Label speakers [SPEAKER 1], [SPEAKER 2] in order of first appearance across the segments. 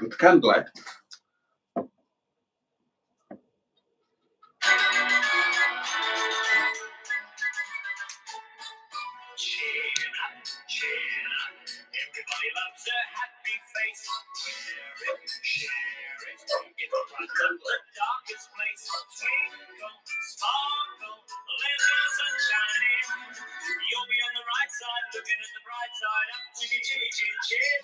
[SPEAKER 1] put the candle out.
[SPEAKER 2] Everybody loves a happy face. Wear it, share it. It's bright up the darkest place. Twinkle, sparkle, let the sun shine in. You'll be on the right side, looking at the bright side. Up with your chinny chin chin.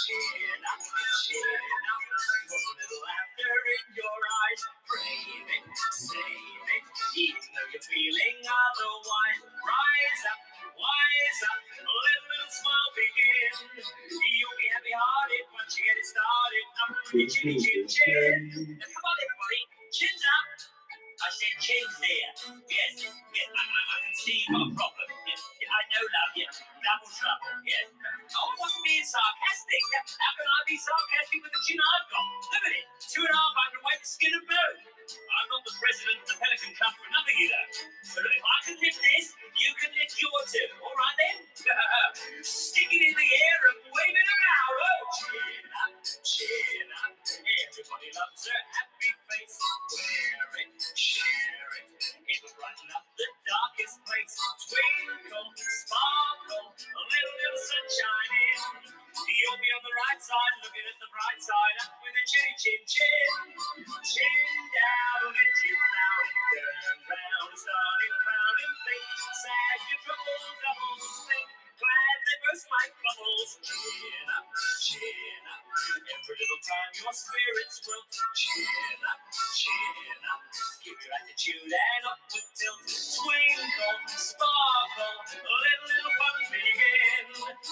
[SPEAKER 2] Chin up, chin up. Put a little laughter in your eyes. Brave it, save it. Even though you're feeling otherwise. Rise up, wise up. Let a little smile begin. You'll be happy-hearted once you get it started. Up with your chinny chin chin. Now come on everybody, chins up. I said chins there. Yes, yes, I can see you've got a problem. Yes, I know, love, yes. Double trouble, yes. Oh, I wasn't being sarcastic. How can I be sarcastic with the chin I've got? Look at it, 2.5 weight skin and bone. I'm not the president of the Pelican Club for nothing, you know. So look, if I can lift this, you can lift yours too. All right then? Stick it in the air and wave it around. Oh, chin up, chin up. Everybody loves a happy face. Wear it, share it. It'll brighten up the darkest place. Twinkle, sparkle, let a little sunshine in. You'll be on the right side, looking at the bright side. Up with a chinny chin chin. Chin down, get you down. Turn round, starting proud and think. Sad your trouble, double think. Glad they burst like bubbles. Chin up, chin up. Every little time your spirits will. Chin up, chin up. Give your attitude an upward tilt. Twinkle, sparkle, let a little fun begin.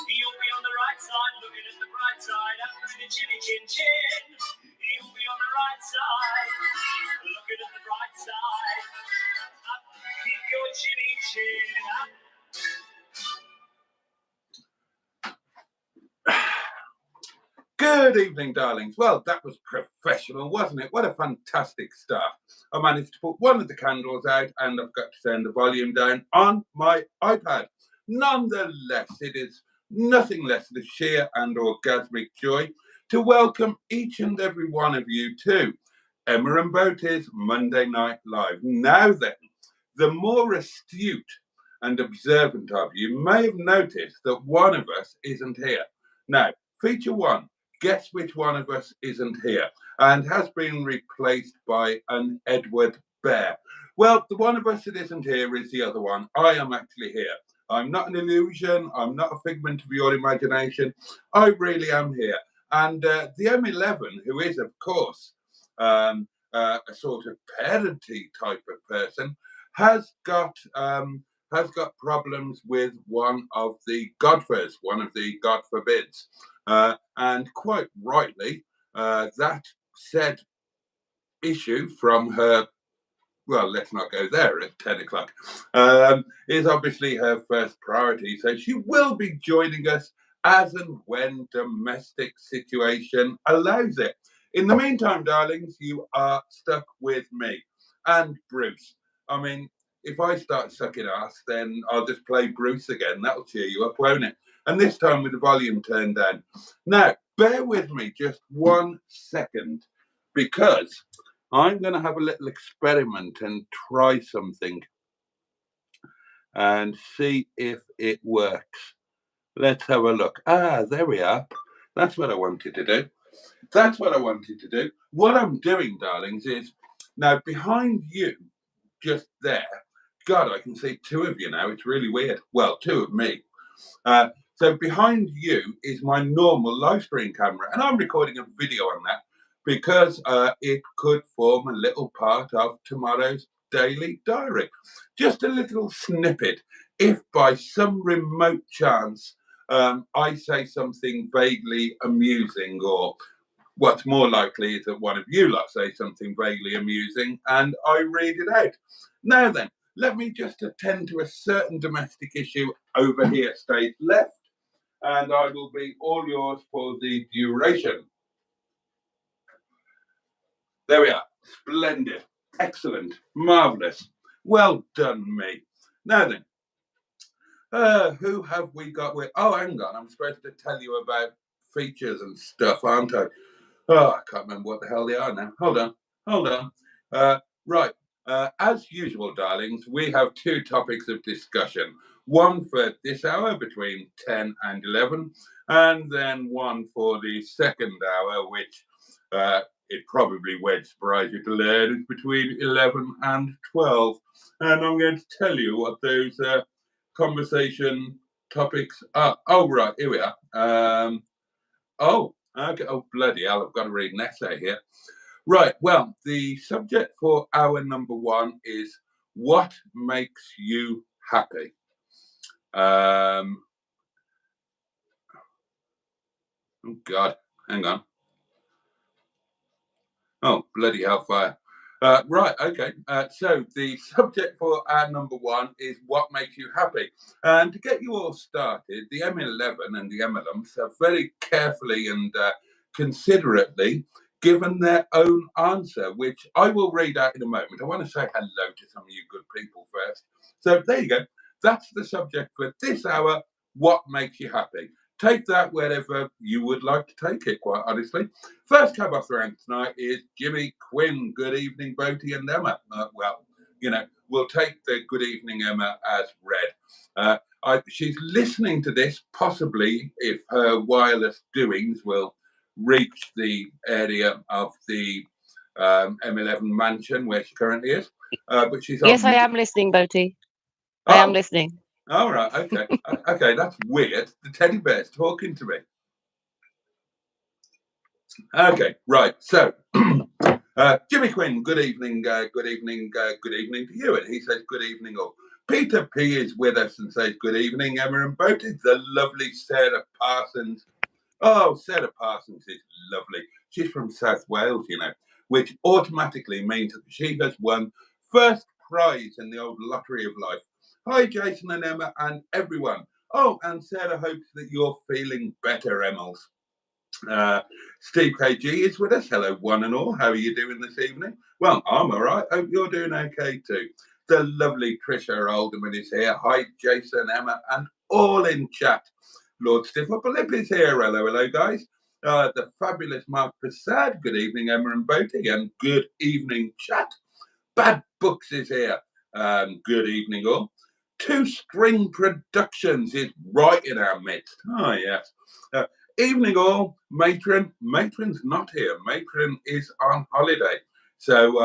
[SPEAKER 2] You'll be on the right side, looking at the bright side. Up with the chinny chin chin. You'll be on the right side, looking at the bright side. Up, keep your chinny chin up.
[SPEAKER 1] Good evening, darlings. Well, that was professional, wasn't it? What a fantastic start. I managed to put one of the candles out and I've got to turn the volume down on my iPad. Nonetheless, it is nothing less than sheer and orgasmic joy to welcome each and every one of you to Emma and Boaty's Monday Night Live. Now then, the more astute and observant of you may have noticed that one of us isn't here. Now, feature one. Guess which one of us isn't here and has been replaced by an Edward Bear. Well, the one of us that isn't here is the other one. I am actually here. I'm not an illusion. I'm not a figment of your imagination. I really am here. And the M11, who is, of course, a sort of parenty type of person, has got problems with one of the Godfers, one of the God forbids. And quite rightly, that said issue from her, well, let's not go there at 10 o'clock, is obviously her first priority. So she will be joining us as and when domestic situation allows it. In the meantime, darlings, you are stuck with me and Bruce. I mean, if I start sucking ass, then I'll just play Bruce again. That'll cheer you up, won't it? And this time with the volume turned down. Now, bear with me just 1 second, because I'm going to have a little experiment and try something and see if it works. Let's have a look. Ah, there we are. That's what I wanted to do. That's what I wanted to do. What I'm doing, darlings, is now behind you, just there. God, I can see 2 of you now. It's really weird. Well, 2 of me. So behind you is my normal live stream camera, and I'm recording a video on that because it could form a little part of tomorrow's daily diary. Just a little snippet. If by some remote chance I say something vaguely amusing, or what's more likely is that one of you lot say something vaguely amusing and I read it out. Now then, let me just attend to a certain domestic issue over here, stage left, and I will be all yours for the duration. There we are. Splendid. Excellent. Marvellous. Well done, me. Now then, who have we got with? Oh, hang on. I'm supposed to tell you about features and stuff, aren't I? Oh, I can't remember what the hell they are now. Hold on. Right. As usual, darlings, we have two topics of discussion. One for this hour between 10 and 11, and then one for the second hour, which it probably won't surprise you to learn is between 11 and 12. And I'm going to tell you what those conversation topics are. Oh, right, here we are. Oh, okay. Oh, bloody hell, I've got to read an essay here. Right, well, the subject for hour number one is what makes you happy? Oh, God, hang on. Oh, bloody hellfire. Right, okay. So the subject for our number one is what makes you happy. And to get you all started, the M11 and the MLMs have very carefully and considerately given their own answer, which I will read out in a moment. I want to say hello to some of you good people first. So there you go. That's the subject for this hour. What makes you happy? Take that wherever you would like to take it, quite honestly. First cab off the rank tonight is Jimmy Quinn. Good evening, Boaty and Emma. Well, we'll take the good evening, Emma, as read. She's listening to this, possibly, if her wireless doings will reach the area of the M11 mansion where she currently is. But she's
[SPEAKER 3] Yes, I am listening, Boaty.
[SPEAKER 1] Oh.
[SPEAKER 3] I am listening.
[SPEAKER 1] All right, okay. Okay, that's weird. The teddy bear's talking to me. Okay, right. So, Jimmy Quinn, good evening to you. And he says, good evening all. Peter P is with us and says, good evening, Emma and Boaty. The lovely Sarah Parsons. Oh, Sarah Parsons is lovely. She's from South Wales, which automatically means that she has won first prize in the old lottery of life. Hi, Jason and Emma and everyone. Oh, and Sarah hopes that you're feeling better, Emmels. Steve KG is with us. Hello, one and all. How are you doing this evening? Well, I'm all right. Hope you're doing okay too. The lovely Trisha Alderman is here. Hi, Jason, Emma, and all in chat. Lord Stiff Upper Lip is here. Hello, guys. The fabulous Mark Prasad. Good evening, Emma and Boaty, and good evening, chat. Bad Books is here. Good evening, all. Two String Productions is right in our midst. Oh, yes. Evening all, Matron. Matron's not here. Matron is on holiday. So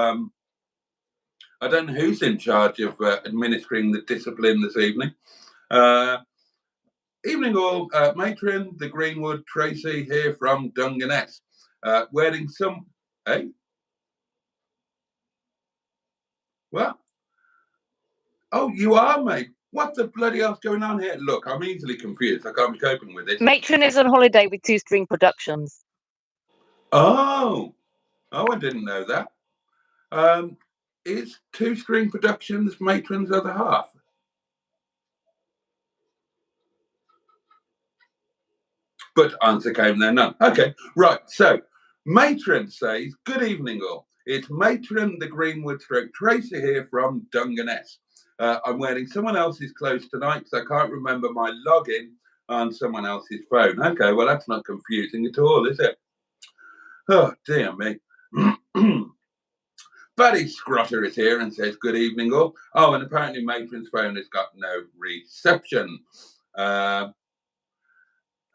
[SPEAKER 1] I don't know who's in charge of administering the discipline this evening. Evening all, Matron, the Greenwood, Tracy here from Dungeness. Wearing some... Hey? What? Oh, you are, mate. What the bloody hell's going on here? Look, I'm easily confused. I can't be coping with this.
[SPEAKER 3] Matron is on holiday with Two String Productions.
[SPEAKER 1] Oh, I didn't know that. Is Two String Productions Matron's other half? But answer came there none. Okay, right. So Matron says, good evening all. It's Matron the Greenwood stroke Tracy here from Dungeness. I'm wearing someone else's clothes tonight because I can't remember my login on someone else's phone. Okay, well, that's not confusing at all, is it? Oh, dear me. Buddy Scrotter is here and says, good evening all. Oh, and apparently Matron's phone has got no reception. Right,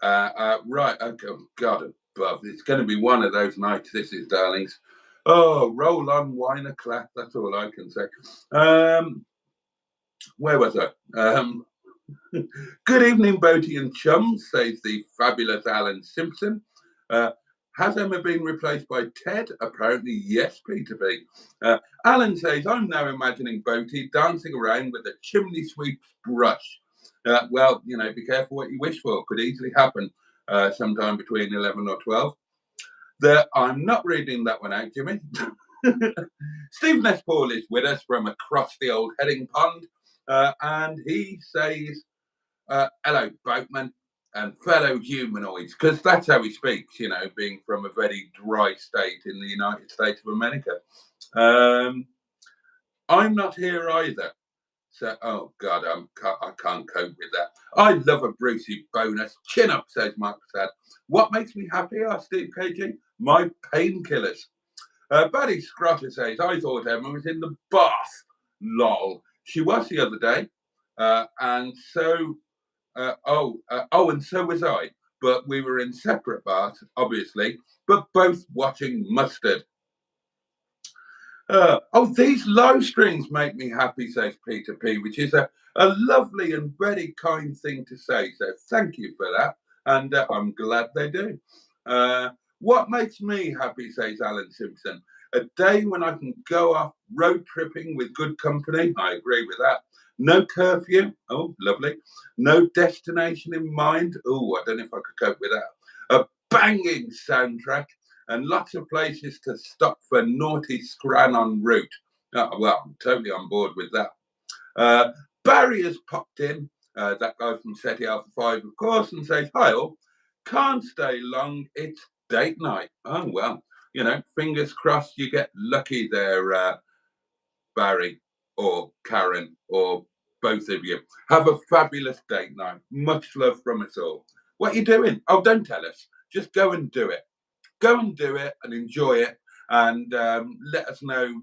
[SPEAKER 1] okay, God above. It's going to be one of those nights, this is, darlings. Oh, roll on, wine a clap. That's all I can say. Where was I? Good evening, Boaty and chums, says the fabulous Alan Simpson. Has Emma been replaced by Ted? Apparently, yes, Peter B. Alan says, I'm now imagining Boaty dancing around with a chimney sweep's brush. Well, be careful what you wish for. Could easily happen sometime between 11 or 12. I'm not reading that one out, Jimmy. Steve Nespaul is with us from across the old Heading Pond. And he says, hello, boatman and fellow humanoids, because that's how he speaks, being from a very dry state in the United States of America. I'm not here either. So, oh God, I can't cope with that. I love a Brucey bonus. Chin up, says Mark Sad. What makes me happy? Asked Steve KG. my painkillers. Buddy Scrotter says, I thought Emma was in the bath. Lol. She was the other day. And so was I. But we were in separate baths, obviously, but both watching Mustard. These live streams make me happy, says Peter P, which is a lovely and very kind thing to say. So thank you for that. And I'm glad they do. What makes me happy, says Alan Simpson. A day when I can go off road tripping with good company. I agree with that. No curfew. Oh, lovely. No destination in mind. Oh, I don't know if I could cope with that. A banging soundtrack and lots of places to stop for naughty scran en route. Well, I'm totally on board with that. Barry has popped in, that guy from SETI Alpha 5, of course, and says, hi all, can't stay long, it's date night. Oh, well, fingers crossed you get lucky there, Barry or Karen or both of you. Have a fabulous date night. Much love from us all. What are you doing? Oh, don't tell us. Just go and do it. Go and do it and enjoy it, and let us know,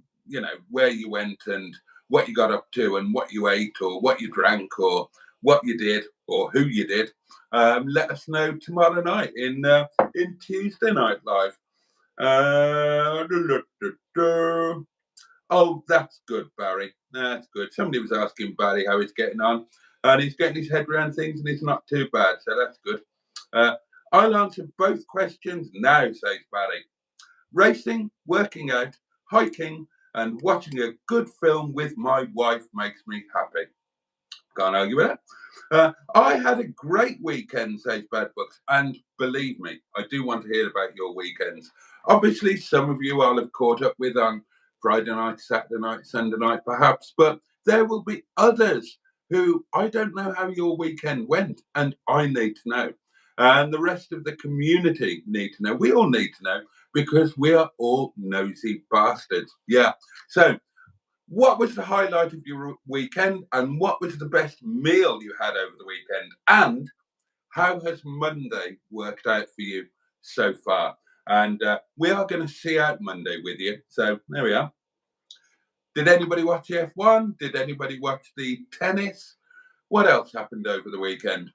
[SPEAKER 1] where you went and what you got up to and what you ate or what you drank or what you did or who you did. Let us know tomorrow night in Tuesday Night Live. Oh, that's good, Barry. That's good. Somebody was asking Barry how he's getting on, and he's getting his head around things, and he's not too bad, so that's good. I'll answer both questions now, says Barry. Racing, working out, hiking, and watching a good film with my wife makes me happy. Can't argue with that. I had a great weekend, says Bad Books, and believe me, I do want to hear about your weekends. Obviously, some of you I'll have caught up with on Friday night, Saturday night, Sunday night, perhaps, but there will be others who I don't know how your weekend went, and I need to know. And the rest of the community need to know. We all need to know because we are all nosy bastards. Yeah. So, what was the highlight of your weekend, and what was the best meal you had over the weekend? And how has Monday worked out for you so far? And we are going to see out Monday with you. So there we are. Did anybody watch F1? Did anybody watch the tennis? What else happened over the weekend?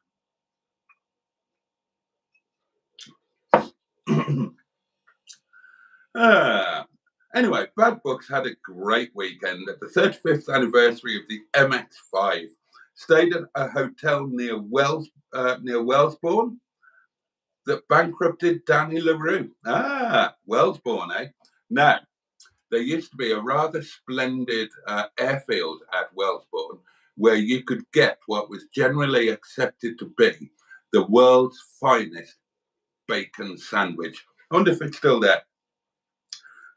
[SPEAKER 1] Anyway, Bad Books had a great weekend at the 35th anniversary of the MX5. Stayed at a hotel near Wellesbourne that bankrupted Danny LaRue. Wellesbourne, eh? Now, there used to be a rather splendid airfield at Wellesbourne where you could get what was generally accepted to be the world's finest bacon sandwich. I wonder if it's still there.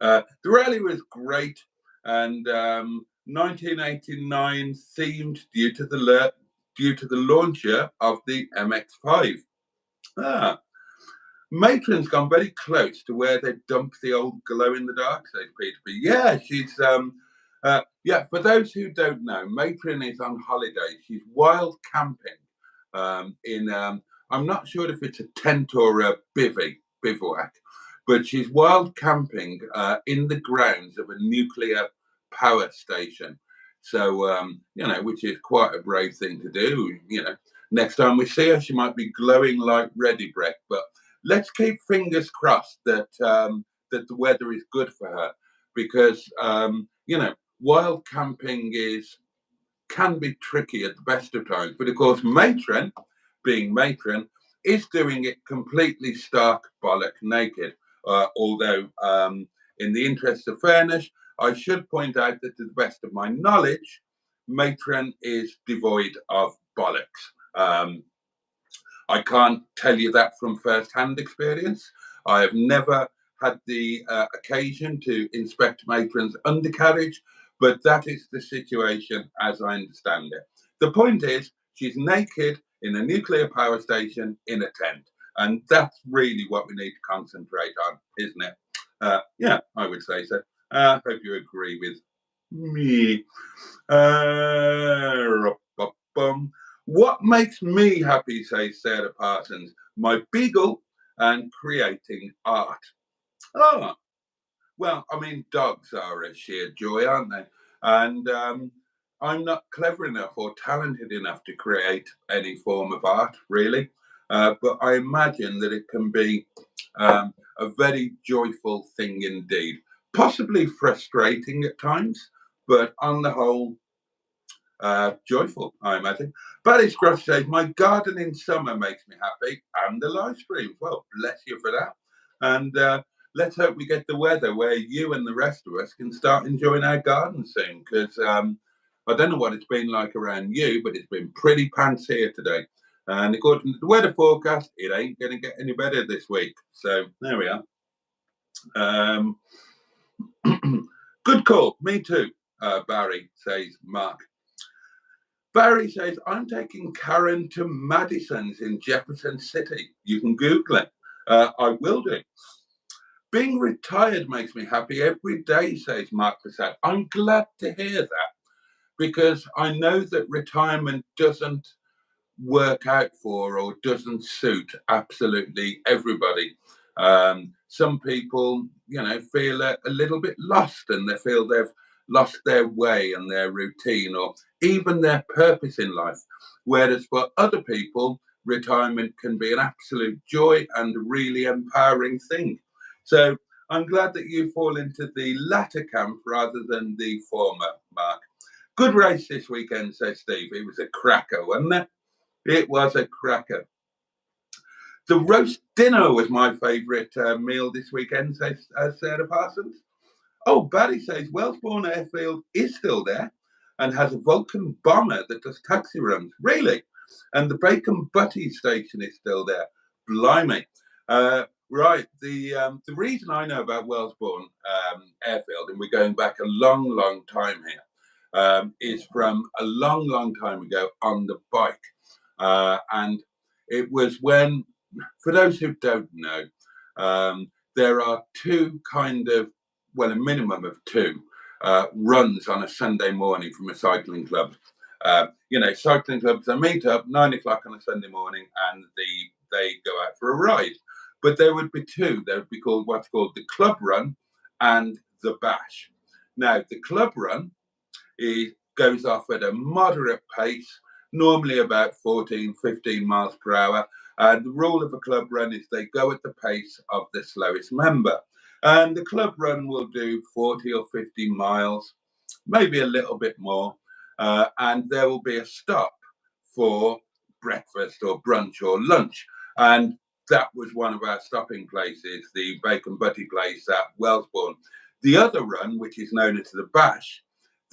[SPEAKER 1] The rally was great, and 1989 themed due to the launcher of the MX5. Matron's gone very close to where they dump the old glow in the dark, says Peter B. Yeah, she's for those who don't know, Matron is on holiday. She's wild camping in I'm not sure if it's a tent or a bivouac, but she's wild camping in the grounds of a nuclear power station. So which is quite a brave thing to do. Next time we see her, she might be glowing like Ready Breck, but let's keep fingers crossed that that the weather is good for her, because wild camping can be tricky at the best of times. But of course, Matron, being Matron, is doing it completely stark bollock naked. Although, in the interest of fairness, I should point out that to the best of my knowledge, Matron is devoid of bollocks. I can't tell you that from first-hand experience. I have never had the occasion to inspect Matron's undercarriage, but that is the situation as I understand it. The point is, she's naked in a nuclear power station in a tent, and that's really what we need to concentrate on, isn't it? Yeah, I would say so. I hope you agree with me. What makes me happy, says Sarah Parsons? My beagle and creating art. Oh, well, I mean, dogs are a sheer joy, aren't they? And I'm not clever enough or talented enough to create any form of art, really. But I imagine that it can be a very joyful thing indeed. Possibly frustrating at times, but on the whole, joyful, I imagine. Badinage Gruff says, my garden in summer makes me happy, and the live stream. Well, bless you for that. And let's hope we get the weather where you and the rest of us can start enjoying our garden soon, because I don't know what it's been like around you, but it's been pretty pants here today. And according to the weather forecast, it ain't going to get any better this week. So there we are. Good call. Me too, Barry, says Mark. Barry says, I'm taking Karen to Madison's in Jefferson City. You can Google it. I will do. Being retired makes me happy every day, says Mark Prasad. I'm glad to hear that, because I know that retirement doesn't work out for or doesn't suit absolutely everybody. Some people, feel a little bit lost, and they feel they've lost their way and their routine or even their purpose in life. Whereas for other people, retirement can be an absolute joy and really empowering thing. So I'm glad that you fall into the latter camp rather than the former, Mark. Good race this weekend, says Steve. It was a cracker, wasn't it? It was a cracker. The roast dinner was my favourite meal this weekend, says Sarah Parsons. Oh, Barry says Wellesbourne Airfield is still there and has a Vulcan bomber that does taxi runs. Really? And the Bacon Butty station is still there. Blimey. Right. The reason I know about Wellesbourne Airfield, and we're going back a long, long time here, is from a long, long time ago on the bike. And it was when, for those who don't know, there are two a minimum of two runs on a Sunday morning from a cycling club. Cycling clubs, they meet up 9 o'clock on a Sunday morning and they go out for a ride. But there would be two. There would be called what's called the club run and the bash. Now, the club run goes off at a moderate pace, normally about 14, 15 miles per hour. And the rule of a club run is they go at the pace of the slowest member. And the club run will do 40 or 50 miles, maybe a little bit more. And there will be a stop for breakfast or brunch or lunch. And that was one of our stopping places, the Bacon Butty place at Wellesbourne. The other run, which is known as the Bash,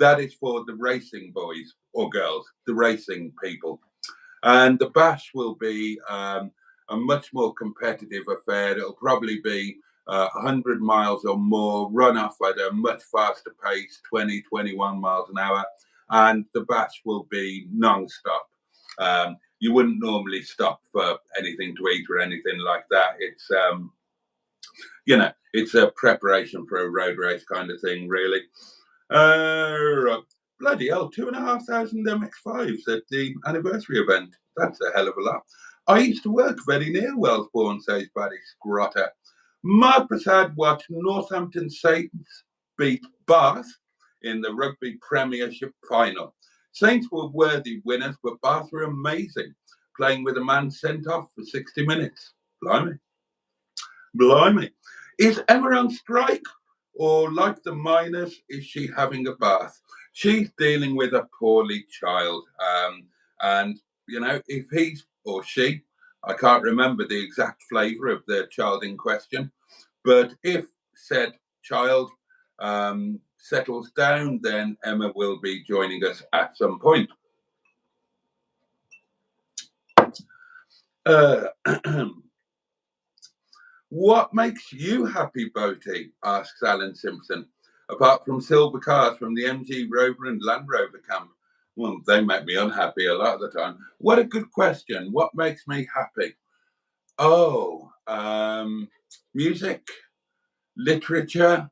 [SPEAKER 1] that is for the racing boys or girls, the racing people. And the Bash will be a much more competitive affair. It'll probably be 100 miles or more, run off at a much faster pace, 20, 21 miles an hour. And the Bash will be non-stop. You wouldn't normally stop for anything to eat or anything like that. It's a preparation for a road race kind of thing, really. Bloody hell, 2,500 MX5s at the anniversary event. That's a hell of a lot. I used to work very near Wellesbourne, says Paddy Scrotter. Mark Prasad watched Northampton Saints beat Bath in the Rugby Premiership final. Saints were worthy winners, but Bath were amazing, playing with a man sent off for 60 minutes. Blimey. Blimey. Is Emma on strike? Or like the miners, is she having a bath? She's dealing with a poorly child. And, if he's or she, I can't remember the exact flavour of the child in question, but if said child settles down, then Emma will be joining us at some point. What makes you happy, Boaty? Asks Alan Simpson. Apart from silver cars from the MG Rover and Land Rover camp. Well, they make me unhappy a lot of the time. What a good question. What makes me happy? Oh, music, literature,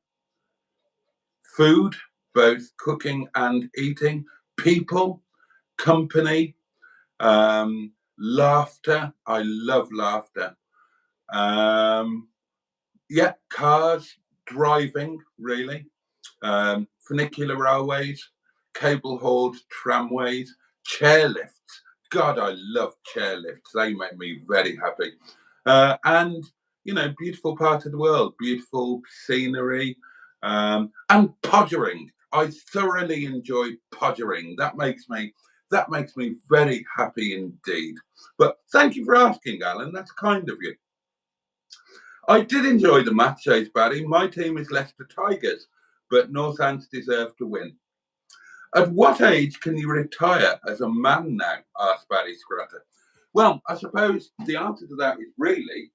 [SPEAKER 1] food, both cooking and eating, people, company, laughter. I love laughter. Yeah, cars, driving, really. Funicular railways, cable-hauled tramways, chairlifts. God, I love chairlifts. They make me very happy. And, you know, beautiful part of the world, beautiful scenery, and podgering. I thoroughly enjoy podgering. That makes me very happy indeed. But thank you for asking, Alan. That's kind of you. I did enjoy the match, says Barry. My team is Leicester Tigers, but Northants deserve to win. At what age can you retire as a man now? Asked Barry Scrutter. Well, I suppose the answer to that is really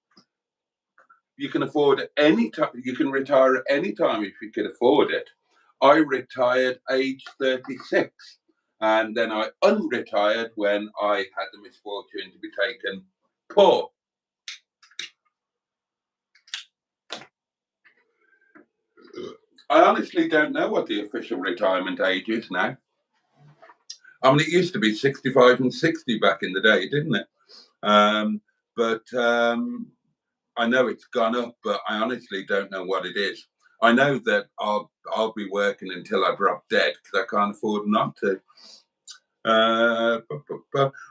[SPEAKER 1] you can afford it any time. You can retire at any time if you can afford it. I retired age 36, and then I unretired when I had the misfortune to be taken poor. I honestly don't know what the official retirement age is now. I mean, it used to be 65 and 60 back in the day, didn't it? But I know it's gone up, but I honestly don't know what it is. I know that I'll be working until I drop dead because I can't afford not to.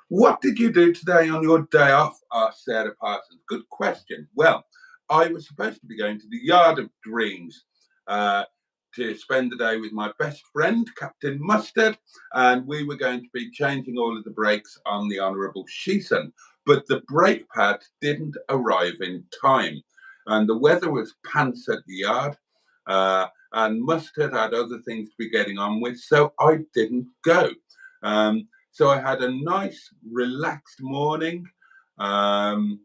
[SPEAKER 1] What did you do today on your day off? Asked Sarah Parsons. Good question. Well, I was supposed to be going to the Yard of Dreams to spend the day with my best friend, Captain Mustard, and we were going to be changing all of the brakes on the Honourable Sheeson. But the brake pad didn't arrive in time, and the weather was pants at the yard, and Mustard had other things to be getting on with, so I didn't go. So I had a nice, relaxed morning, and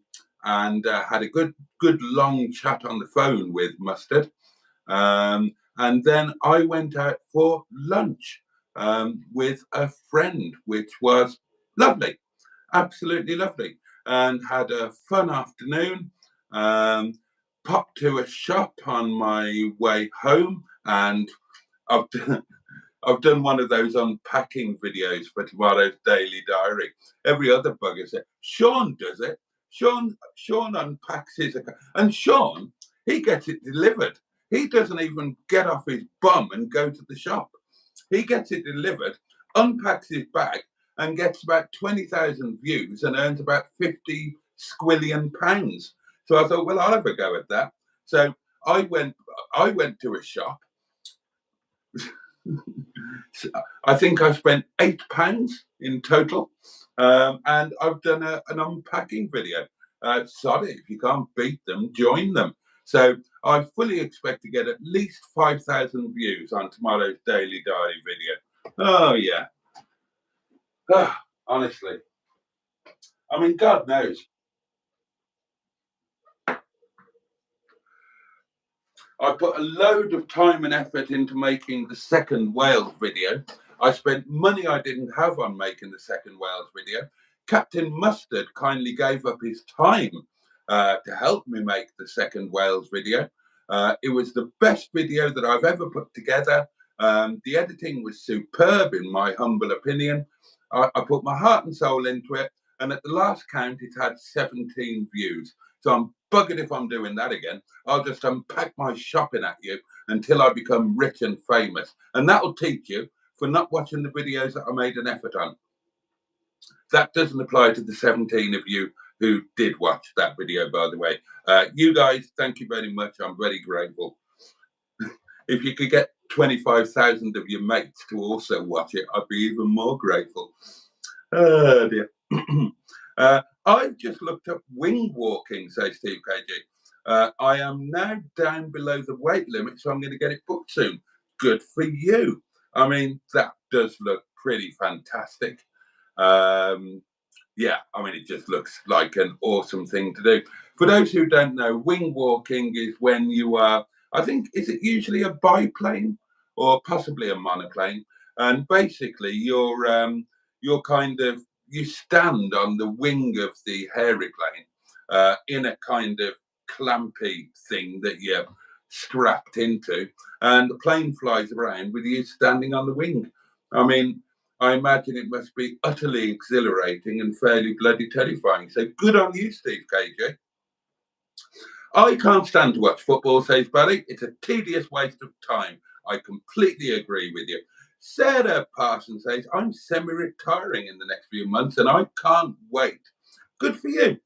[SPEAKER 1] had a good, long chat on the phone with Mustard. And then I went out for lunch with a friend, which was lovely, absolutely lovely, and had a fun afternoon. Popped to a shop on my way home, and I've done one of those unpacking videos for tomorrow's daily diary. Every other bugger said, Sean does it. Sean unpacks his account. And Sean, he gets it delivered. He doesn't even get off his bum and go to the shop. He gets it delivered, unpacks his bag, and gets about 20,000 views and earns about 50 squillion pounds. So I thought, well, I'll have a go at that. So I went to a shop. I think I spent £8 in total, and I've done an unpacking video. Sorry, if you can't beat them, join them. So I fully expect to get at least 5,000 views on tomorrow's daily diary video. Oh yeah, honestly, I mean, God knows. I put a load of time and effort into making the second Wales video. I spent money I didn't have on making the second Wales video. Captain Mustard kindly gave up his time to help me make the second Wales video. It was the best video that I've ever put together. The editing was superb, in my humble opinion. I put my heart and soul into it, and at the last count, it had 17 views. So I'm buggered if I'm doing that again. I'll just unpack my shopping at you until I become rich and famous. And that'll teach you for not watching the videos that I made an effort on. That doesn't apply to the 17 of you who did watch that video, by the way. You guys, thank you very much. I'm very grateful. If you could get 25,000 of your mates to also watch it, I'd be even more grateful. Oh, dear. I've just looked up wing walking, says Steve KG. I am now down below the weight limit, so I'm going to get it booked soon. Good for you. I mean, that does look pretty fantastic. Yeah, I mean, it just looks like an awesome thing to do. For those who don't know, wing walking is when you are, I think, is it usually a biplane or possibly a monoplane? And basically, you're kind of, you stand on the wing of the aeroplane in a kind of clampy thing that you're strapped into, and the plane flies around with you standing on the wing. I mean, I imagine it must be utterly exhilarating and fairly bloody terrifying. So good on you, Steve KJ. I can't stand to watch football, says Barry. It's a tedious waste of time. I completely agree with you. Sarah Parsons says, I'm semi-retiring in the next few months and I can't wait. Good for you.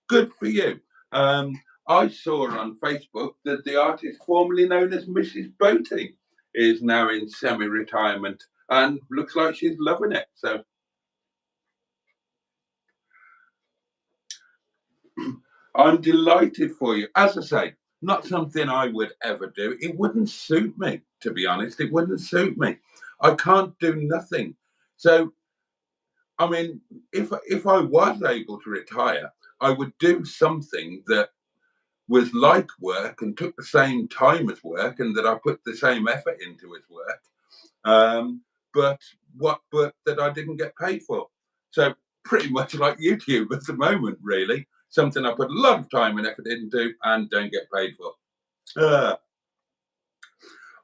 [SPEAKER 1] Good for you. I saw on Facebook that the artist formerly known as Mrs. Boaty is now in semi-retirement and looks like she's loving it. So I'm delighted for you. As I say, not something I would ever do. It wouldn't suit me, to be honest. It wouldn't suit me. I can't do nothing. So, I mean, if I was able to retire, I would do something that was like work and took the same time as work and that I put the same effort into as work. But that I didn't get paid for. So pretty much like YouTube at the moment, really. Something I put a lot of time and effort into and don't get paid for.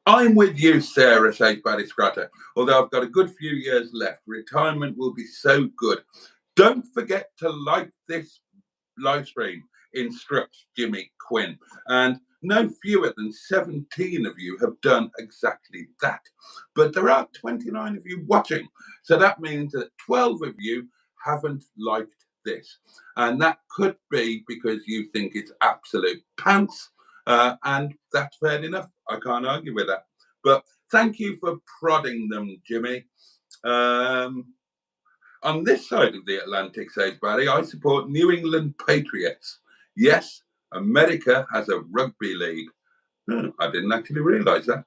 [SPEAKER 1] I'm with you, Sarah, says Paddy Scratter. Although I've got a good few years left, retirement will be so good. Don't forget to like this live stream, instructs Jimmy Quinn. And no fewer than 17 of you have done exactly that. But there are 29 of you watching. So that means that 12 of you haven't liked this. And that could be because you think it's absolute pants. And that's fair enough. I can't argue with that. But thank you for prodding them, Jimmy. On this side of the Atlantic, says Barry, I support New England Patriots. Yes, America has a rugby league. I didn't actually realise that.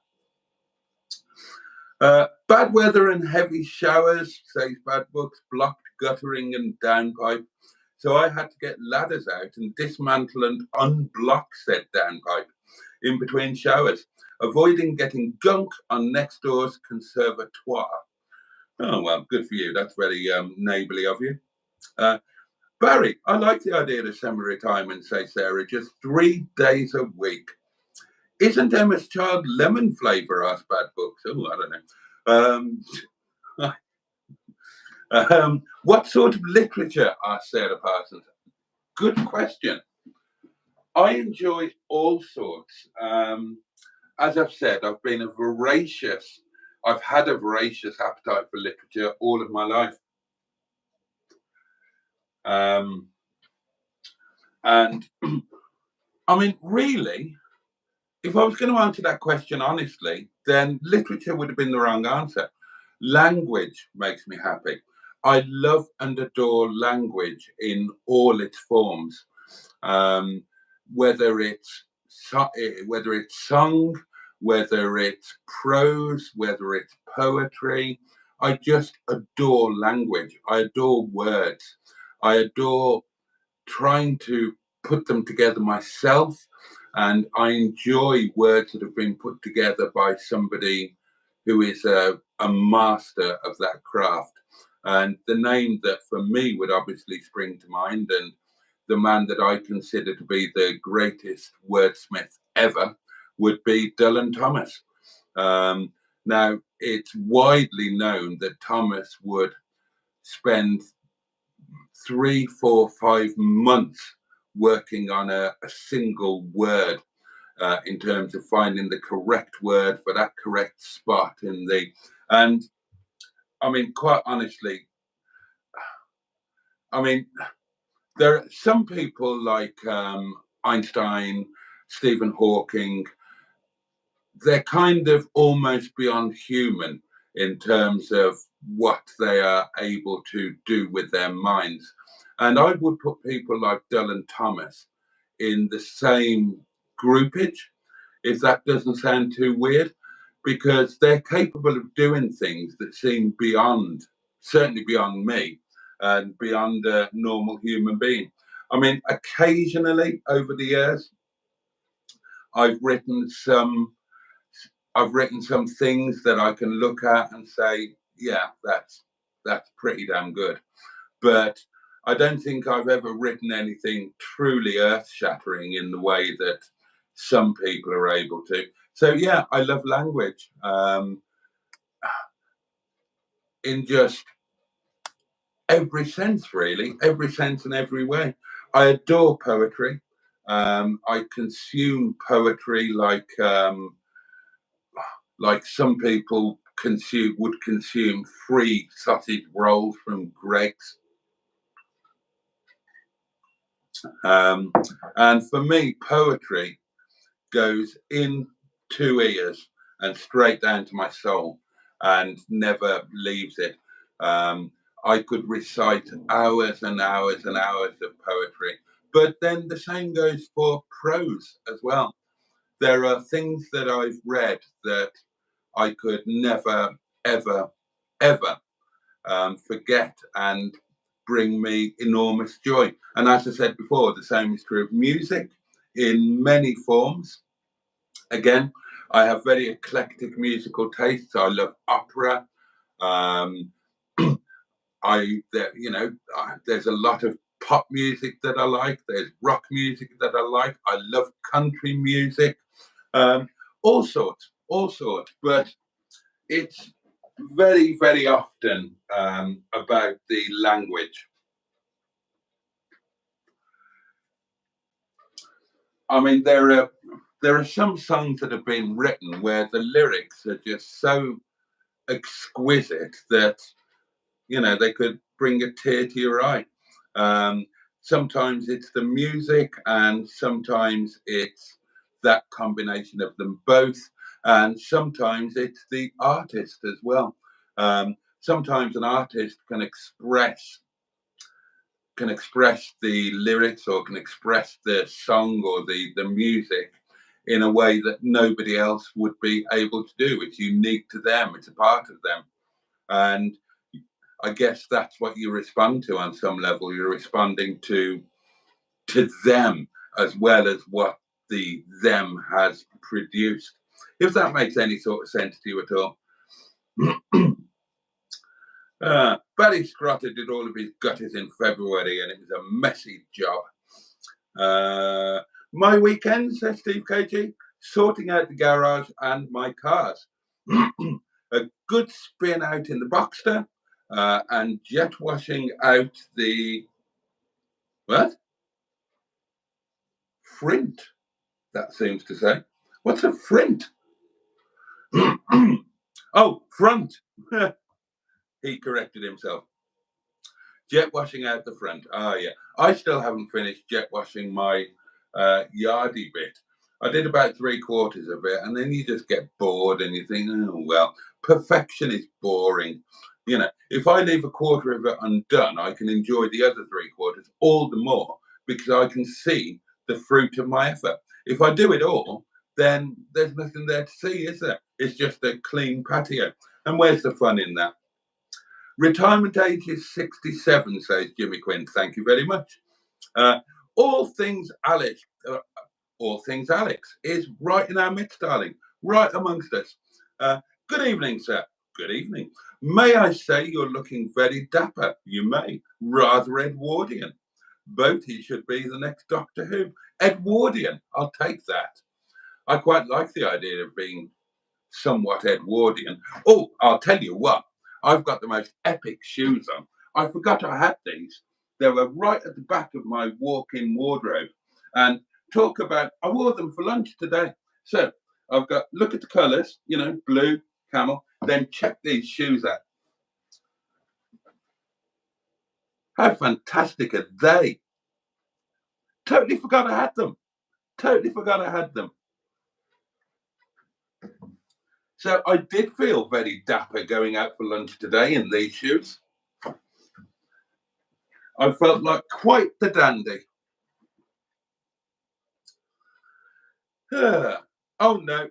[SPEAKER 1] Bad weather and heavy showers, says Bad Books, blocked guttering and downpipe. So I had to get ladders out and dismantle and unblock said downpipe in between showers, avoiding getting gunk on next door's conservatoire. Oh, well, good for you. That's very neighbourly of you. Barry, I like the idea of semi-retirement, says Sarah, just 3 days a week. Isn't Emma's child lemon flavour, asked Bad Books? Oh, I don't know. What sort of literature, asked Sarah Parsons? Good question. I enjoy all sorts. As I've said, I've had a voracious appetite for literature all of my life. And I mean, really, if I was going to answer that question honestly, then literature would have been the wrong answer. Language makes me happy. I love and adore language in all its forms, whether it's sung, whether it's prose, whether it's poetry. I just adore language. I adore words. I adore trying to put them together myself. And I enjoy words that have been put together by somebody who is a master of that craft. And the name that for me would obviously spring to mind, and the man that I consider to be the greatest wordsmith ever, would be Dylan Thomas. Now, it's widely known that Thomas would spend 3, 4, 5 months working on a single word in terms of finding the correct word for that correct spot in the. And I mean, quite honestly, I mean, there are some people like Einstein, Stephen Hawking. They're kind of almost beyond human in terms of what they are able to do with their minds. And I would put people like Dylan Thomas in the same groupage, if that doesn't sound too weird, because they're capable of doing things that seem beyond, certainly beyond me, and beyond a normal human being. I mean, occasionally over the years, I've written some things that I can look at and say, yeah, that's pretty damn good. But I don't think I've ever written anything truly earth-shattering in the way that some people are able to. So yeah, I love language in just every sense, really, every sense and every way. I adore poetry. I consume poetry like some people would consume free sausage rolls from Greg's. And for me, poetry goes in 2 ears and straight down to my soul and never leaves it. I could recite hours and hours and hours of poetry, but then the same goes for prose as well. There are things that I've read that I could never, ever, ever forget and bring me enormous joy. And as I said before, the same is true of music in many forms. Again, I have very eclectic musical tastes. I love opera. Um, there's a lot of pop music that I like. There's rock music that I like. I love country music. All sorts. But it's very, very often about the language. I mean, there are some songs that have been written where the lyrics are just so exquisite that they could bring a tear to your eye. Sometimes it's the music, and sometimes it's that combination of them both, and sometimes it's the artist as well. Sometimes an artist can express the lyrics or can express the song or the music in a way that nobody else would be able to do. It's unique to them. It's a part of them. And I guess that's what you respond to on some level. You're responding to them as well as what the them has produced. If that makes any sort of sense to you at all. Barry Scrotter did all of his gutters in February, and it was a messy job. My weekend, says Steve KG, sorting out the garage and my cars. A good spin out in the Boxster, and jet washing out the what? Frint, that seems to say. What's a frint? Oh, front. He corrected himself. Jet washing out the front. Ah, yeah. I still haven't finished jet washing my yardy bit. I did about 3/4 of it, and then you just get bored and you think, oh, well, perfection is boring. If I leave 1/4 of it undone, I can enjoy the other 3/4 all the more because I can see the fruit of my effort. If I do it all, then there's nothing there to see, is there? It's just a clean patio. And where's the fun in that? Retirement age is 67, says Jimmy Quinn. Thank you very much. All things Alex is right in our midst, darling, right amongst us. Good evening, sir. Good evening. May I say you're looking very dapper? You may. Rather Edwardian. Boaty should be the next Doctor Who. Edwardian. I'll take that. I quite like the idea of being somewhat Edwardian. Oh, I'll tell you what. I've got the most epic shoes on. I forgot I had these. They were right at the back of my walk-in wardrobe. And talk about, I wore them for lunch today. So I've got, look at the colours, blue, camel, then check these shoes out. How fantastic are they? Totally forgot I had them. So I did feel very dapper going out for lunch today in these shoes. I felt like quite the dandy. Oh no,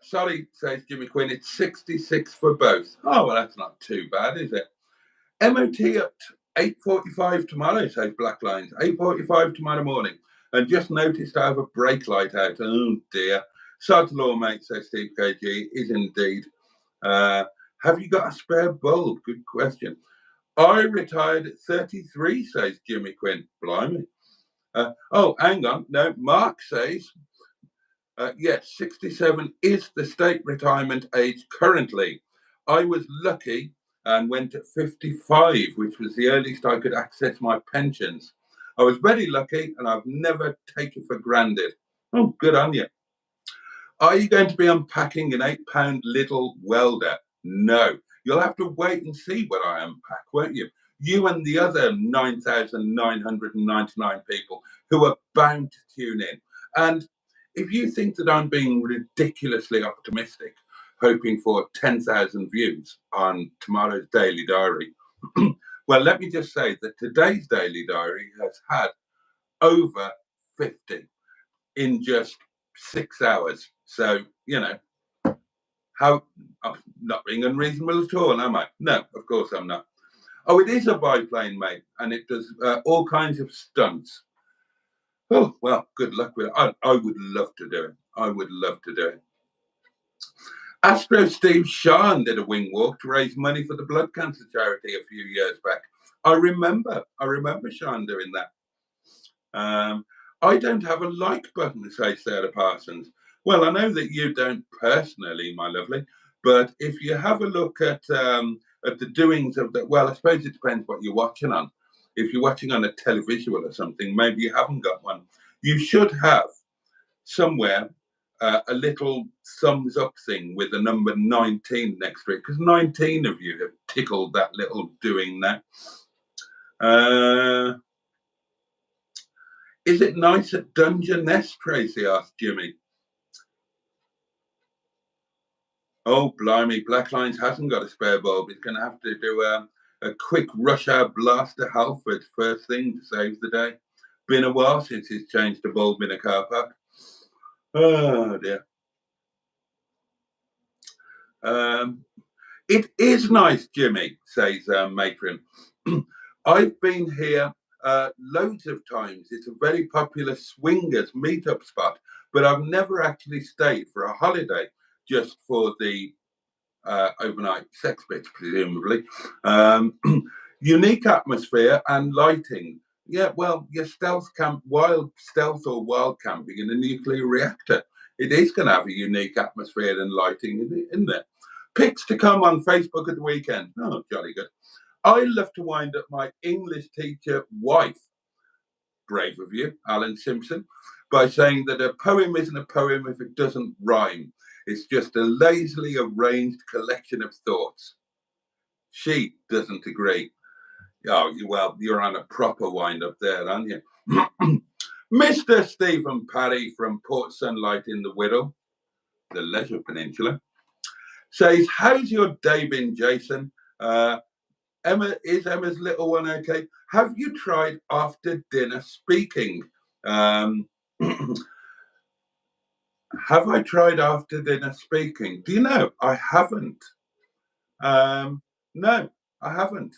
[SPEAKER 1] sorry, says Jimmy Quinn, it's 66 for both. Oh, well, that's not too bad, is it? MOT at 8:45 tomorrow, says Black Lines. 8:45 tomorrow morning. And just noticed I have a brake light out. Oh dear. Sod's law, mate, says Steve KG. Is indeed. Have you got a spare bulb? Good question. I retired at 33, says Jimmy Quinn. Blimey. Oh, hang on. No, Mark says, yes, 67 is the state retirement age currently. I was lucky and went at 55, which was the earliest I could access my pensions. I was very lucky and I've never taken for granted. Oh, good on you. Are you going to be unpacking an £8 little welder? No. You'll have to wait and see what I unpack, won't you? You and the other 9,999 people who are bound to tune in. And if you think that I'm being ridiculously optimistic, hoping for 10,000 views on tomorrow's Daily Diary, well, let me just say that today's Daily Diary has had over 50 in just 6 hours. So, you know, how I'm not being unreasonable at all, am I? No, of course I'm not. Oh, it is a biplane, mate, and it does all kinds of stunts. Oh, well, good luck with it. I would love to do it. I would love to do it. Astro Steve Sean did a wing walk to raise money for the blood cancer charity a few years back. I remember Sean doing that. I don't have a like button, says Sarah Parsons. Well, I know that you don't personally, my lovely, but if you have a look at the doings of the, well, I suppose it depends what you're watching on. If you're watching on a televisual or something, maybe you haven't got one. You should have somewhere a little thumbs up thing with the number 19 next to it, because 19 of you have tickled that little doing there. Is it nice at Dungeness, Tracy asked Jimmy. Oh, blimey, Black Lines hasn't got a spare bulb. It's going to have to do a quick rush hour blast to Halford first thing to save the day. Been a while since he's changed a bulb in a car park. Oh, dear. It is nice, Jimmy, says Matron. I've been here loads of times. It's a very popular swingers meetup spot, but I've never actually stayed for a holiday just for the overnight sex bits, presumably. Unique atmosphere and lighting. Yeah, well, your wild stealth or wild camping in a nuclear reactor. It is going to have a unique atmosphere and lighting, isn't it? Pics to come on Facebook at the weekend. Oh, jolly good. I love to wind up my English teacher wife, brave of you, Alan Simpson, by saying that a poem isn't a poem if it doesn't rhyme. It's just a lazily arranged collection of thoughts. She doesn't agree. Oh, well, you're on a proper wind up there, aren't you? Mr. Stephen Parry from Port Sunlight in the Wirral, the Leisure Peninsula, says, how's your day been, Jason? Emma's little one okay? Have you tried after dinner speaking? Have I tried after dinner speaking? Do you know? I haven't. No, I haven't.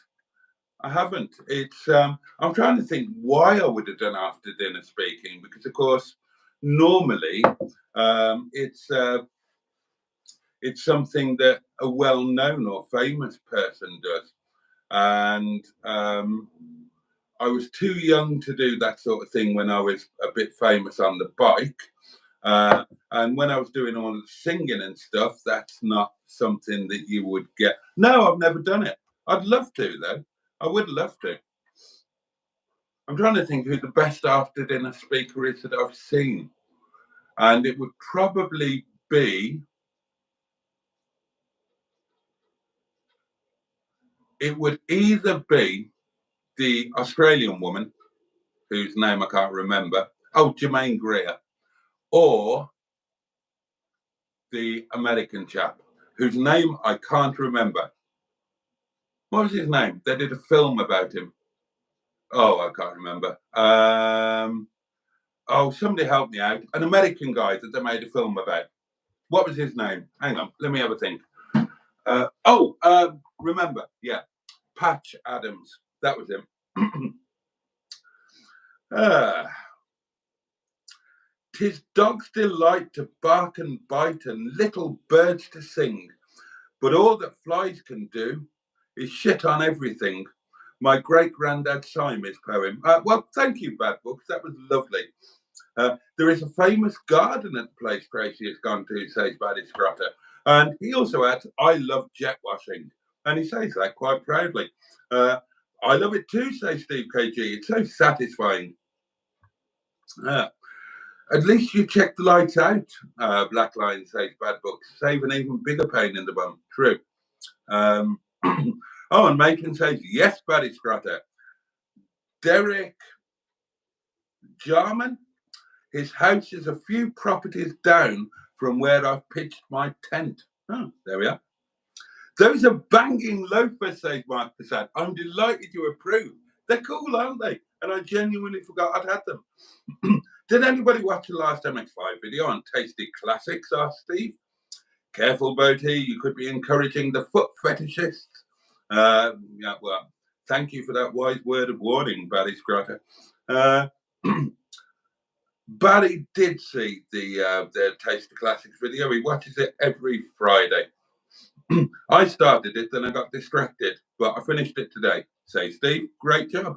[SPEAKER 1] It's I'm trying to think why I would have done after dinner speaking, because of course normally it's something that a well-known or famous person does, and I was too young to do that sort of thing when I was a bit famous on the bike. And when I was doing all the singing and stuff, that's not something that you would get. No, I've never done it. I'd love to, though. I would love to. I'm trying to think who the best after dinner speaker is that I've seen. And it would probably be, it would either be the Australian woman, whose name I can't remember. Oh, Jermaine Greer. Or the American chap, whose name I can't remember. What was his name? They did a film about him. Oh, I can't remember. Oh, somebody help me out. An American guy that they made a film about. What was his name? Hang on, let me have a think. Remember, yeah, Patch Adams. That was him. 'Tis dog's delight to bark and bite and little birds to sing, but all that flies can do is shit on everything. My great-granddad Simon's poem. Well, thank you, Bad Books. That was lovely. There is a famous garden at the place Tracy has gone to, says Baddy Scrotter. And he also adds, I love jet washing. And he says that quite proudly. I love it too, says Steve KG. It's so satisfying. At least you check the lights out, Black Line says Bad Books. Save an even bigger pain in the bum. True. Oh, and Macon says, yes, Buddy Scrotter. Derek Jarman, his house is a few properties down from where I've pitched my tent. Oh, there we are. Those are banging loafers, says Mark Passad. I'm delighted you approve. They're cool, aren't they? And I genuinely forgot I'd had them. Did anybody watch the last MX5 video on Tasty Classics? Asked Steve. Careful, Boaty. You could be encouraging the foot fetishists. Yeah, well, thank you for that wise word of warning, Barry Scrotter. Barry did see the Tasty Classics video. He watches it every Friday. I started it, then I got distracted, but I finished it today. Say, Steve, great job.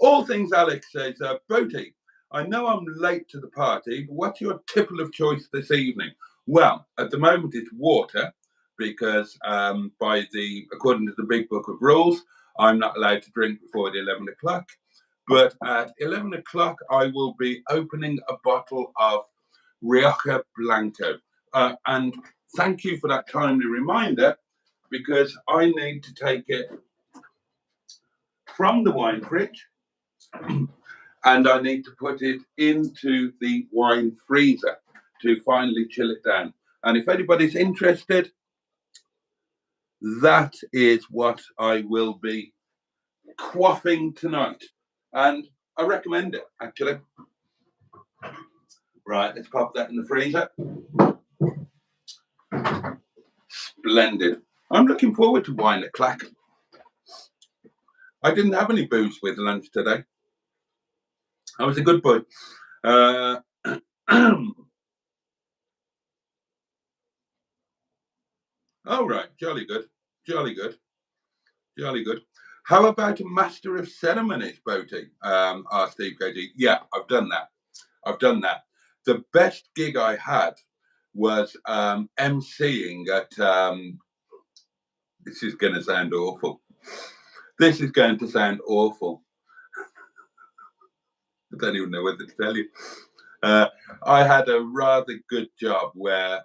[SPEAKER 1] All things Alex says, Boaty, I know I'm late to the party, but what's your tipple of choice this evening? Well, at the moment it's water, because according to the Big Book of Rules, I'm not allowed to drink before the 11 o'clock. But at 11 o'clock, I will be opening a bottle of Rioja Blanco. And thank you for that timely reminder, because I need to take it from the wine fridge and I need to put it into the wine freezer to finally chill it down. And if anybody's interested, that is what I will be quaffing tonight. And I recommend it, actually. Right, let's pop that in the freezer. Splendid. I'm looking forward to wine at Clack. I didn't have any booze with lunch today. I was a good boy. Oh, right. Jolly good. Jolly good. Jolly good. How about a master of ceremonies, Boaty? Asked Steve KG. Yeah, I've done that. I've done that. The best gig I had was emceeing at, this is going to sound awful. This is going to sound awful. I don't even know what to tell you. I had a rather good job where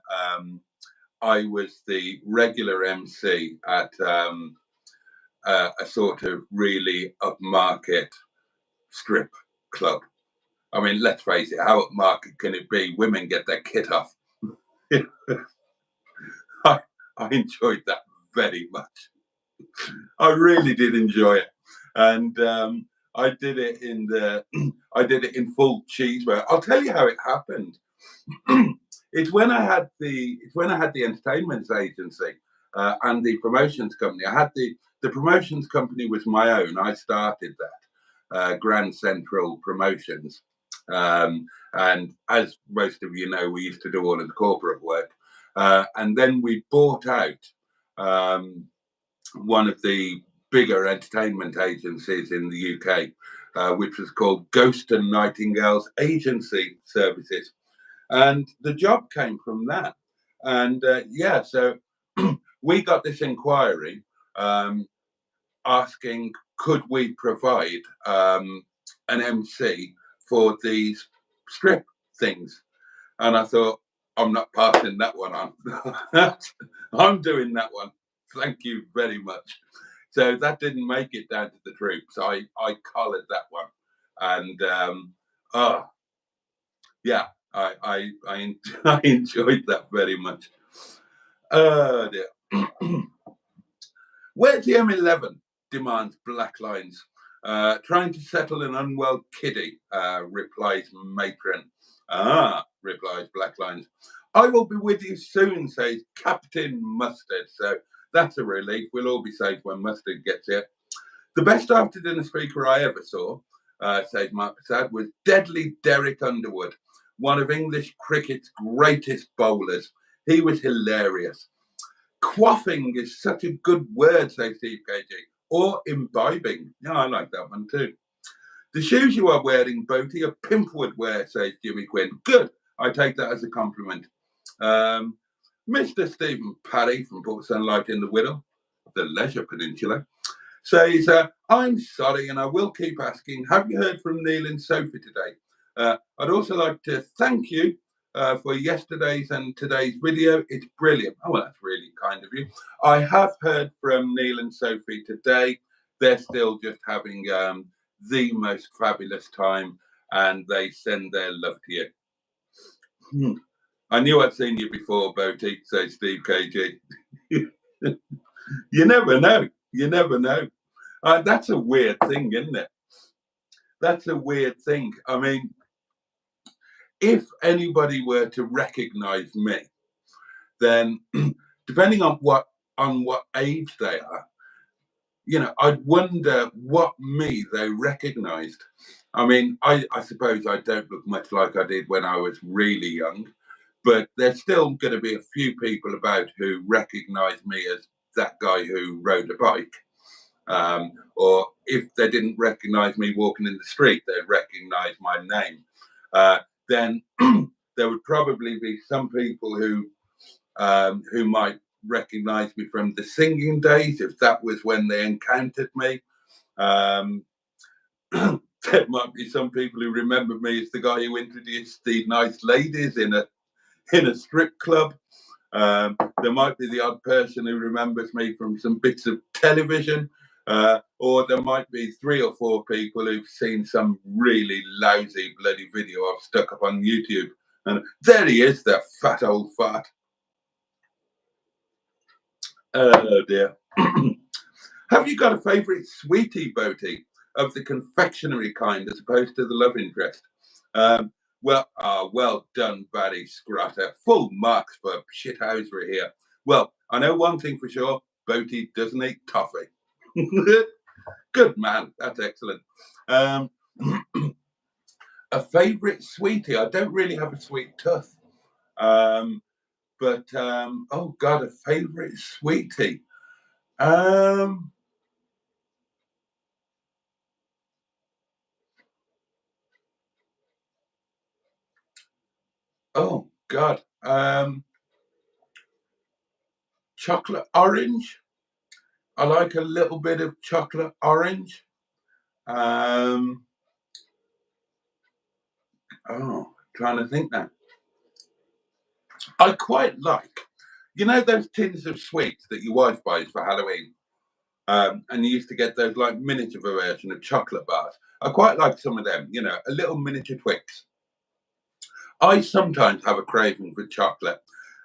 [SPEAKER 1] I was the regular MC at a sort of really upmarket strip club. I mean, let's face it, how upmarket can it be? Women get their kit off. I enjoyed that very much. I really did enjoy it. And I did it in full cheesewear. I'll tell you how it happened. It's when I had the entertainment agency and the promotions company. I had the promotions company was my own. I started that Grand Central Promotions, and as most of you know, we used to do all of the corporate work, and then we bought out one of the bigger entertainment agencies in the UK, which was called Ghost and Nightingale's Agency Services. And the job came from that. And yeah, so we got this inquiry asking, could we provide an MC for these strip things? And I thought, I'm not passing that one on. I'm doing that one. Thank you very much. So that didn't make it down to the troops. I collared that one. And yeah, I enjoyed that very much. Dear. Where's the M11? Demands Black Lines. Trying to settle an unwell kiddie, replies Matron. Replies Black Lines. I will be with you soon, says Captain Mustard. So that's a relief. We'll all be safe when Mustard gets here. The best after dinner speaker I ever saw, says Mark Passad, was Deadly Derek Underwood, one of English cricket's greatest bowlers. He was hilarious. Quaffing is such a good word, says Steve KG. Or imbibing. Yeah, I like that one too. The shoes you are wearing, Boaty, are Pimpwood wear, says Jimmy Quinn. Good. I take that as a compliment. Mr. Stephen Parry from Port Sunlight in the Whittle, the Leisure Peninsula. says, I'm sorry, and I will keep asking, have you heard from Neil and Sophie today? I'd also like to thank you for yesterday's and today's video. It's brilliant. Oh, well, that's really kind of you. I have heard from Neil and Sophie today. They're still just having the most fabulous time, and they send their love to you. I knew I'd seen you before, Boaty, says Steve KG. You never know. You never know. That's a weird thing, isn't it? That's a weird thing. I mean, if anybody were to recognize me, then depending on what age they are, you know, I'd wonder what me they recognized. I mean, I suppose I don't look much like I did when I was really young, but there's still going to be a few people about who recognize me as that guy who rode a bike. Or if they didn't recognize me walking in the street, they'd recognize my name. Then there would probably be some people who might recognize me from the singing days, if that was when they encountered me. There might be some people who remember me as the guy who introduced the nice ladies in a strip club. There might be the odd person who remembers me from some bits of television, or there might be 3 or 4 people who've seen some really lousy bloody video I've stuck up on YouTube. And there he is, that fat old fart. Oh dear. Have you got a favourite sweetie, Boaty, of the confectionery kind as opposed to the love interest? Well done, Barry Scrotter. Full marks for shithousery here. Well, I know one thing for sure, Boaty doesn't eat toffee. Good man, that's excellent. A favourite sweetie, I don't really have a sweet tooth. But oh God, a favourite sweetie. Oh God. Chocolate orange. I like a little bit of chocolate orange. Trying to think now. I quite like, you know, those tins of sweets that your wife buys for Halloween. And you used to get those like miniature version of chocolate bars. I quite like some of them, you know, a little miniature Twix. I sometimes have a craving for chocolate,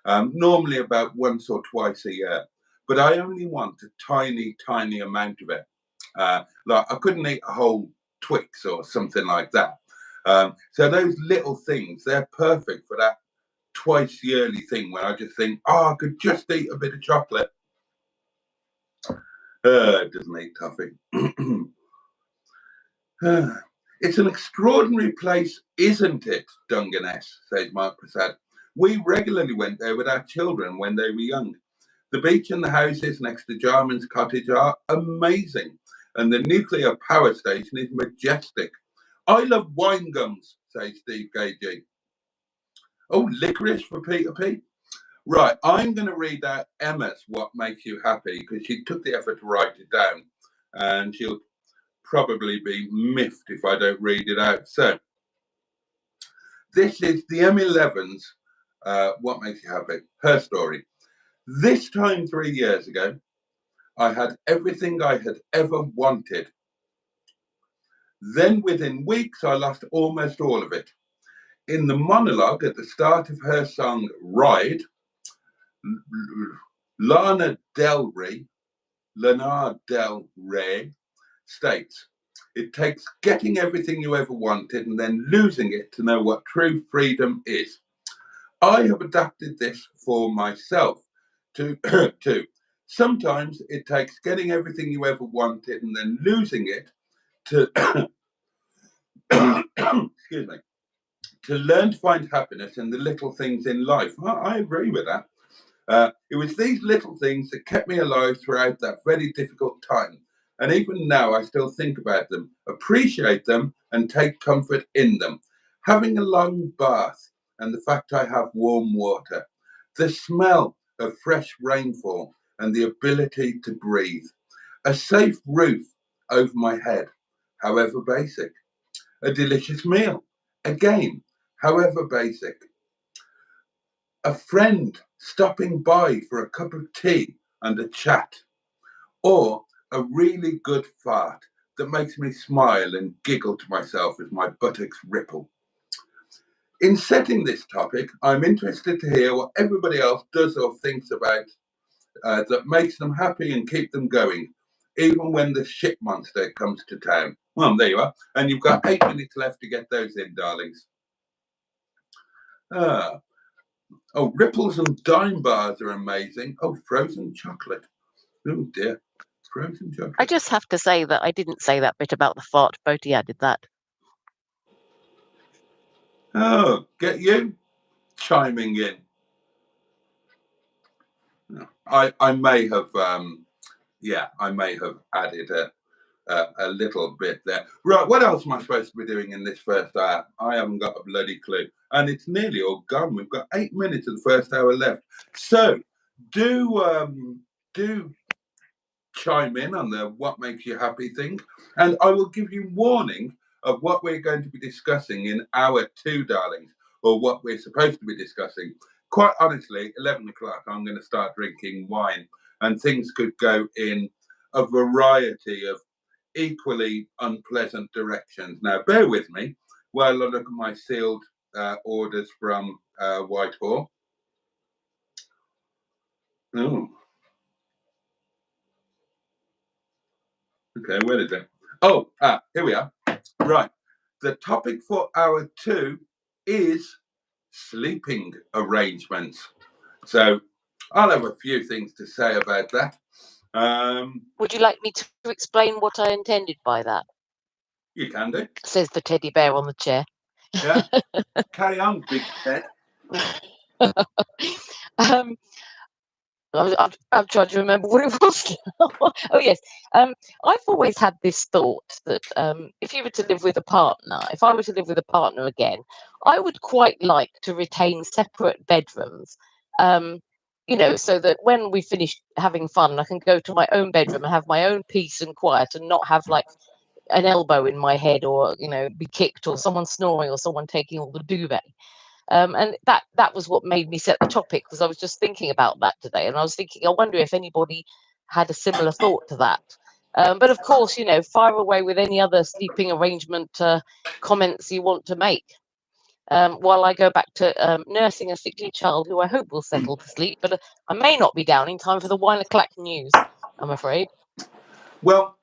[SPEAKER 1] normally about once or twice a year, but I only want a tiny, tiny amount of it. Like I couldn't eat a whole Twix or something like that. So those little things, they're perfect for that twice yearly thing when I just think, oh, I could just eat a bit of chocolate. It doesn't eat toffee. It's an extraordinary place, isn't it, Dungeness, says Mark Prasad. We regularly went there with our children when they were young. The beach and the houses next to Jarman's cottage are amazing, and the nuclear power station is majestic. I love wine gums, says Steve KG. Oh, licorice for Peter P. Right, I'm going to read out Emma's What Makes You Happy, because she took the effort to write it down, and she'll probably be miffed if I don't read it out. So, this is the M11's What Makes You Happy, her story. This time 3 years ago, I had everything I had ever wanted. Then within weeks, I lost almost all of it. In the monologue at the start of her song Ride, Lana Del Rey states, it takes getting everything you ever wanted and then losing it to know what true freedom is. I have adapted this for myself to sometimes it takes getting everything you ever wanted and then losing it to excuse me, to learn to find happiness in the little things in life. I agree with that. It was these little things that kept me alive throughout that very difficult time. And even now, I still think about them, appreciate them, and take comfort in them. Having a long bath and the fact I have warm water, the smell of fresh rainfall and the ability to breathe, A safe roof over my head, however basic. A delicious meal, again, however basic. A friend stopping by for a cup of tea and a chat. Or a really good fart that makes me smile and giggle to myself as my buttocks ripple. In setting this topic, I'm interested to hear what everybody else does or thinks about that makes them happy and keep them going, even when the shit monster comes to town. Well, there you are. And you've got 8 minutes left to get those in, darlings. Oh, ripples and dime bars are amazing. Oh, frozen chocolate. Oh, dear. Frozen chocolate.
[SPEAKER 3] I just have to say that I didn't say that bit about the fart. Boaty added that.
[SPEAKER 1] Oh, get you chiming in. I may have, I may have added a little bit there. Right, what else am I supposed to be doing in this first hour? I haven't got a bloody clue. And it's nearly all gone. We've got 8 minutes of the first hour left. So do chime in on the what makes you happy thing. And I will give you warning of what we're going to be discussing in hour 2, darlings, or what we're supposed to be discussing. Quite honestly, 11 o'clock, I'm going to start drinking wine, and things could go in a variety of equally unpleasant directions. Now, bear with me while I look at my sealed orders from Whitehall. Oh, okay, where is it? Oh, here we are. Right. The topic for hour 2 is sleeping arrangements. So I'll have a few things to say about that.
[SPEAKER 3] Would you like me to explain what I intended by that?
[SPEAKER 1] You can do.
[SPEAKER 3] Says the teddy bear on the chair.
[SPEAKER 1] Yeah. Carry on, big Ted.
[SPEAKER 3] I'm trying to remember what it was. Oh yes, I've always had this thought that if you were to live with a partner, if I were to live with a partner again, I would quite like to retain separate bedrooms. So that when we finish having fun, I can go to my own bedroom and have my own peace and quiet, and not have like an elbow in my head, or be kicked, or someone snoring, or someone taking all the duvet. And that was what made me set the topic, because I was just thinking about that today, and I was thinking, I wonder if anybody had a similar thought to that. But of course, fire away with any other sleeping arrangement comments you want to make, while I go back to nursing a sickly child who I hope will settle to sleep, but I may not be down in time for the 1 o'clock news, I'm afraid.
[SPEAKER 1] Well,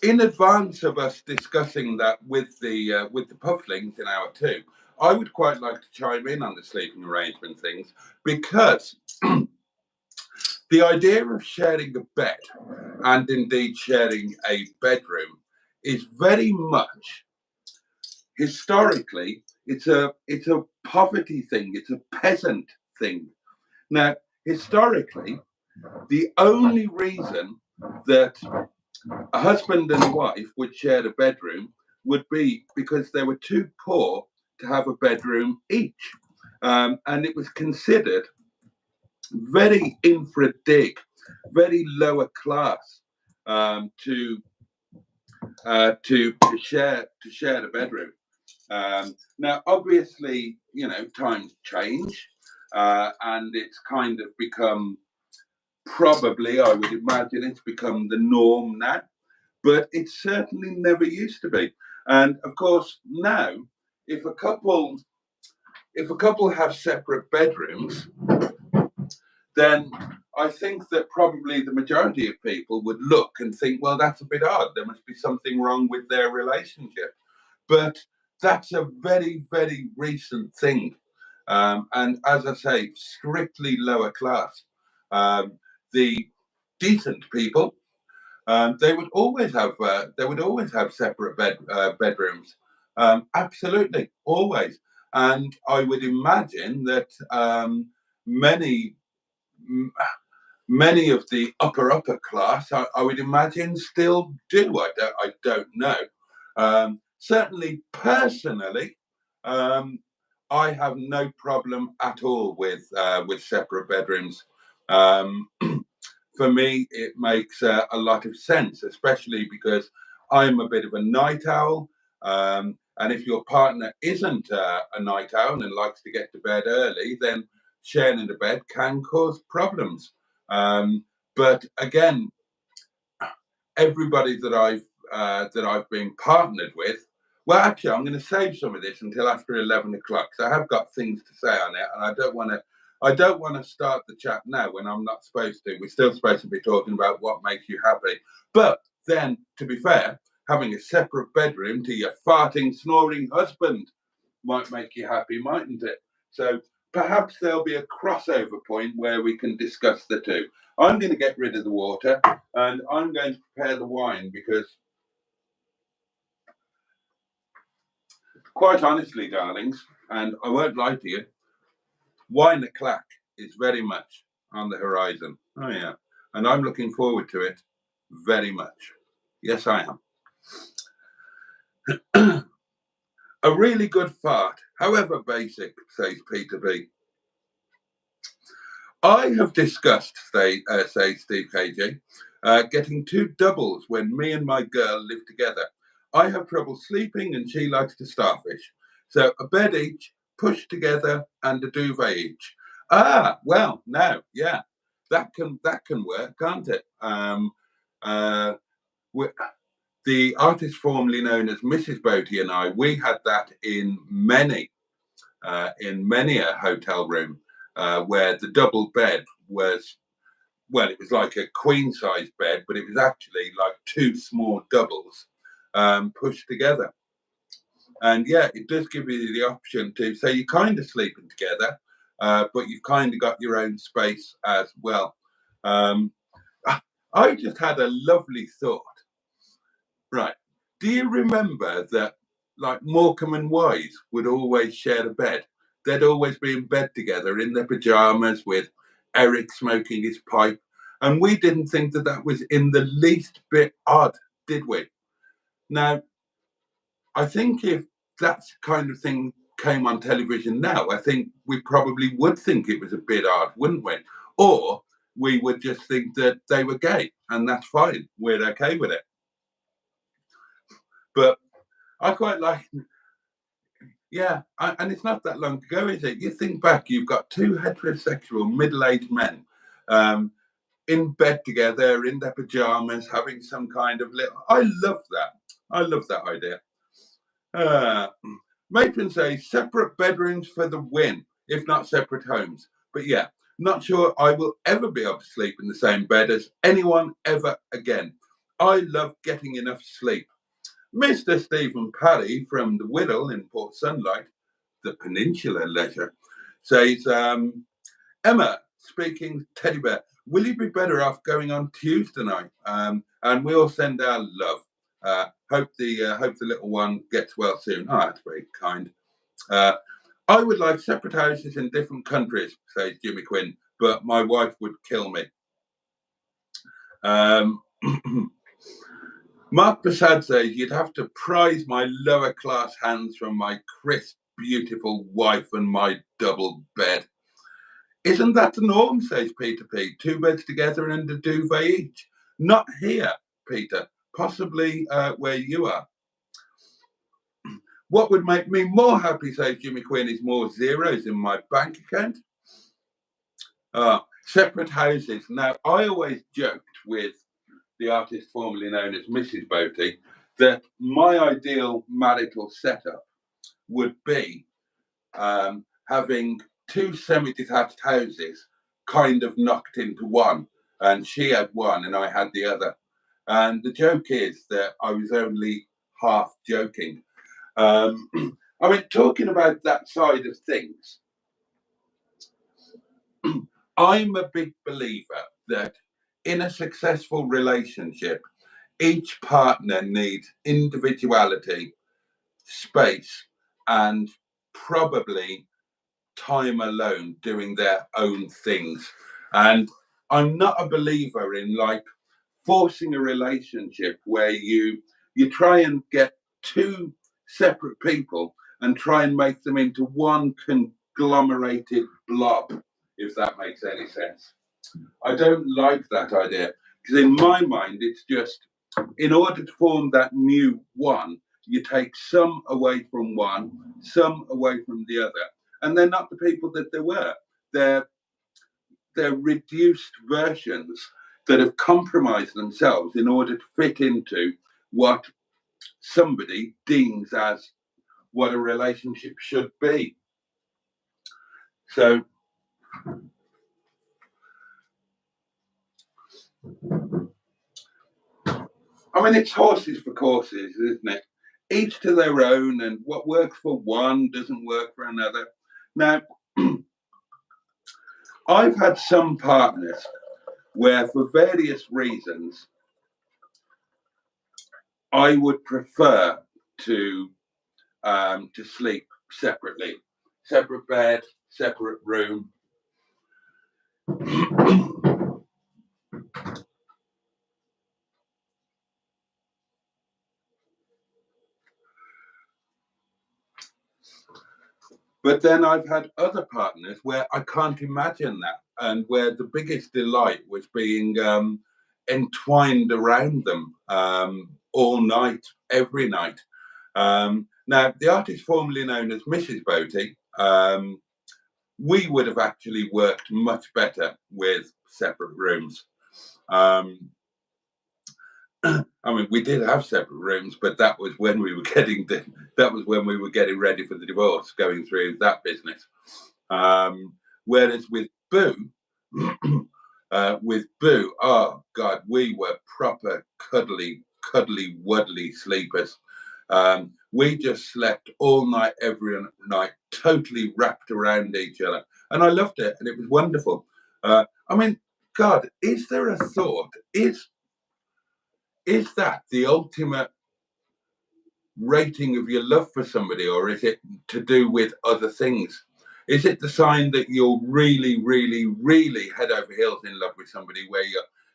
[SPEAKER 1] in advance of us discussing that with the pufflings in hour 2, I would quite like to chime in on the sleeping arrangement things, because the idea of sharing a bed, and indeed sharing a bedroom, is very much historically it's a poverty thing, it's a peasant thing. Now, historically, the only reason that a husband and wife would share a bedroom would be because they were too poor to have a bedroom each. And it was considered very infra dig, very lower class, to share the bedroom. Now, obviously, times change, and it's kind of become, probably, I would imagine, it's become the norm now, but it certainly never used to be. And of course, now, if a couple have separate bedrooms, then I think that probably the majority of people would look and think, well, that's a bit odd. There must be something wrong with their relationship. But that's a very, very recent thing. And as I say, strictly lower class. The decent people, they would always have separate bedrooms. Absolutely, always. And I would imagine that many of the upper class, I would imagine, still do. I don't know. Certainly, personally, I have no problem at all with separate bedrooms. for me, it makes a lot of sense, especially because I'm a bit of a night owl. And if your partner isn't a night owl and likes to get to bed early, then sharing the bed can cause problems. But again, everybody that I've been partnered with, well, actually, I'm going to save some of this until after 11 o'clock. So I have got things to say on it, and I don't want to start the chat now when I'm not supposed to. We're still supposed to be talking about what makes you happy. But then, to be fair, having a separate bedroom to your farting, snoring husband might make you happy, mightn't it? So perhaps there'll be a crossover point where we can discuss the two. I'm going to get rid of the water and I'm going to prepare the wine because, quite honestly, darlings, and I won't lie to you, wine o'clock is very much on the horizon. Oh, yeah. And I'm looking forward to it very much. Yes, I am. A really good fart, however basic, says Peter B. I have discussed, says Steve KJ, getting two doubles when me and my girl live together. I have trouble sleeping and she likes to starfish. So a bed each, pushed together, and a duvet each. Ah, well, now, yeah, that can work, can't it? The artist formerly known as Mrs. Boaty and I, we had that in many a hotel room where the double bed was, well, it was like a queen size bed, but it was actually like two small doubles pushed together. And yeah, it does give you the option to, so you're kind of sleeping together, but you've kind of got your own space as well. I just had a lovely thought. Right. Do you remember that, like, Morecambe and Wise would always share a bed? They'd always be in bed together in their pajamas with Eric smoking his pipe. And we didn't think that that was in the least bit odd, did we? Now, I think if that kind of thing came on television now, I think we probably would think it was a bit odd, wouldn't we? Or we would just think that they were gay, and that's fine. We're okay with it. But I quite like, yeah, and it's not that long ago, is it? You think back, you've got two heterosexual middle-aged men in bed together, in their pajamas, having some kind of little... I love that. I love that idea. Matron says, separate bedrooms for the win, if not separate homes. But yeah, not sure I will ever be able to sleep in the same bed as anyone ever again. I love getting enough sleep. Mr. Stephen Paddy from the Whittle in Port Sunlight, the Peninsula Leisure, says, Emma, speaking teddy bear, will you be better off going on Tuesday night? And we'll send our love. Hope the little one gets well soon. Oh, that's very kind. I would like separate houses in different countries, says Jimmy Quinn, but my wife would kill me. Mark Prasad says, you'd have to prize my lower class hands from my crisp, beautiful wife and my double bed. Isn't that the norm, says Peter P. Two beds together and a duvet each. Not here, Peter. Possibly where you are. What would make me more happy, says Jimmy Quinn, is more zeros in my bank account. Separate houses. Now, I always joked with the artist formerly known as Mrs. Boaty, that my ideal marital setup would be having two semi-detached houses kind of knocked into one, and she had one and I had the other. And the joke is that I was only half joking. I mean, talking about that side of things, I'm a big believer that in a successful relationship, each partner needs individuality, space, and probably time alone doing their own things. And I'm not a believer in like forcing a relationship where you try and get two separate people and try and make them into one conglomerated blob, if that makes any sense. I don't like that idea, because in my mind, it's just, in order to form that new one, you take some away from one, some away from the other, and they're not the people that they were. They're reduced versions that have compromised themselves in order to fit into what somebody deems as what a relationship should be. So, I mean, it's horses for courses, isn't it? Each to their own, and what works for one doesn't work for another. Now, I've had some partners where, for various reasons, I would prefer to sleep separately, separate bed, separate room. But then I've had other partners where I can't imagine that, and where the biggest delight was being entwined around them all night, every night. Now, the artist formerly known as Mrs. Boaty, we would have actually worked much better with separate rooms. I mean, we did have separate rooms, but that was when we were getting ready for the divorce, going through that business. Whereas with Boo, oh God, we were proper cuddly, wuddly sleepers. We just slept all night, every night, totally wrapped around each other, and I loved it, and it was wonderful. I mean, God, is there a thought? Is that the ultimate rating of your love for somebody, or is it to do with other things? Is it the sign that you're really, really, really head over heels in love with somebody, where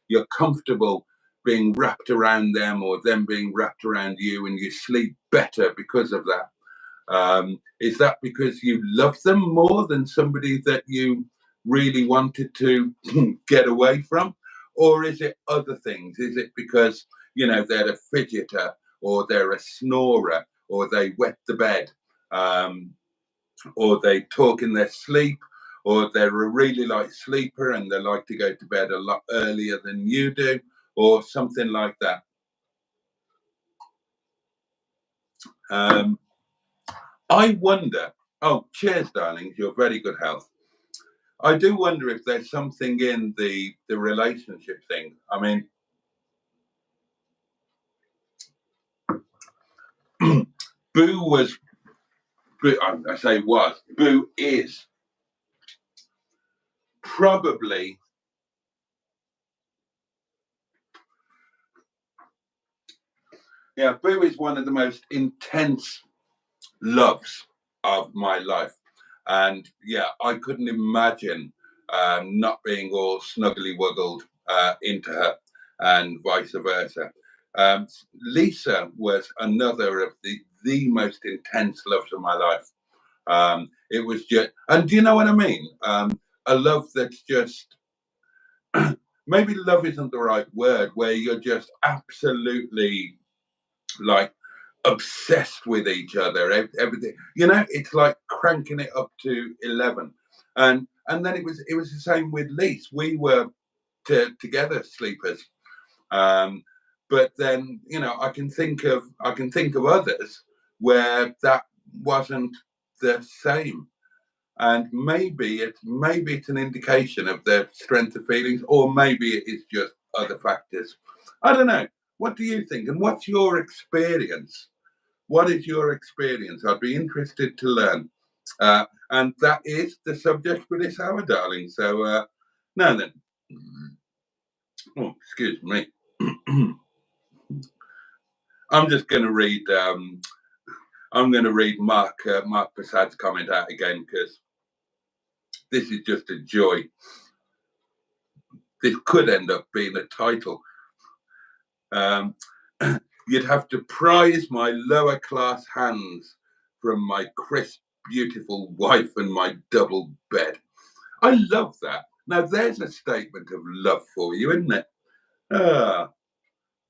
[SPEAKER 1] you're comfortable being wrapped around them, or them being wrapped around you, and you sleep better because of that? Is that because you love them more than somebody that you really wanted to get away from? Or is it other things? Is it because, they're a fidgeter, or they're a snorer, or they wet the bed, or they talk in their sleep, or they're a really light sleeper and they like to go to bed a lot earlier than you do, or something like that? I wonder. Oh, cheers, darlings. You're very good health. I do wonder if there's something in the relationship thing. I mean, Boo was, I say was, Boo is probably, Boo is one of the most intense loves of my life. And I couldn't imagine not being all snuggly wuggled into her, and vice versa. Lisa was another of the most intense loves of my life. It was just, and do you know what I mean? A love that's just, maybe love isn't the right word, where you're just absolutely like obsessed with each other, everything. It's like cranking it up to 11. And then it was the same with Lise. We were together sleepers. But then I can think of others where that wasn't the same. And maybe it's an indication of their strength of feelings, or maybe it is just other factors. I don't know. What do you think? And what's your experience? What is your experience? I'd be interested to learn. And that is the subject for this hour, darling. So now then. Oh, excuse me. I'm just going to read. I'm going to read Mark Prasad's comment out again, because this is just a joy. This could end up being a title. You'd have to prize my lower class hands from my crisp, beautiful wife and my double bed. I love that. Now, there's a statement of love for you, isn't it? Oh,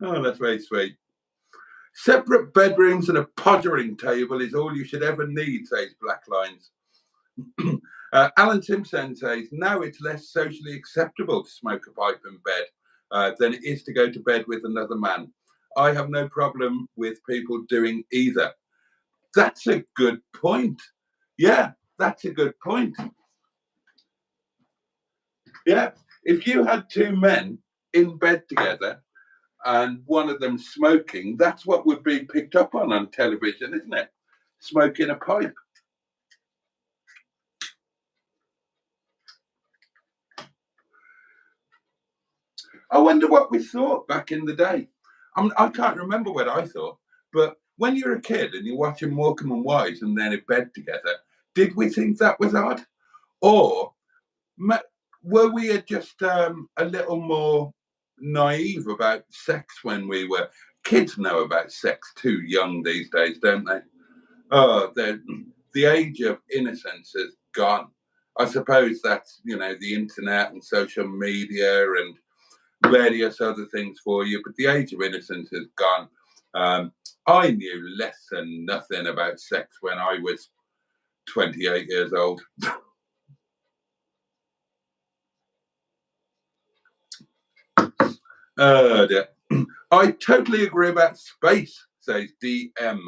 [SPEAKER 1] that's very sweet. Separate bedrooms and a pottering table is all you should ever need, says Black Lines. Alan Simpson says, now it's less socially acceptable to smoke a pipe in bed than it is to go to bed with another man. I have no problem with people doing either. That's a good point. Yeah, that's a good point. Yeah, if you had two men in bed together and one of them smoking, that's what would be picked up on television, isn't it? Smoking a pipe. I wonder what we thought back in the day. I can't remember what I thought, but when you're a kid and you're watching Morecambe and Wise and they're in bed together, did we think that was odd? Or were we just a little more naive about sex when we were kids? Know about sex too young these days, don't they? Oh, the age of innocence is gone. I suppose that's, the internet and social media and various other things for you, but the age of innocence is gone. I knew less than nothing about sex when I was 28 years old. I totally agree about space, says DM.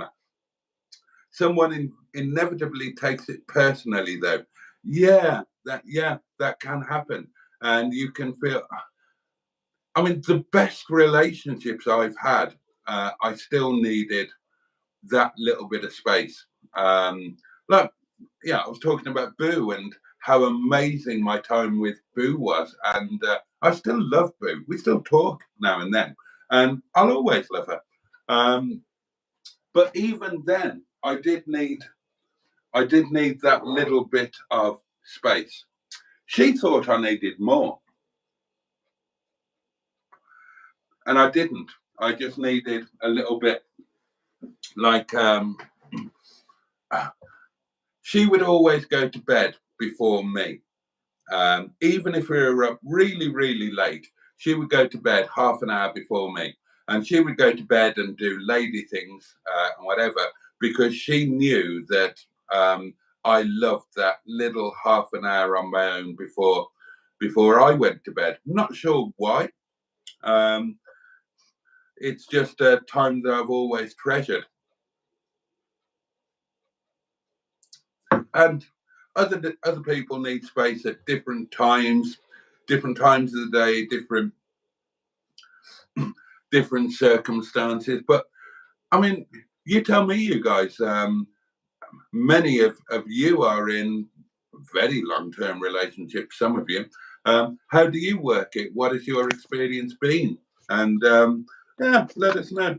[SPEAKER 1] Someone inevitably takes it personally, though. Yeah, that can happen, and you can feel. I mean, the best relationships I've had, I still needed that little bit of space. Look, yeah, I was talking about Boo and how amazing my time with Boo was, and I still love Boo. We still talk now and then, and I'll always love her. But even then, I did need that little bit of space. She thought I needed more, and I didn't. I just needed a little bit. Like she would always go to bed before me. Even if we were up really, really late, she would go to bed half an hour before me. And she would go to bed and do lady things and whatever, because she knew that I loved that little half an hour on my own before I went to bed. Not sure why. It's just a time that I've always treasured. And other people need space at different times of the day, different circumstances. But I mean, you tell me, you guys. Many of you are in very long-term relationships. Some of you. How do you work it? What has your experience been? And yeah, let us know.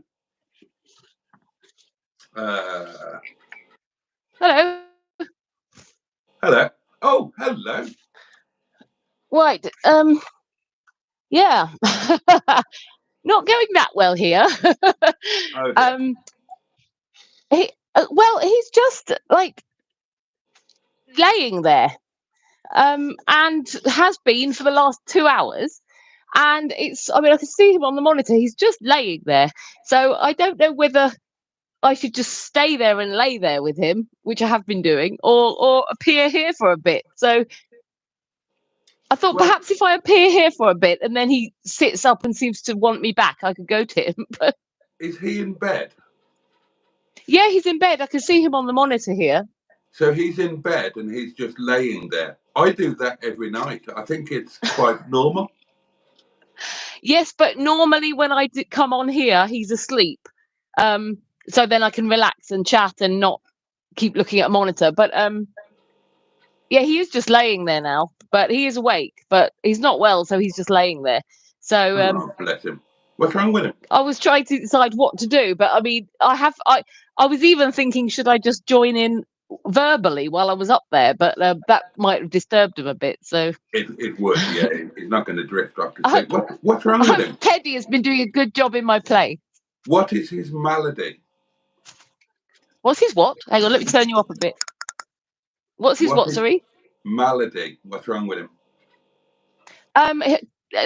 [SPEAKER 3] Hello.
[SPEAKER 1] Hello. Oh, hello.
[SPEAKER 3] Right. Yeah. Not going that well here.
[SPEAKER 1] Okay.
[SPEAKER 3] He's just like laying there, and has been for the last 2 hours. And I can see him on the monitor. He's just laying there. So I don't know whether I should just stay there and lay there with him, which I have been doing, or appear here for a bit. So I thought perhaps if I appear here for a bit and then he sits up and seems to want me back, I could go to him.
[SPEAKER 1] Is he in bed?
[SPEAKER 3] Yeah, he's in bed. I can see him on the monitor here.
[SPEAKER 1] So he's in bed and he's just laying there. I do that every night. I think it's quite normal.
[SPEAKER 3] Yes, but normally when I come on here, he's asleep. So then I can relax and chat and not keep looking at a monitor. But yeah, he is just laying there now. But he is awake, but he's not well, so he's just laying there. So
[SPEAKER 1] bless him. What's wrong with him?
[SPEAKER 3] I was trying to decide what to do, but I mean, I was even thinking, should I just join in verbally while I was up there? But that might have disturbed him a bit. So
[SPEAKER 1] it would, yeah. He's not going to drift off to sleep. What's wrong with him?
[SPEAKER 3] Teddy has been doing a good job in my play.
[SPEAKER 1] What is his malady?
[SPEAKER 3] What's his what? Hang on, let me turn you up a bit. What's his what, sorry?
[SPEAKER 1] Malady. What's wrong with him?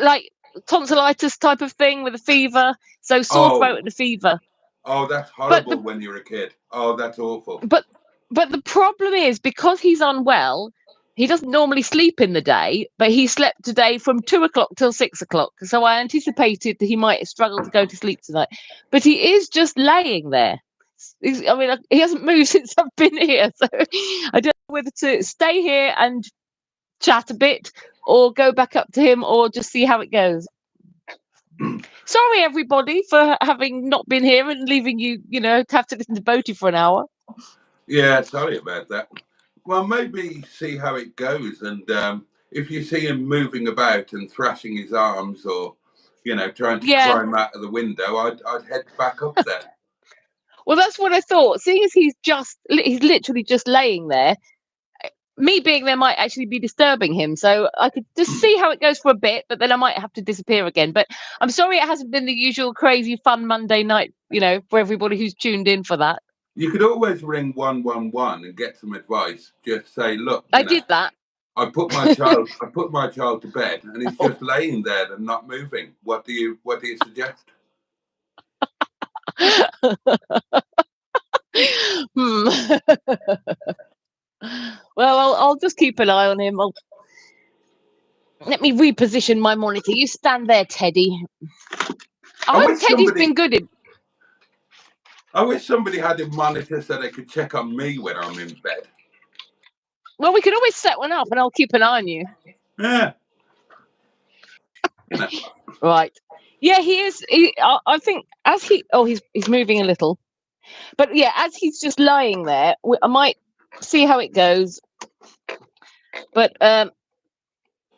[SPEAKER 3] Like tonsillitis type of thing with a fever. So sore throat and a fever.
[SPEAKER 1] Oh, that's horrible when you're a kid. Oh, that's awful.
[SPEAKER 3] But the problem is, because he's unwell, he doesn't normally sleep in the day, but he slept today from 2 o'clock till 6 o'clock. So I anticipated that he might struggle to go to sleep tonight. But he is just laying there. I mean, he hasn't moved since I've been here. So I don't know whether to stay here and chat a bit or go back up to him or just see how it goes. Sorry, everybody, for having not been here and leaving you, to have to listen to Boaty for an hour.
[SPEAKER 1] Yeah, sorry about that. Well, maybe see how it goes, and if you see him moving about and thrashing his arms, or trying to climb out of the window, I'd head back up there.
[SPEAKER 3] Well, that's what I thought. Seeing as he's literally just laying there, me being there might actually be disturbing him. So I could just see how it goes for a bit, but then I might have to disappear again. But I'm sorry it hasn't been the usual crazy fun Monday night, for everybody who's tuned in for that.
[SPEAKER 1] You could always ring 111 and get some advice. Just say, look,
[SPEAKER 3] I did that.
[SPEAKER 1] I put my child to bed, and he's just laying there and not moving. What do you suggest?
[SPEAKER 3] Well, I'll just keep an eye on him. Let me reposition my monitor. You stand there, Teddy. I hope Teddy's been good.
[SPEAKER 1] I wish somebody had a monitor so they could check on me when I'm in bed.
[SPEAKER 3] Well, we could always set one up, and I'll keep an eye on you.
[SPEAKER 1] Yeah.
[SPEAKER 3] Right. Yeah, he is. I think as he's moving a little, but yeah, as he's just lying there, I might see how it goes. But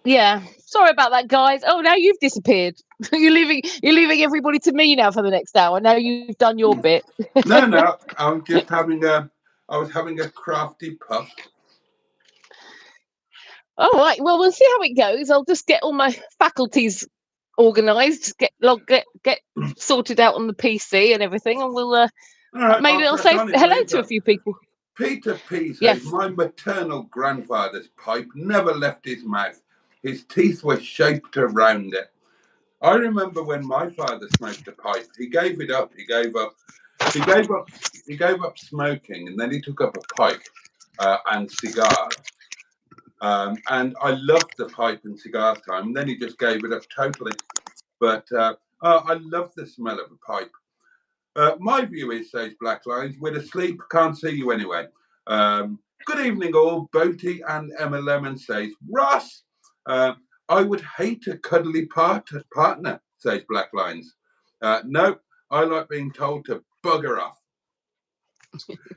[SPEAKER 3] yeah, sorry about that, guys. Oh, now you've disappeared. You're leaving everybody to me now for the next hour. Now you've done your bit.
[SPEAKER 1] No, I'm just I was having a crafty puff.
[SPEAKER 3] All right. Well, we'll see how it goes. I'll just get all my faculties organised, get sorted out on the PC and everything, and we'll maybe I'll say hello to a few people.
[SPEAKER 1] Peter P says, my maternal grandfather's pipe never left his mouth. His teeth were shaped around it. I remember when my father smoked a pipe, he gave it up. He gave up smoking, and then he took up a pipe and cigars. And I loved the pipe and cigars time. And then he just gave it up totally. But I love the smell of a pipe. My view is, says Black Lines, we're asleep, can't see you anyway. Good evening all, Boaty and Emma Lemon says, Ross, I would hate a cuddly partner, says Black Lines. No, I like being told to bugger off.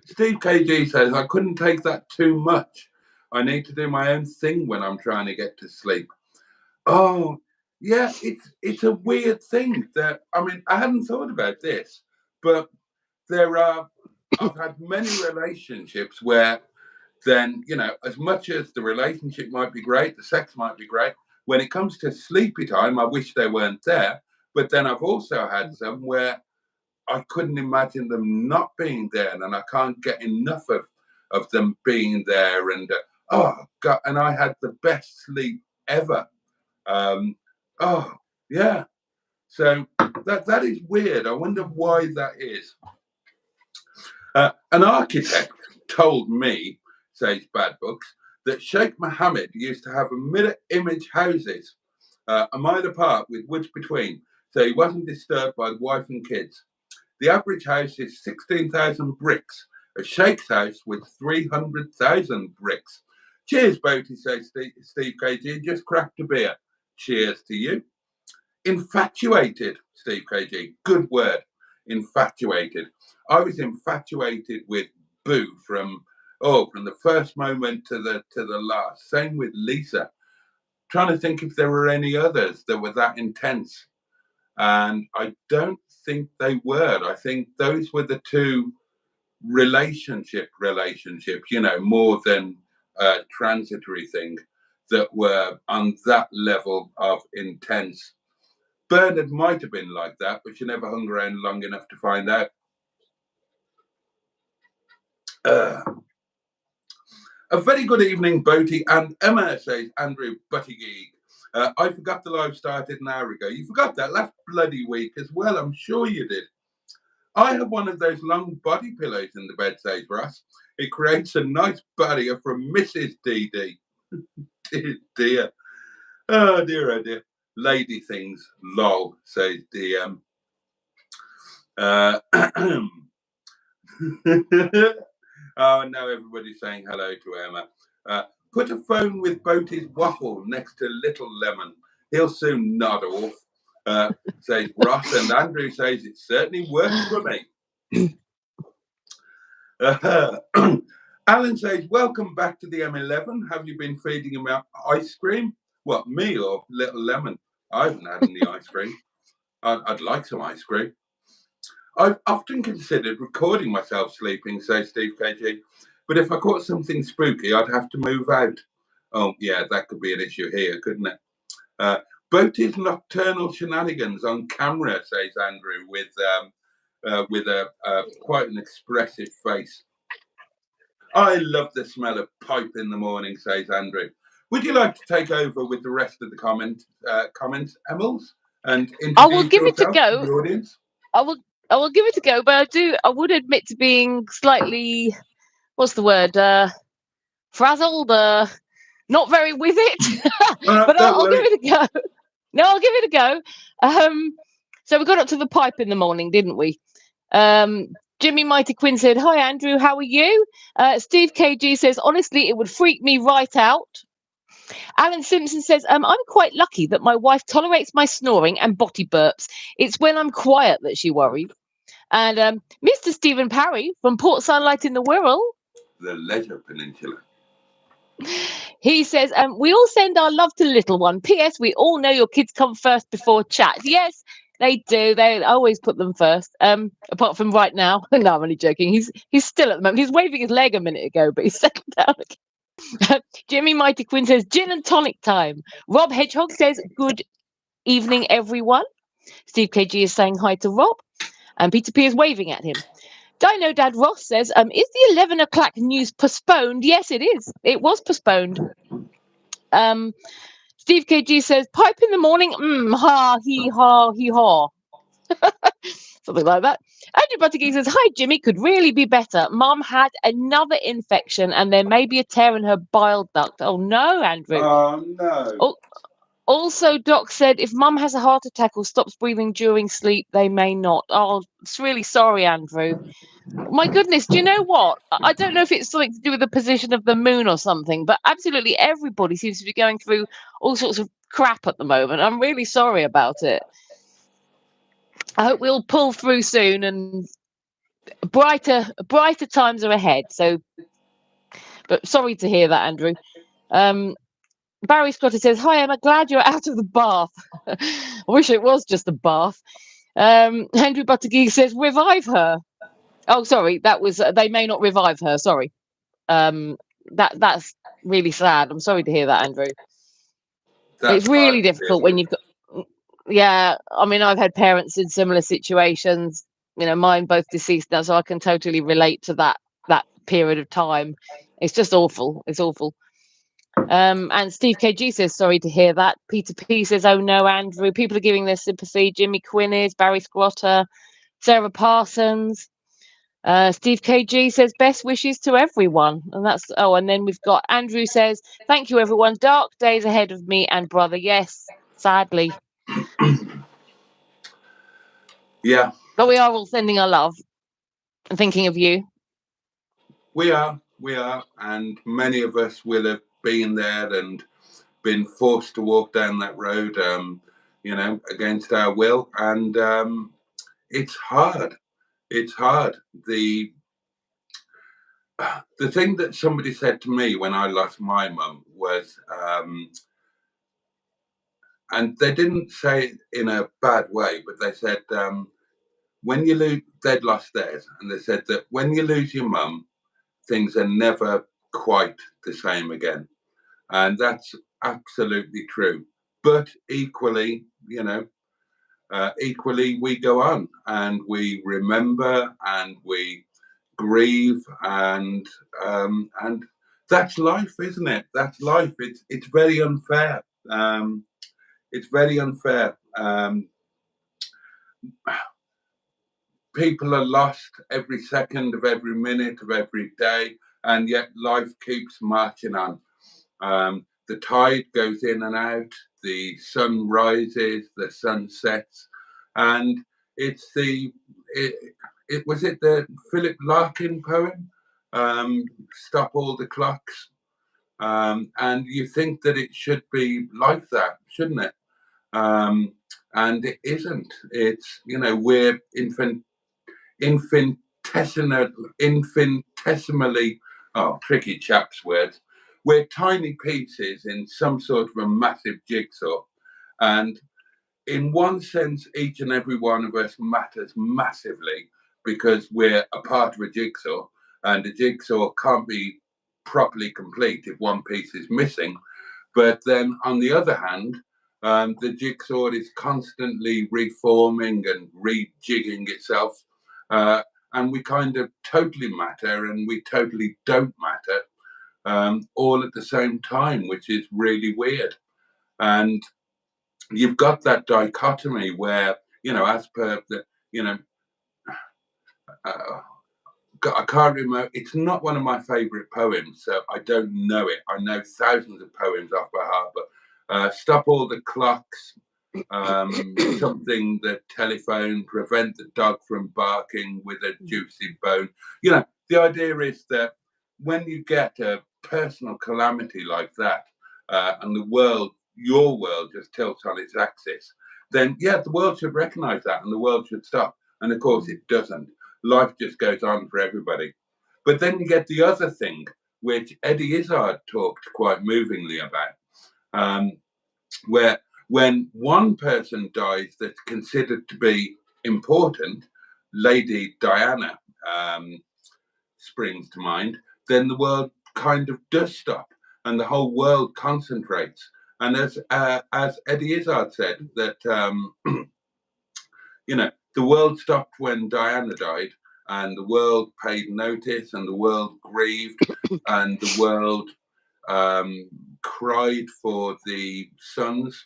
[SPEAKER 1] Steve KG says, I couldn't take that too much. I need to do my own thing when I'm trying to get to sleep. Oh, yeah, it's a weird thing that, I hadn't thought about this, but I've had many relationships where then, as much as the relationship might be great, the sex might be great, when it comes to sleepy time, I wish they weren't there. But then I've also had some where I couldn't imagine them not being there, and I can't get enough of them being there. And oh God, and I had the best sleep ever. Oh yeah. So that is weird. I wonder why that is. An architect told me, says Bad Books, that Sheikh Mohammed used to have a mirror image houses a mile apart with woods between, so he wasn't disturbed by the wife and kids. The average house is 16,000 bricks. A Sheikh's house with 300,000 bricks. Cheers, Boaty, says Steve KG. Just cracked a beer. Cheers to you. Infatuated, Steve KG. Good word. Infatuated. I was infatuated with Boo from the first moment to the last. Same with Lisa. Trying to think if there were any others that were that intense. And I don't think they were. I think those were the two relationships, more than a transitory thing, that were on that level of intense. Bernard might have been like that, but she never hung around long enough to find out. A very good evening, Boaty and Emma, says Andrew Buttigieg. I forgot the live started an hour ago. You forgot that last bloody week as well. I'm sure you did. I have one of those long body pillows in the bed, says Ross. It creates a nice barrier from Mrs. DD. Dear. Oh, dear, oh, dear. Lady things, lol, says DM. Oh, now everybody's saying hello to Emma. Put a phone with Boaty's waffle next to Little Lemon. He'll soon nod off, says Ross, and Andrew says it certainly works for me. Alan says, welcome back to the M11. Have you been feeding him ice cream? What, me or Little Lemon? I haven't had any ice cream. I'd like some ice cream. I've often considered recording myself sleeping, says Steve KG, but if I caught something spooky, I'd have to move out. Oh, yeah, that could be an issue here, couldn't it? Boaty's nocturnal shenanigans on camera, says Andrew, with a quite an expressive face. I love the smell of pipe in the morning, says Andrew. Would you like to take over with the rest of the comments, Emils, and introduce
[SPEAKER 3] I will give it a
[SPEAKER 1] yourself
[SPEAKER 3] go.
[SPEAKER 1] to the audience?
[SPEAKER 3] I will give it a go, but I would admit to being slightly, what's the word, frazzled, not very with it. But I'll give it a go. No, I'll give it a go. So we got up to the pipe in the morning, didn't we? Jimmy Mighty Quinn said, hi, Andrew, how are you? Steve KG says, honestly, it would freak me right out. Alan Simpson says, I'm quite lucky that my wife tolerates my snoring and body burps. It's when I'm quiet that she worries. And Mr. Stephen Parry from Port Sunlight in the Wirral.
[SPEAKER 1] The Leisure Peninsula.
[SPEAKER 3] He says, we all send our love to little one. P.S. We all know your kids come first before chat. Yes, they do. They always put them first. Apart from right now. No, I'm only joking. He's still at the moment. He's waving his leg a minute ago, but he's settled down again. Jimmy Mighty Quinn says, gin and tonic time. Rob Hedgehog says, good evening, everyone. Steve KG is saying hi to Rob. And Peter P is waving at him. Dino Dad Ross says, is the 11 o'clock news postponed? Yes, it is. It was postponed. Steve KG says, pipe in the morning, ha, he, ha, he, ha. Something like that. Andrew Buttigieg says, hi, Jimmy, could really be better. Mum had another infection and there may be a tear in her bile duct. Oh, no, Andrew.
[SPEAKER 1] Oh, no.
[SPEAKER 3] Also, Doc said, if Mum has a heart attack or stops breathing during sleep, they may not. Oh, it's really sorry, Andrew. My goodness, do you know what? I don't know if it's something to do with the position of the moon or something, but absolutely everybody seems to be going through all sorts of crap at the moment. I'm really sorry about it. I hope we'll pull through soon and brighter times are ahead. So, but sorry to hear that, Andrew. Barry Scotty says, hi, Emma, glad you're out of the bath. I wish it was just a bath. Andrew Buttigieg says, revive her. Oh, sorry, that was they may not revive her. Sorry, that's really sad. I'm sorry to hear that, Andrew. It's really difficult when you've got. Yeah, I mean, I've had parents in similar situations. You know, mine both deceased now, so I can totally relate to that period of time. It's just awful. It's awful. And Steve KG says, sorry to hear that. Peter P says, oh no, Andrew. People are giving their sympathy. Jimmy Quinn is, Barry Squatter, Sarah Parsons. Steve KG says best wishes to everyone, and and then we've got Andrew says thank you everyone, dark days ahead of me and brother. Yes, sadly.
[SPEAKER 1] Yeah,
[SPEAKER 3] but we are all sending our love and thinking of you.
[SPEAKER 1] We are, and many of us will have been there and been forced to walk down that road, against our will, and it's hard. It's hard. The thing that somebody said to me when I lost my mum was, and they didn't say it in a bad way, but they said, when you lose, they'd lost theirs, and they said that when you lose your mum, things are never quite the same again. And that's absolutely true. But equally, we go on and we remember and we grieve, and that's life, isn't it? That's life. It's very unfair It's very unfair. People are lost every second of every minute of every day, and yet life keeps marching on. The tide goes in and out, the sun rises, the sun sets, and it's the Philip Larkin poem, "Stop All the Clocks," and you think that it should be like that, shouldn't it? And it isn't. It's, we're infinitesimally, oh, tricky chap's words. We're tiny pieces in some sort of a massive jigsaw. And in one sense, each and every one of us matters massively because we're a part of a jigsaw, and a jigsaw can't be properly complete if one piece is missing. But then on the other hand, the jigsaw is constantly reforming and rejigging itself. And we kind of totally matter and we totally don't matter, all at the same time, which is really weird. And you've got that dichotomy where, as per the, I can't remember. It's not one of my favourite poems, so I don't know it. I know thousands of poems off by heart, but "Stop All the Clocks," something the telephone, prevent the dog from barking with a juicy bone. The idea is that when you get a personal calamity like that, and your world just tilts on its axis, then the world should recognise that and the world should stop. And of course it doesn't. Life just goes on for everybody. But then you get the other thing, which Eddie Izzard talked quite movingly about, where when one person dies that's considered to be important, Lady Diana springs to mind, then the world kind of does stop and the whole world concentrates. And as Eddie Izzard said, that the world stopped when Diana died, and the world paid notice, and the world grieved, and the world cried for the sons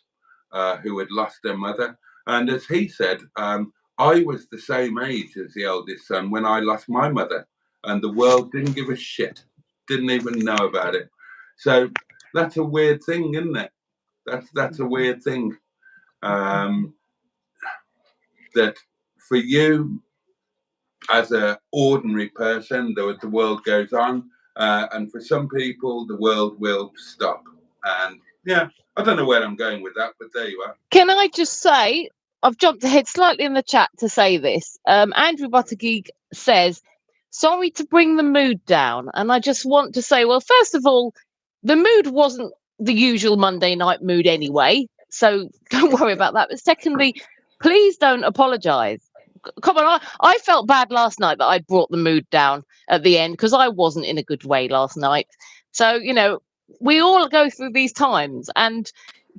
[SPEAKER 1] who had lost their mother. And as he said, I was the same age as the eldest son when I lost my mother, and the world didn't give a shit, didn't even know about it. So that's a weird thing, isn't it? That's a weird thing. That for you, as an ordinary person, the world goes on, and for some people, the world will stop. And I don't know where I'm going with that, but there you are.
[SPEAKER 3] Can I just say, I've jumped ahead slightly in the chat to say this. Andrew Buttergeek says, "Sorry to bring the mood down." And I just want to say, well, first of all, the mood wasn't the usual Monday night mood anyway, so don't worry about that. But secondly, please don't apologise. Come on, I felt bad last night that I brought the mood down at the end because I wasn't in a good way last night. So, we all go through these times, and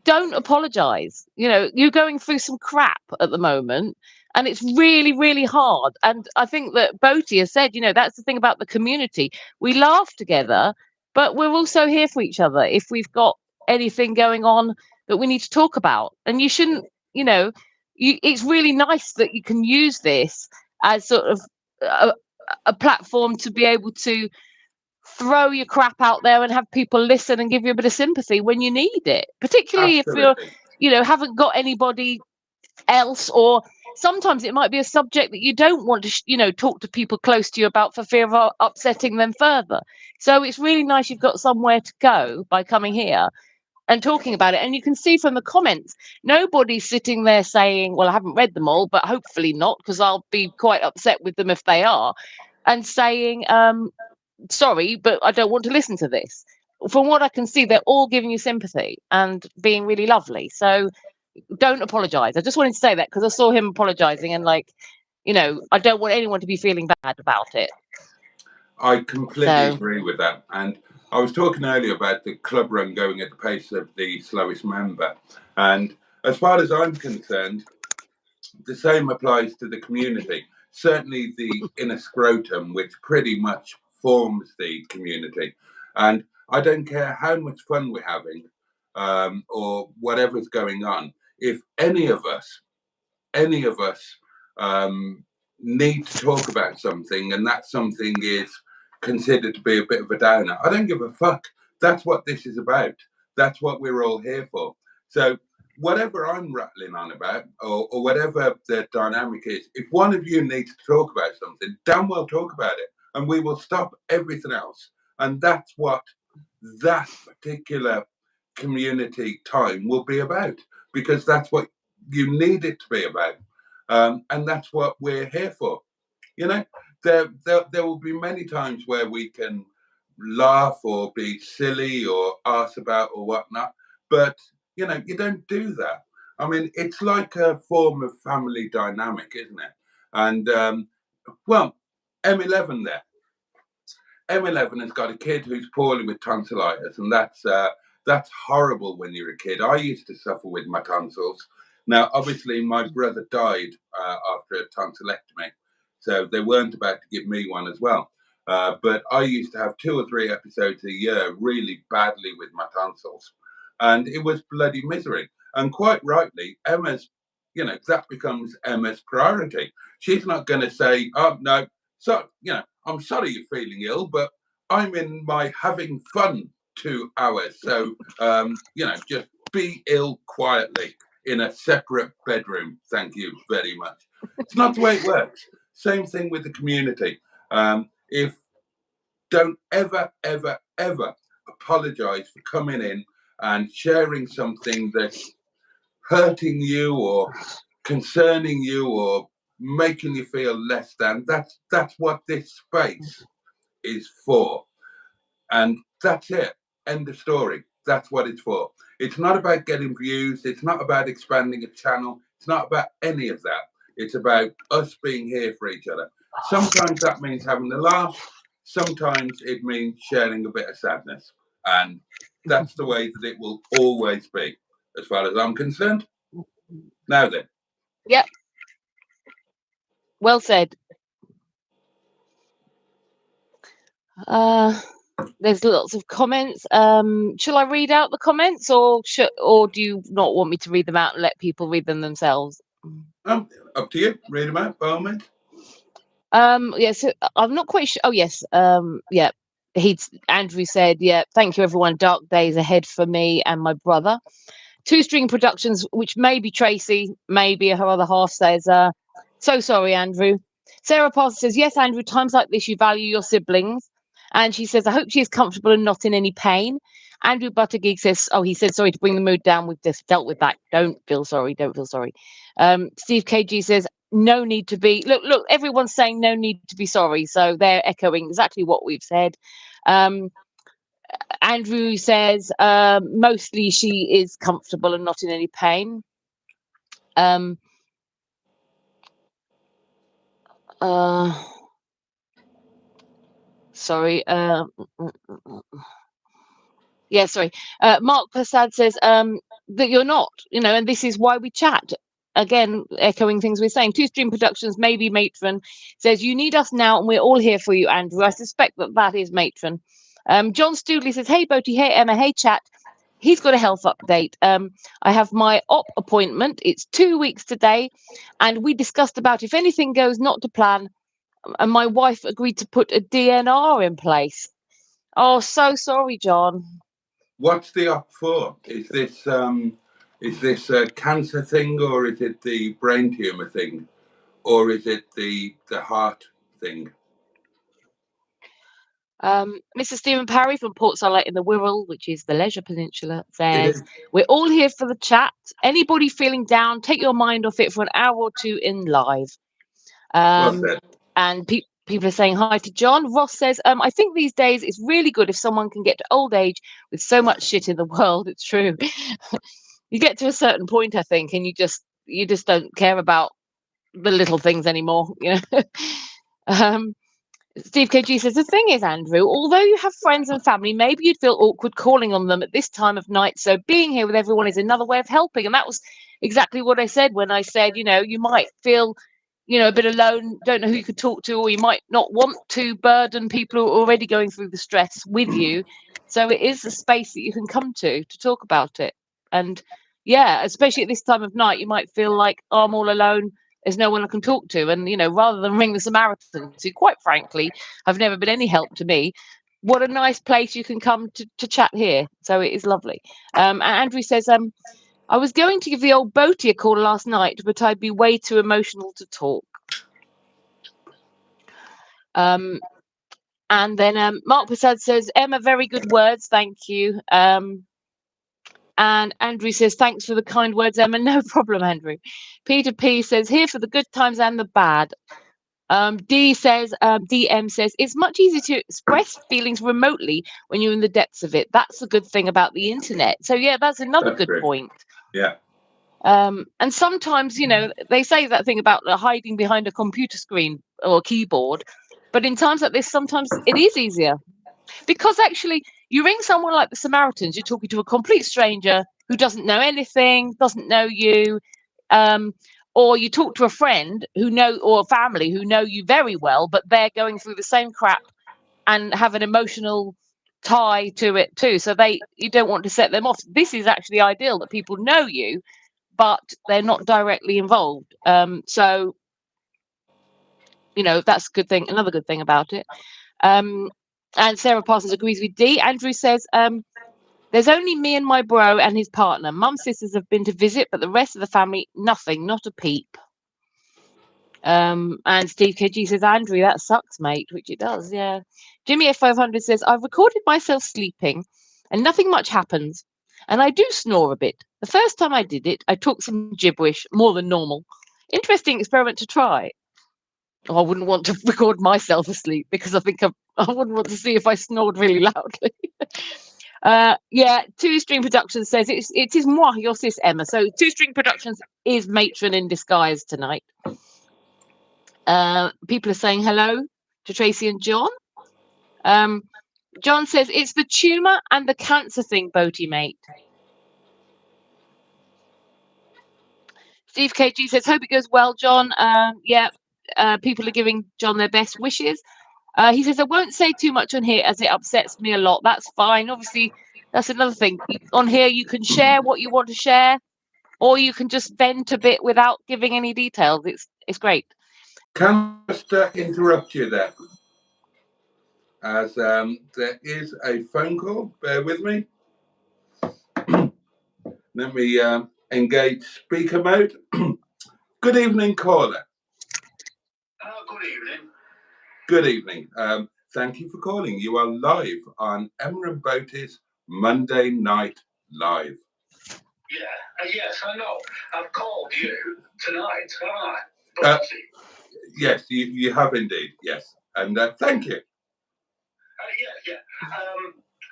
[SPEAKER 3] don't apologize. You're going through some crap at the moment, and it's really, really hard. And I think that Boaty has said, that's the thing about the community. We laugh together, but we're also here for each other if we've got anything going on that we need to talk about. And you shouldn't, it's really nice that you can use this as sort of a platform to be able to throw your crap out there and have people listen and give you a bit of sympathy when you need it, particularly
[SPEAKER 1] Absolutely.
[SPEAKER 3] if you're haven't got anybody else, or sometimes it might be a subject that you don't want to talk to people close to you about for fear of upsetting them further. So it's really nice you've got somewhere to go by coming here and talking about it. And you can see from the comments, nobody's sitting there saying, well, I haven't read them all, but hopefully not, because I'll be quite upset with them if they are, and saying, sorry, but I don't want to listen to this. From what I can see, they're all giving you sympathy and being really lovely. So don't apologise. I just wanted to say that because I saw him apologising, and I don't want anyone to be feeling bad about it.
[SPEAKER 1] I completely agree with that. And I was talking earlier about the club run going at the pace of the slowest member. And as far as I'm concerned, the same applies to the community. Certainly the inner scrotum, which pretty much forms the community. And I don't care how much fun we're having. or whatever's going on, if any of us need to talk about something, and that something is considered to be a bit of a downer, I don't give a fuck. That's what this is about. That's what we're all here for. So whatever I'm rattling on about, or whatever the dynamic is, if one of you needs to talk about something, damn well talk about it, and we will stop everything else. And that's what that particular community time will be about, because that's what you need it to be about. And that's what we're here for. You know, there will be many times where we can laugh or be silly or ask about or whatnot, but you know, you don't do that. I mean, it's like a form of family dynamic, isn't it? And well, M11 there. M11 has got a kid who's poorly with tonsillitis, and that's horrible when you're a kid. I used to suffer with my tonsils. Now, obviously, my brother died after a tonsillectomy, so they weren't about to give me one as well. But I used to have 2 or 3 episodes a year really badly with my tonsils, and it was bloody misery. And quite rightly, Emma's, you know, that becomes Emma's priority. She's not going to say, "Oh no, so you know, I'm sorry you're feeling ill, but I'm in my having fun 2 hours. So, you know, just be ill quietly in a separate bedroom. Thank you very much." It's not the way it works. Same thing with the community. If don't ever, ever, ever apologize for coming in and sharing something that's hurting you or concerning you or making you feel less than. That's what this space is for, and that's it. End of story. That's what it's for. It's not about getting views. It's not about expanding a channel. It's not about any of that. It's about us being here for each other. Sometimes that means having a laugh. Sometimes it means sharing a bit of sadness, and that's the way that it will always be, as far as I'm concerned. Now then.
[SPEAKER 3] Yep. Well said. There's lots of comments. Shall I read out the comments, or do you not want me to read them out and let people read them themselves?
[SPEAKER 1] Up to you. Read them out, by all means.
[SPEAKER 3] Yeah, so I'm not quite sure. Oh, yes. Yeah. Andrew said, yeah, thank you, everyone. Dark days ahead for me and my brother. Two String Productions, which maybe Tracy, maybe her other half, says, so sorry, Andrew. Sarah Parker says, yes, Andrew, times like this, you value your siblings. And she says, I hope she is comfortable and not in any pain. Andrew Buttergeek says, oh, he said, sorry to bring the mood down. We've just dealt with that. Don't feel sorry. Don't feel sorry. Steve KG says, no need to be. Look, everyone's saying no need to be sorry. So they're echoing exactly what we've said. Andrew says, mostly she is comfortable and not in any pain. Sorry. Yeah, sorry. Mark Passad says that you're not, and this is why we chat. Again, echoing things we're saying. Two Stream Productions, maybe Matron, says, you need us now and we're all here for you, Andrew. I suspect that is Matron. John Studley says, hey, Boaty, hey, Emma, hey, chat. He's got a health update. I have my op appointment. It's 2 weeks today. And we discussed about if anything goes not to plan. And my wife agreed to put a DNR in place. Oh, so sorry, John.
[SPEAKER 1] What's the op for? Is this a cancer thing, or is it the brain tumor thing, or is it the heart thing?
[SPEAKER 3] Mr. Stephen Parry from Port Salet in the Wirral, which is the Leisure Peninsula, says, we're all here for the chat. Anybody feeling down, take your mind off it for an hour or two in live. And people are saying hi to John. Ross says, I think these days it's really good if someone can get to old age with so much shit in the world. It's true. You get to a certain point, I think, and you just don't care about the little things anymore. Steve KG says, the thing is, Andrew, although you have friends and family, maybe you'd feel awkward calling on them at this time of night. So being here with everyone is another way of helping. And that was exactly what I said when I said, you might feel, a bit alone, don't know who you could talk to, or you might not want to burden people who are already going through the stress with you. So it is a space that you can come to talk about it. And yeah, especially at this time of night, you might feel like, oh, I'm all alone. There's no one I can talk to. And, you know, rather than ring the Samaritans, who quite frankly have never been any help to me, what a nice place you can come to chat here. So it is lovely. And Andrew says, I was going to give the old Boaty a call last night, but I'd be way too emotional to talk. And then Mark Prasad says, Emma, very good words. Thank you. And Andrew says, thanks for the kind words, Emma. No problem, Andrew. Peter P says, here for the good times and the bad. DM says, it's much easier to express feelings remotely when you're in the depths of it. That's the good thing about the internet. So, yeah, that's another good point.
[SPEAKER 1] Yeah.
[SPEAKER 3] And sometimes, you know, they say that thing about hiding behind a computer screen or a keyboard. But in times like this, sometimes it is easier. Because actually, you ring someone like the Samaritans, you're talking to a complete stranger who doesn't know anything, doesn't know you, or you talk to a friend or a family who know you very well, but they're going through the same crap and have an emotional tie to it too. So you don't want to set them off. This is actually ideal that people know you, but they're not directly involved. So, you know, that's a good thing. Another good thing about it. And Sarah Parsons agrees with D. Andrew says, there's only me and my bro and his partner. Mum's sisters have been to visit, but the rest of the family, nothing, not a peep. And Steve KG says, Andrew, that sucks, mate, which it does, yeah. Jimmy F500 says, I've recorded myself sleeping and nothing much happens. And I do snore a bit. The first time I did it, I talked some gibberish, more than normal. Interesting experiment to try. Oh, I wouldn't want to record myself asleep because I think I wouldn't want to see if I snored really loudly. Yeah, Two String Productions says it is moi, your sis Emma. So Two String Productions is matron in disguise tonight. People are saying hello to Tracy and John. John says it's the tumour and the cancer thing, Boaty mate. Steve KG says, hope it goes well, John. Yeah, people are giving John their best wishes. He says, I won't say too much on here as it upsets me a lot. That's fine. Obviously, that's another thing. On here, you can share what you want to share, or you can just vent a bit without giving any details. It's great.
[SPEAKER 1] Can I just interrupt you there? As there is a phone call. Bear with me. Let me engage speaker mode. Good evening, caller.
[SPEAKER 2] Good evening.
[SPEAKER 1] Good evening. Thank you for calling. You are live on Emma and Boaty's Monday Night Live.
[SPEAKER 2] Yeah, yes, I know. I've called you tonight, haven't I?
[SPEAKER 1] Yes, you have indeed. Yes, and thank you.
[SPEAKER 2] Yeah.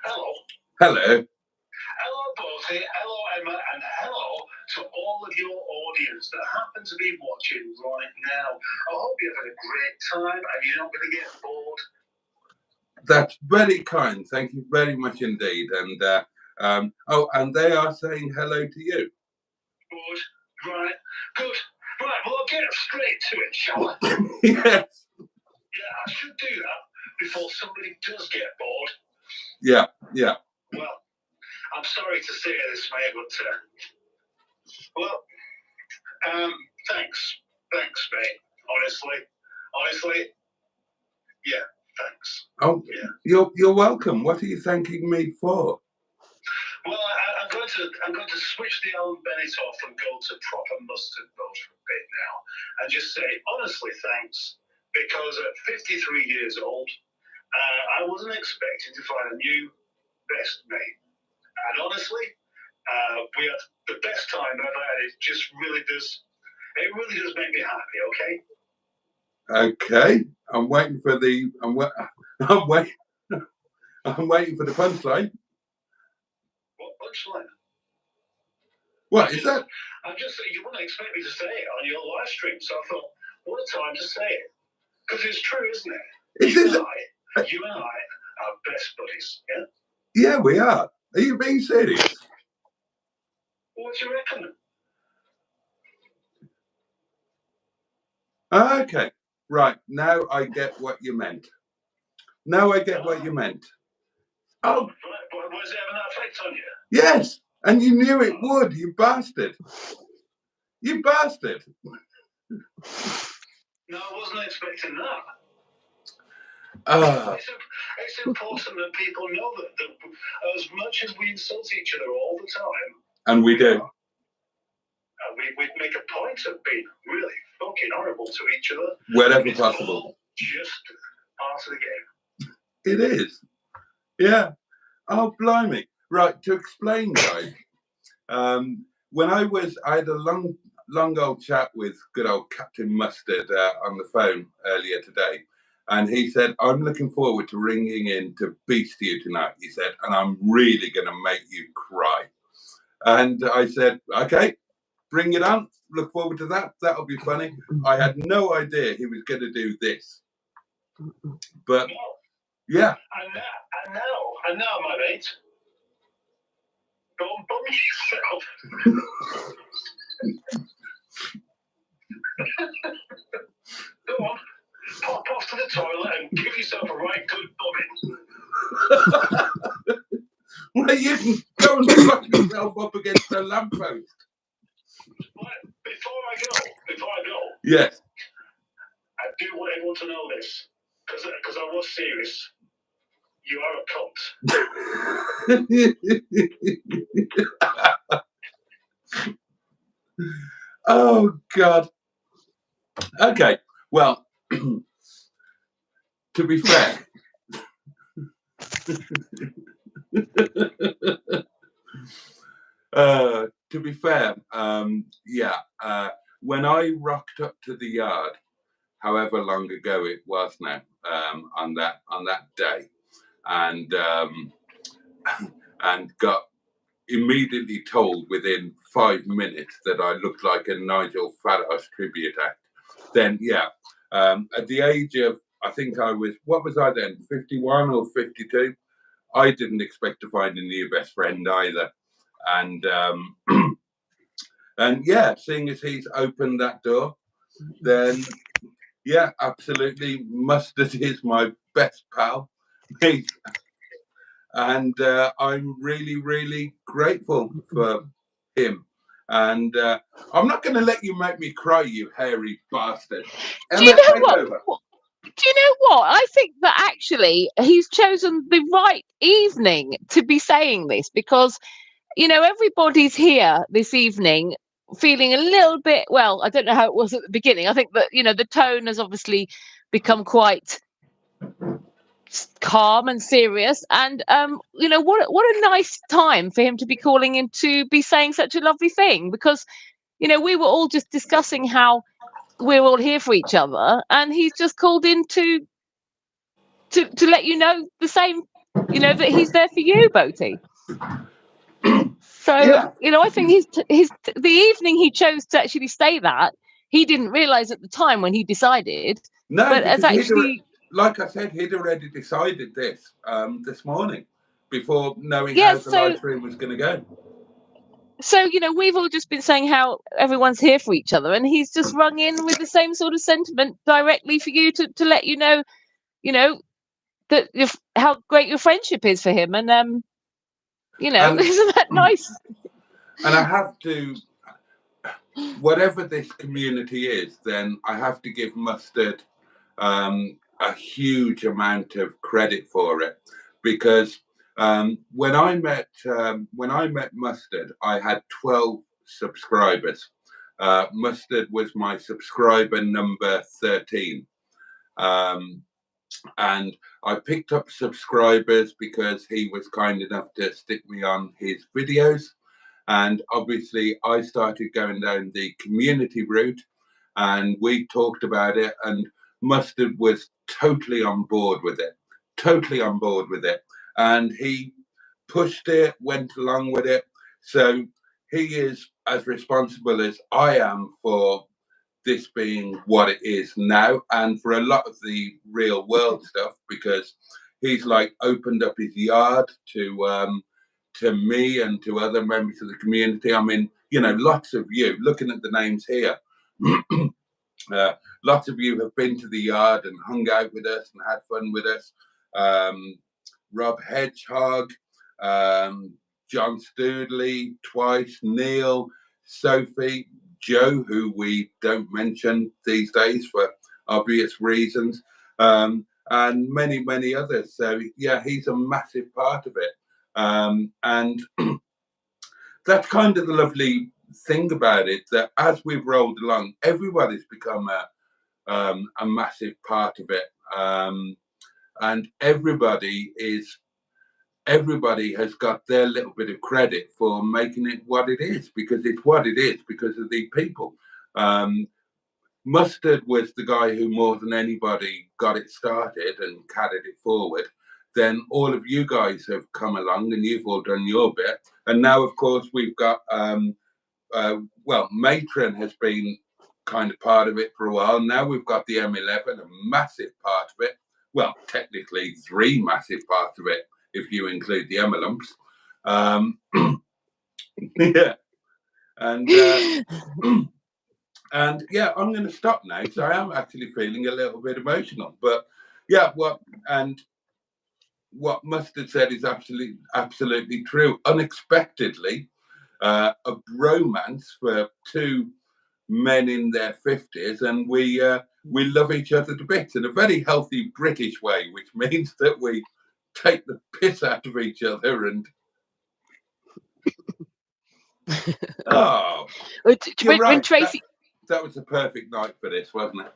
[SPEAKER 2] Hello.
[SPEAKER 1] Hello.
[SPEAKER 2] Hello, Boaty. Hello, Emma, and hello to all of your audience that happen to be watching right now. I hope you're having a great time and you're not going to get bored.
[SPEAKER 1] That's very kind. Thank you very much indeed. And and they are saying hello to you.
[SPEAKER 2] Good. Right. Good. Right. Well, I'll get straight to it, shall I?
[SPEAKER 1] Yes.
[SPEAKER 2] Yeah, I should do that before somebody does get bored.
[SPEAKER 1] Yeah.
[SPEAKER 2] Well, I'm sorry to say this, mate, but thanks, mate. Honestly, yeah, thanks.
[SPEAKER 1] Oh, yeah. You're welcome. What are you thanking me for?
[SPEAKER 2] Well, I'm going to switch the Alan Bennett off and go to proper mustard mode for a bit now, and just say honestly thanks, because at 53 years old, I wasn't expecting to find a new best mate, and honestly, we had the best time I've had. It just really does. It really does make me happy.
[SPEAKER 1] Okay. I'm waiting for the. I'm waiting for the punchline.
[SPEAKER 2] What punchline?
[SPEAKER 1] What is that?
[SPEAKER 2] You wouldn't expect me to say it on your live stream, so I thought, what a time to say it. Because it's true, isn't it? You and I are best buddies, yeah?
[SPEAKER 1] Yeah, we are. Are you being serious?
[SPEAKER 2] What do you reckon?
[SPEAKER 1] Okay. Right. Now I get what you meant. Oh,
[SPEAKER 2] But was it having that effect on you?
[SPEAKER 1] yes, and you knew it would, you bastard. You bastard.
[SPEAKER 2] No, I wasn't expecting that.
[SPEAKER 1] Ah,
[SPEAKER 2] It's important that people know that as much as we insult each other all the time,
[SPEAKER 1] and we do.
[SPEAKER 2] We make a point of being really fucking horrible to each other.
[SPEAKER 1] Wherever
[SPEAKER 2] It's
[SPEAKER 1] possible.
[SPEAKER 2] all just part of the game.
[SPEAKER 1] It is. Yeah. Oh, blimey. Right, to explain, guys, when I had a long old chat with good old Captain Mustard on the phone earlier today, and he said, I'm looking forward to ringing in to beast you tonight, he said, and I'm really going to make you cry. And I said, okay, bring it on. Look forward to that. That'll be funny. I had no idea he was going to do this. But, yeah.
[SPEAKER 2] And now, my mate, go and bum yourself. Go on, pop off to the toilet and give yourself a right good bumming.
[SPEAKER 1] Well, you can go and fuck yourself up against the lamppost. Before I go. Yes.
[SPEAKER 2] I do want everyone to know this, because I was serious. You are a cunt.
[SPEAKER 1] Oh, God. Okay, well, to be fair, when I rocked up to the yard, however long ago it was now, on that day, and got immediately told within 5 minutes that I looked like a Nigel Farage tribute act. Then, at the age of, I think what was I then, 51 or 52? I didn't expect to find a new best friend either. And, and yeah, seeing as he's opened that door, then, yeah, absolutely, Mustard is my best pal. And I'm really, really grateful for him. And I'm not going to let you make me cry, you hairy bastard. Emma,
[SPEAKER 3] do you know
[SPEAKER 1] take
[SPEAKER 3] what?
[SPEAKER 1] over.
[SPEAKER 3] Do you know what? I think that actually he's chosen the right evening to be saying this, because, you know, everybody's here this evening feeling a little bit, well, I don't know how it was at the beginning. I think that, you know, the tone has obviously become quite calm and serious, and you know, what a nice time for him to be calling in to be saying such a lovely thing, because, you know, we were all just discussing how we're all here for each other, and he's just called in to let you know the same, you know, that he's there for you, Boaty. So
[SPEAKER 1] Yeah.
[SPEAKER 3] you know, I think the evening he chose to actually say that, he didn't realize at the time when he decided.
[SPEAKER 1] No,
[SPEAKER 3] but as actually,
[SPEAKER 1] like I said, he'd already decided this morning before knowing
[SPEAKER 3] yeah,
[SPEAKER 1] how the live stream was going to go.
[SPEAKER 3] So, you know, we've all just been saying how everyone's here for each other, and he's just rung in with the same sort of sentiment directly for you to let you know that how great your friendship is for him, and you know, isn't that nice?
[SPEAKER 1] And I have to, whatever this community is, then I have to give Mustard a huge amount of credit for it, because when I met Mustard, I had 12 subscribers. Mustard was my subscriber number 13. And I picked up subscribers because he was kind enough to stick me on his videos. And obviously I started going down the community route, and we talked about it, and Mustard was totally on board with it. And he pushed it, went along with it. So he is as responsible as I am for this being what it is now, and for a lot of the real world stuff, because he's like opened up his yard to me and to other members of the community. I mean, you know, lots of you, looking at the names here, lots of you have been to the yard and hung out with us and had fun with us. Rob Hedgehog, John Stoodley twice, Neil, Sophie, Joe, who we don't mention these days for obvious reasons, and many, many others. So, yeah, he's a massive part of it. And that's kind of the lovely thing about it, that as we've rolled along, everybody's become a massive part of it. And everybody has got their little bit of credit for making it what it is, because it's what it is because of the people. Mustard was the guy who more than anybody got it started and carried it forward. Then all of you guys have come along and you've all done your bit. And now, of course, we've got, Matron has been kind of part of it for a while. Now we've got the M11, a massive part of it. Well, technically 3 massive parts of it, if you include the Emma lumps. Yeah. And yeah, I'm going to stop now because I am actually feeling a little bit emotional. But yeah, what Mustard said is absolutely true. Unexpectedly, a bromance for 2 men in their 50s, and we love each other to bits in a very healthy British way, which means that we take the piss out of each other and
[SPEAKER 3] when Tracy,
[SPEAKER 1] that was the perfect night for this, wasn't it?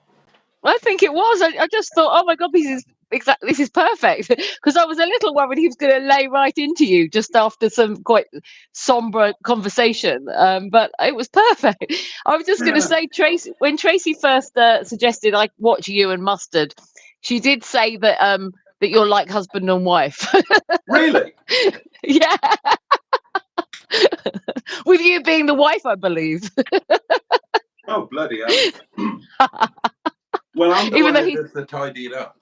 [SPEAKER 3] I think it was. I just thought, oh my god, this is perfect, because I was a little worried he was going to lay right into you just after some quite somber conversation. But it was perfect. I was just going to say, Tracy, when Tracy first suggested I watch you and Mustard, she did say that that you're like husband and wife.
[SPEAKER 1] Really?
[SPEAKER 3] Yeah. With you being the wife, I believe.
[SPEAKER 1] Oh, bloody hell. Well, I'm the one who does the tidying up.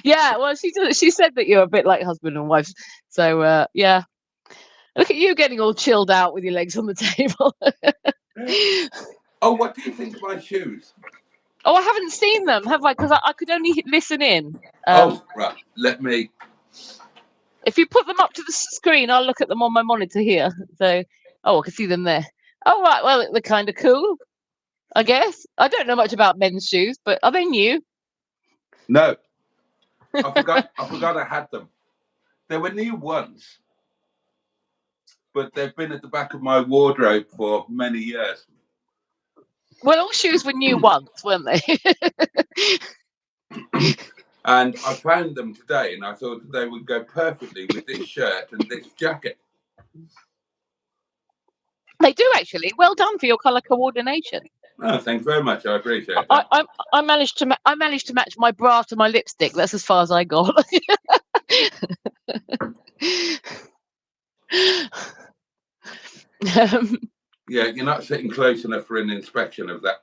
[SPEAKER 3] Yeah, well, she said that you're a bit like husband and wife. So, yeah. Look at you getting all chilled out with your legs on the table.
[SPEAKER 1] Oh, what do you think of my shoes?
[SPEAKER 3] Oh, I haven't seen them, have I? Because I could only listen in.
[SPEAKER 1] Right. Let me.
[SPEAKER 3] If you put them up to the screen, I'll look at them on my monitor here. So, I can see them there. Oh, right. Well, they're kind of cool, I guess. I don't know much about men's shoes, but are they new?
[SPEAKER 1] No. I forgot I had them. They were new once, but they've been at the back of my wardrobe for many years.
[SPEAKER 3] Well, all shoes were new once, weren't they?
[SPEAKER 1] And I found them today, and I thought that they would go perfectly with this shirt and this jacket.
[SPEAKER 3] They do, actually. Well done for your colour coordination.
[SPEAKER 1] Oh, thanks very much. I appreciate that.
[SPEAKER 3] I managed to match my bra to my lipstick. That's as far as I got.
[SPEAKER 1] Yeah, you're not sitting close enough for an inspection of that.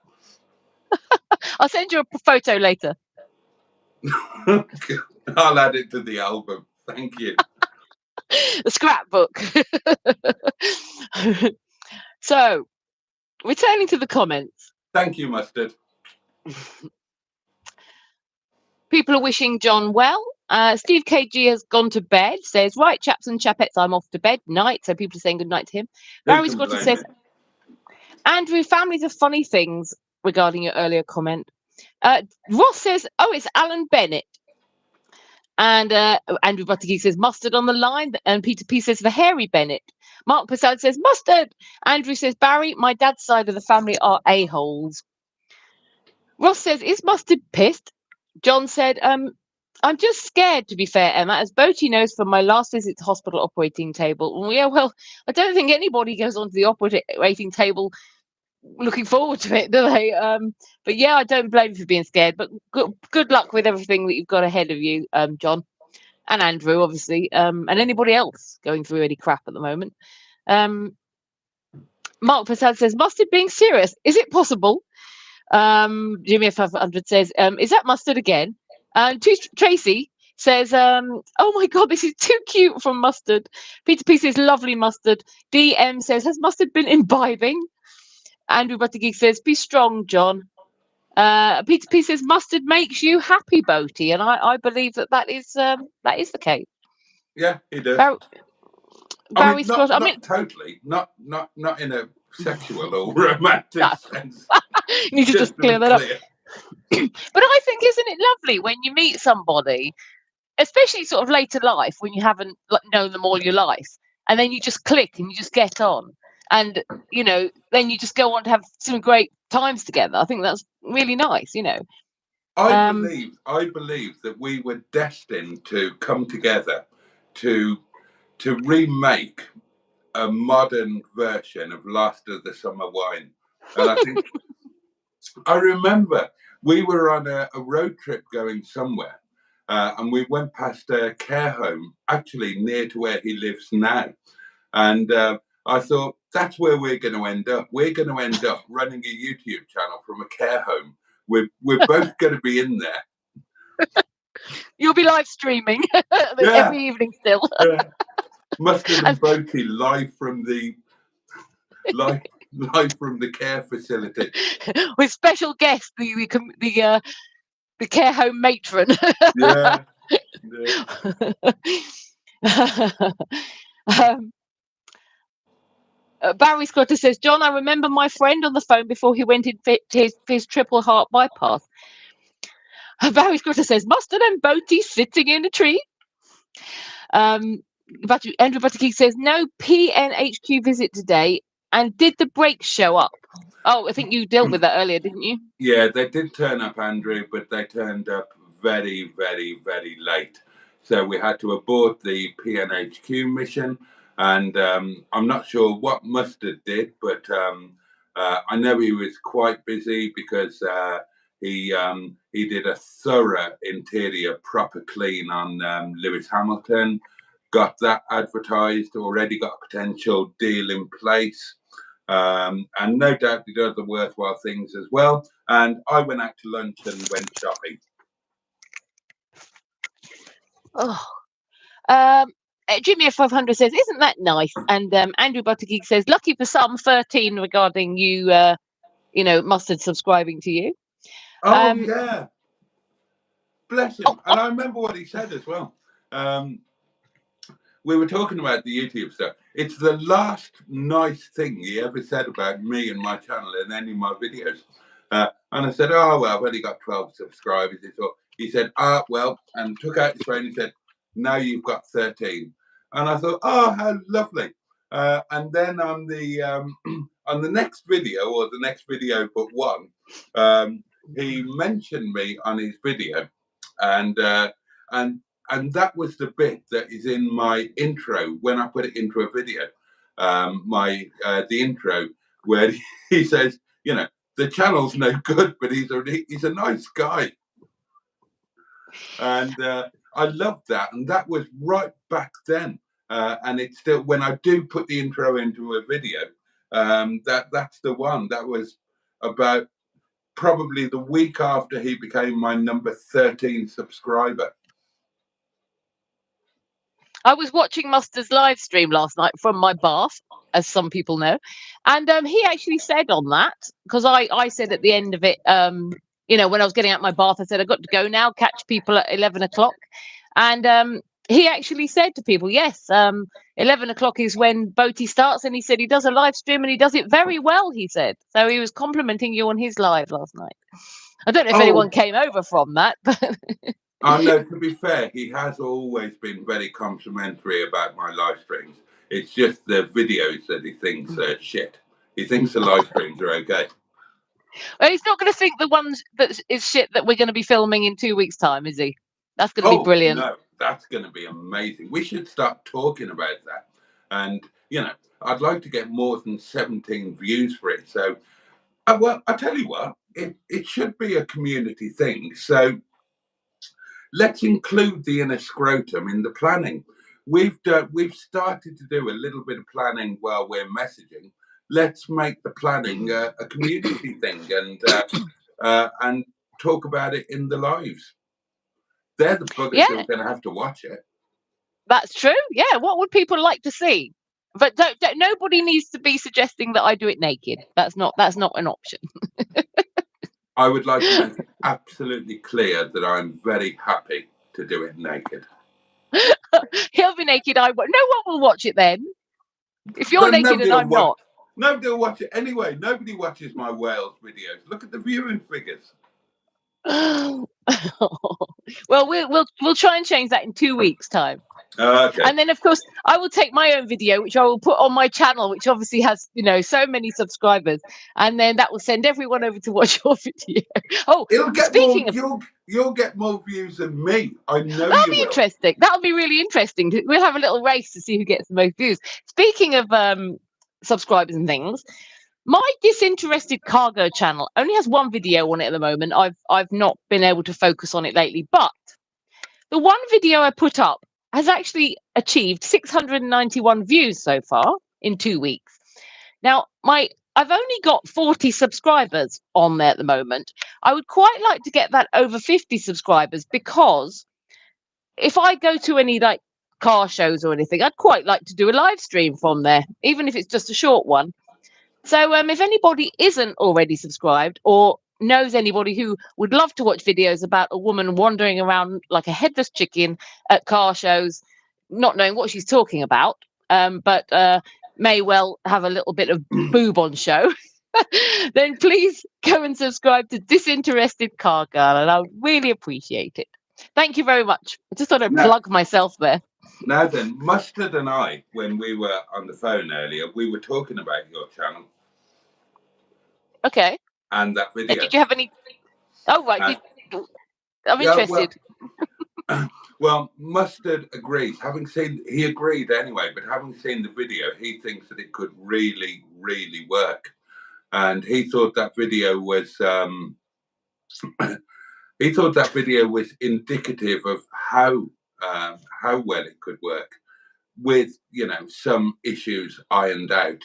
[SPEAKER 3] I'll send you a photo later.
[SPEAKER 1] I'll add it to the album. Thank you.
[SPEAKER 3] The scrapbook. So, returning to the comments.
[SPEAKER 1] Thank you, Mustard.
[SPEAKER 3] People are wishing John well. Steve KG has gone to bed. Says, right, chaps and chapettes, I'm off to bed. Night. So people are saying good night to him. Barry Scotty says, Andrew, families are funny things regarding your earlier comment. Ross says, oh, it's Alan Bennett. And Andrew Buttigieg says, Mustard on the line. And Peter P says, the hairy Bennett. Mark Passad says, Mustard. Andrew says, Barry, my dad's side of the family are a-holes. Ross says, is Mustard pissed? John said, I'm just scared, to be fair, Emma, as Boaty knows from my last visit to hospital operating table. Yeah, well, I don't think anybody goes onto the operating table looking forward to it, do they? But yeah, I don't blame you for being scared. But good luck with everything that you've got ahead of you, John, and Andrew, obviously, and anybody else going through any crap at the moment. Mark Passad says, Mustard being serious. Is it possible? Jimmy F500 says, is that Mustard again? And Tracy says, oh my God, this is too cute from Mustard. Peter P says, lovely Mustard. DM says, has Mustard been imbibing? Andrew Buttigieg says, be strong, John. Peter P says mustard makes you happy, Boaty, and I believe that is the case.
[SPEAKER 1] Yeah, it does.
[SPEAKER 3] Barry Scott.
[SPEAKER 1] Not totally, not in a sexual or romantic sense.
[SPEAKER 3] You need to just
[SPEAKER 1] to
[SPEAKER 3] clear
[SPEAKER 1] be
[SPEAKER 3] that
[SPEAKER 1] clear.
[SPEAKER 3] up. But I think, isn't it lovely when you meet somebody, especially sort of later life when you haven't known them all your life, and then you just click and you just get on, and then you just go on to have some great times together. I think that's really nice.
[SPEAKER 1] I believe that we were destined to come together to remake a modern version of Last of the Summer Wine, and I think I remember we were on a road trip going somewhere, and we went past a care home, actually near to where he lives now. And I thought, that's where we're going to end up. We're going to end up running a YouTube channel from a care home. We're both going to be in there.
[SPEAKER 3] You'll be live streaming every evening still.
[SPEAKER 1] Yeah. Mustard and Boaty live from the care facility
[SPEAKER 3] with special guests, the care home matron.
[SPEAKER 1] Yeah.
[SPEAKER 3] Barry Scott says, John, I remember my friend on the phone before he went in his triple heart bypass. Barry Scott says, Mustard and Boaty sitting in a tree. Andrew Butterkey says, no PNHQ visit today. And did the brakes show up? Oh, I think you dealt with that earlier, didn't you?
[SPEAKER 1] Yeah, they did turn up, Andrew, but they turned up very, very, very late. So we had to abort the PNHQ mission. And I'm not sure what Mustard did, but I know he was quite busy because he did a thorough interior proper clean on Lewis Hamilton, got that advertised, already got a potential deal in place. And no doubt he does the worthwhile things as well. And I went out to lunch and went shopping.
[SPEAKER 3] Jimmy F500 says, isn't that nice? And Andrew Buttergeek says, lucky for some 13 regarding you, Mustard subscribing to you.
[SPEAKER 1] Oh, yeah. Bless him. And I remember what he said as well. We were talking about the YouTube stuff. It's the last nice thing he ever said about me and my channel in any of my videos. And I said, oh, well, I've only got 12 subscribers. He said, well, and took out his phone and said, now you've got 13. And I thought, oh, how lovely. And then on the next video, or the next video but one, he mentioned me on his video, and that was the bit that is in my intro when I put it into a video. The intro where he says, the channel's no good, but he's a nice guy. And I loved that. And that was right back then. And it's still, when I do put the intro into a video, that's the one. That was about probably the week after he became my number 13 subscriber.
[SPEAKER 3] I was watching Mustard's live stream last night from my bath, as some people know. And he actually said on that, because I said at the end of it, when I was getting out my bath, I said, I've got to go now, catch people at 11 o'clock. And he actually said to people, yes, 11 o'clock is when Boaty starts. And he said he does a live stream and he does it very well, he said. So he was complimenting you on his live last night. I don't know if anyone came over from that, but...
[SPEAKER 1] No, to be fair, he has always been very complimentary about my live streams. It's just the videos that he thinks are shit. He thinks the live streams are okay.
[SPEAKER 3] Well, he's not going to think the ones that is shit that we're going to be filming in 2 weeks' time, is he? That's going to be brilliant.
[SPEAKER 1] No, that's going to be amazing. We should start talking about that. And, I'd like to get more than 17 views for it. So, well, I tell you what, it should be a community thing. So, let's include the inner scrotum in the planning. We've started to do a little bit of planning while we're messaging. Let's make the planning a community thing and talk about it in the lives. They're the buggers who are going to have to watch it.
[SPEAKER 3] That's true. Yeah. What would people like to see? But nobody needs to be suggesting that I do it naked. That's not an option.
[SPEAKER 1] I would like to make it absolutely clear that I'm very happy to do it naked.
[SPEAKER 3] He'll be naked. I won't. No one will watch it then. If you're
[SPEAKER 1] Well,
[SPEAKER 3] naked and I'm not.
[SPEAKER 1] Nobody will watch it anyway. Nobody watches my Wales videos. Look at the viewing figures.
[SPEAKER 3] Well, we'll try and change that in 2 weeks' time.
[SPEAKER 1] Okay.
[SPEAKER 3] And then, of course, I will take my own video, which I will put on my channel, which obviously has, so many subscribers, and then that will send everyone over to watch your video. Oh, speaking of,
[SPEAKER 1] you'll get more views than me. I know
[SPEAKER 3] that'll
[SPEAKER 1] you
[SPEAKER 3] be
[SPEAKER 1] will.
[SPEAKER 3] interesting. That'll be really interesting. We'll have a little race to see who gets the most views. Speaking of subscribers and things, my disinterested cargo channel only has one video on it at the moment. I've not been able to focus on it lately, but the one video I put up has actually achieved 691 views so far in 2 weeks. Now, I've only got 40 subscribers on there at the moment. I would quite like to get that over 50 subscribers, because if I go to any like car shows or anything, I'd quite like to do a live stream from there, even if it's just a short one. So if anybody isn't already subscribed or knows anybody who would love to watch videos about a woman wandering around like a headless chicken at car shows, not knowing what she's talking about, but may well have a little bit of boob on show, then please go and subscribe to Disinterested Car Girl, and I would really appreciate it. Thank you very much. I just thought I'd plug myself there.
[SPEAKER 1] Now then, Mustard and I, when we were on the phone earlier, we were talking about your channel.
[SPEAKER 3] Okay.
[SPEAKER 1] And that video.
[SPEAKER 3] Did you have any? Oh, right. I'm interested.
[SPEAKER 1] Well, Mustard agrees. He agreed anyway, but having seen the video, he thinks that it could really, really work. And he thought that video was indicative of how well it could work, with some issues ironed out.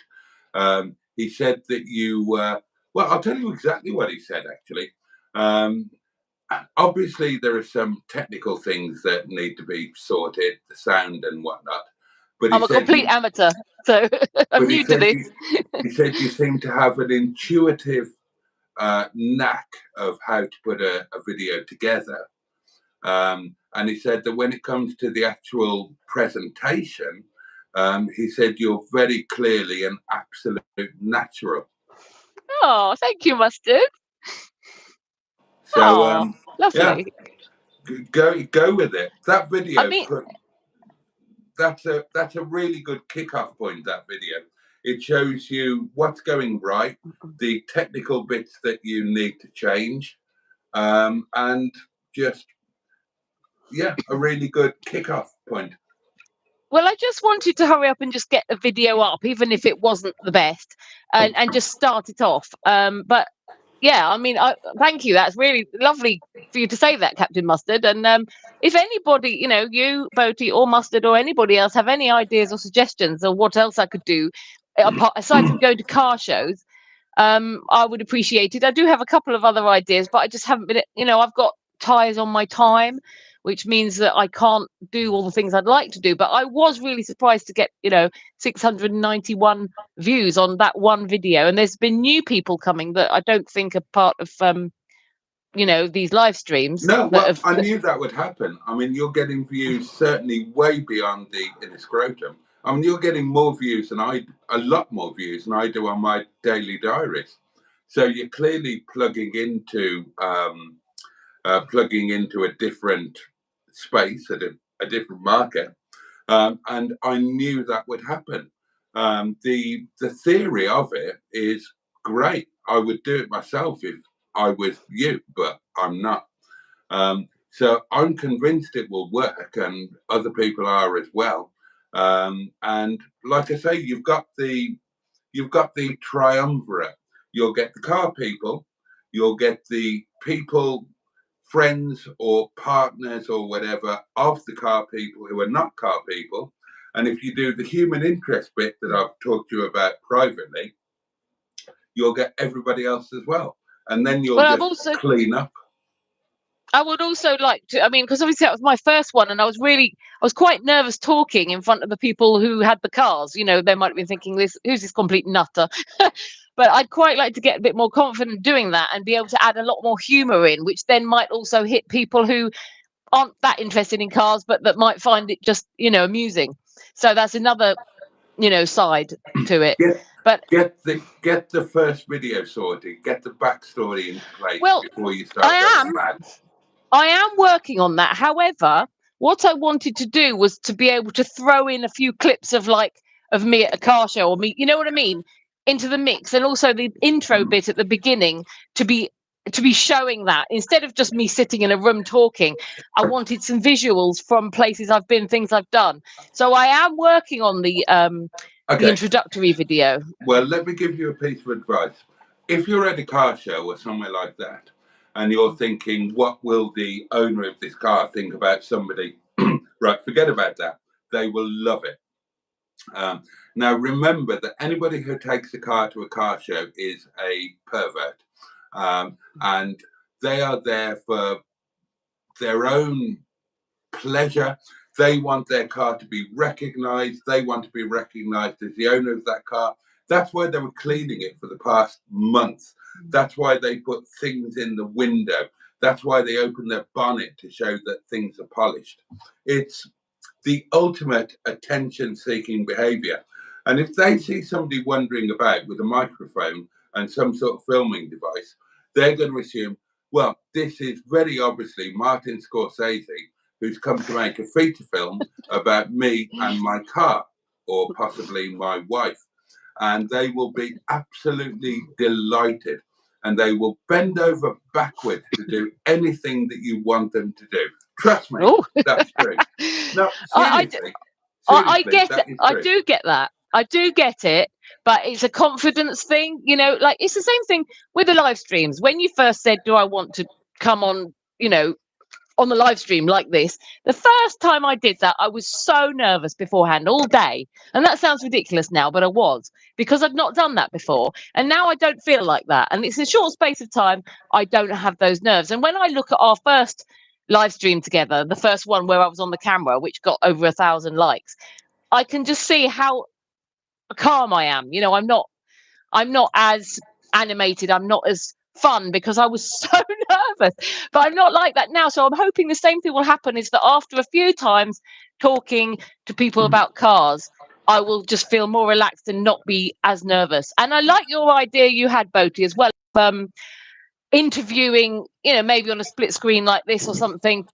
[SPEAKER 1] He said that you well, I'll tell you exactly what he said actually. Obviously there are some technical things that need to be sorted, the sound and whatnot, but
[SPEAKER 3] I'm a complete amateur, so I'm new to this.
[SPEAKER 1] He said you seem to have an intuitive knack of how to put a video together. And he said that when it comes to the actual presentation, he said you're very clearly an absolute natural.
[SPEAKER 3] Oh, thank you, Mustard.
[SPEAKER 1] So,
[SPEAKER 3] lovely.
[SPEAKER 1] Yeah, go with it. That video, that's a really good kickoff point. That video, it shows you what's going right, the technical bits that you need to change, and just a really good kickoff point.
[SPEAKER 3] Well, I just wanted to hurry up and just get the video up, even if it wasn't the best, and just start it off. But yeah, I mean, thank you. That's really lovely for you to say that, Captain Mustard. And if anybody, you, Boaty, or Mustard, or anybody else have any ideas or suggestions of what else I could do, aside from going to car shows, I would appreciate it. I do have a couple of other ideas, but I just haven't been, I've got ties on my time, which means that I can't do all the things I'd like to do. But I was really surprised to get, 691 views on that one video. And there's been new people coming that I don't think are part of, these live streams.
[SPEAKER 1] No, well, I knew that would happen. I mean, you're getting views certainly way beyond the inner scrotum. I mean, you're getting more views than a lot more views than I do on my daily diaries. So you're clearly plugging into a different space, at a different market, and I knew that would happen. The theory of it is great. I would do it myself if I was you, but I'm not. So I'm convinced it will work, and other people are as well. And like I say, you've got the triumvirate. You'll get the car people, you'll get the people, friends or partners or whatever of the car people who are not car people. And if you do the human interest bit that I've talked to you about privately, you'll get everybody else as well. And then you'll clean up.
[SPEAKER 3] I would also like to, I mean, because obviously that was my first one, and I was quite nervous talking in front of the people who had the cars. You know, they might have been thinking, who's this complete nutter? But I'd quite like to get a bit more confident doing that and be able to add a lot more humour in, which then might also hit people who aren't that interested in cars, but that might find it just, amusing. So that's another, side to it. But
[SPEAKER 1] Get the first video sorted. Get the backstory into place
[SPEAKER 3] well,
[SPEAKER 1] before you start going mad.
[SPEAKER 3] I am working on that. However, what I wanted to do was to be able to throw in a few clips of me at a car show, or me, you know what I mean, into the mix, and also the intro bit at the beginning to be showing that instead of just me sitting in a room talking. I wanted some visuals from places I've been, things I've done. So I am working on the introductory video.
[SPEAKER 1] Well, let me give you a piece of advice. If you're at a car show or somewhere like that, and you're thinking, what will the owner of this car think about somebody? Right, forget about that. They will love it. Now, remember that anybody who takes a car to a car show is a pervert. And they are there for their own pleasure. They want their car to be recognized. They want to be recognized as the owner of that car. That's why they were cleaning it for the past month. That's why they put things in the window. That's why they open their bonnet to show that things are polished. It's the ultimate attention-seeking behavior. And if they see somebody wandering about with a microphone and some sort of filming device, they're going to assume, well, this is very obviously Martin Scorsese, who's come to make a feature film about me and my car, or possibly my wife. And they will be absolutely delighted. And they will bend over backwards to do anything that you want them to do. Trust me, that's true. No, seriously.
[SPEAKER 3] I get it. I do get that. I do get it, but it's a confidence thing, like it's the same thing with the live streams. When you first said, do I want to come on, on the live stream like this, the first time I did that, I was so nervous beforehand all day. And that sounds ridiculous now, but I was, because I'd not done that before. And now I don't feel like that. And it's a short space of time. I don't have those nerves. And when I look at our first live stream together, the first one where I was on the camera, which got over 1,000 likes, I can just see how calm I am. I'm not as animated. I'm not as fun because I was so nervous, but I'm not like that now. So I'm hoping the same thing will happen, is that after a few times talking to people about cars, I will just feel more relaxed and not be as nervous. And I like your idea you had, Boaty, as well. Interviewing, maybe on a split screen like this or something,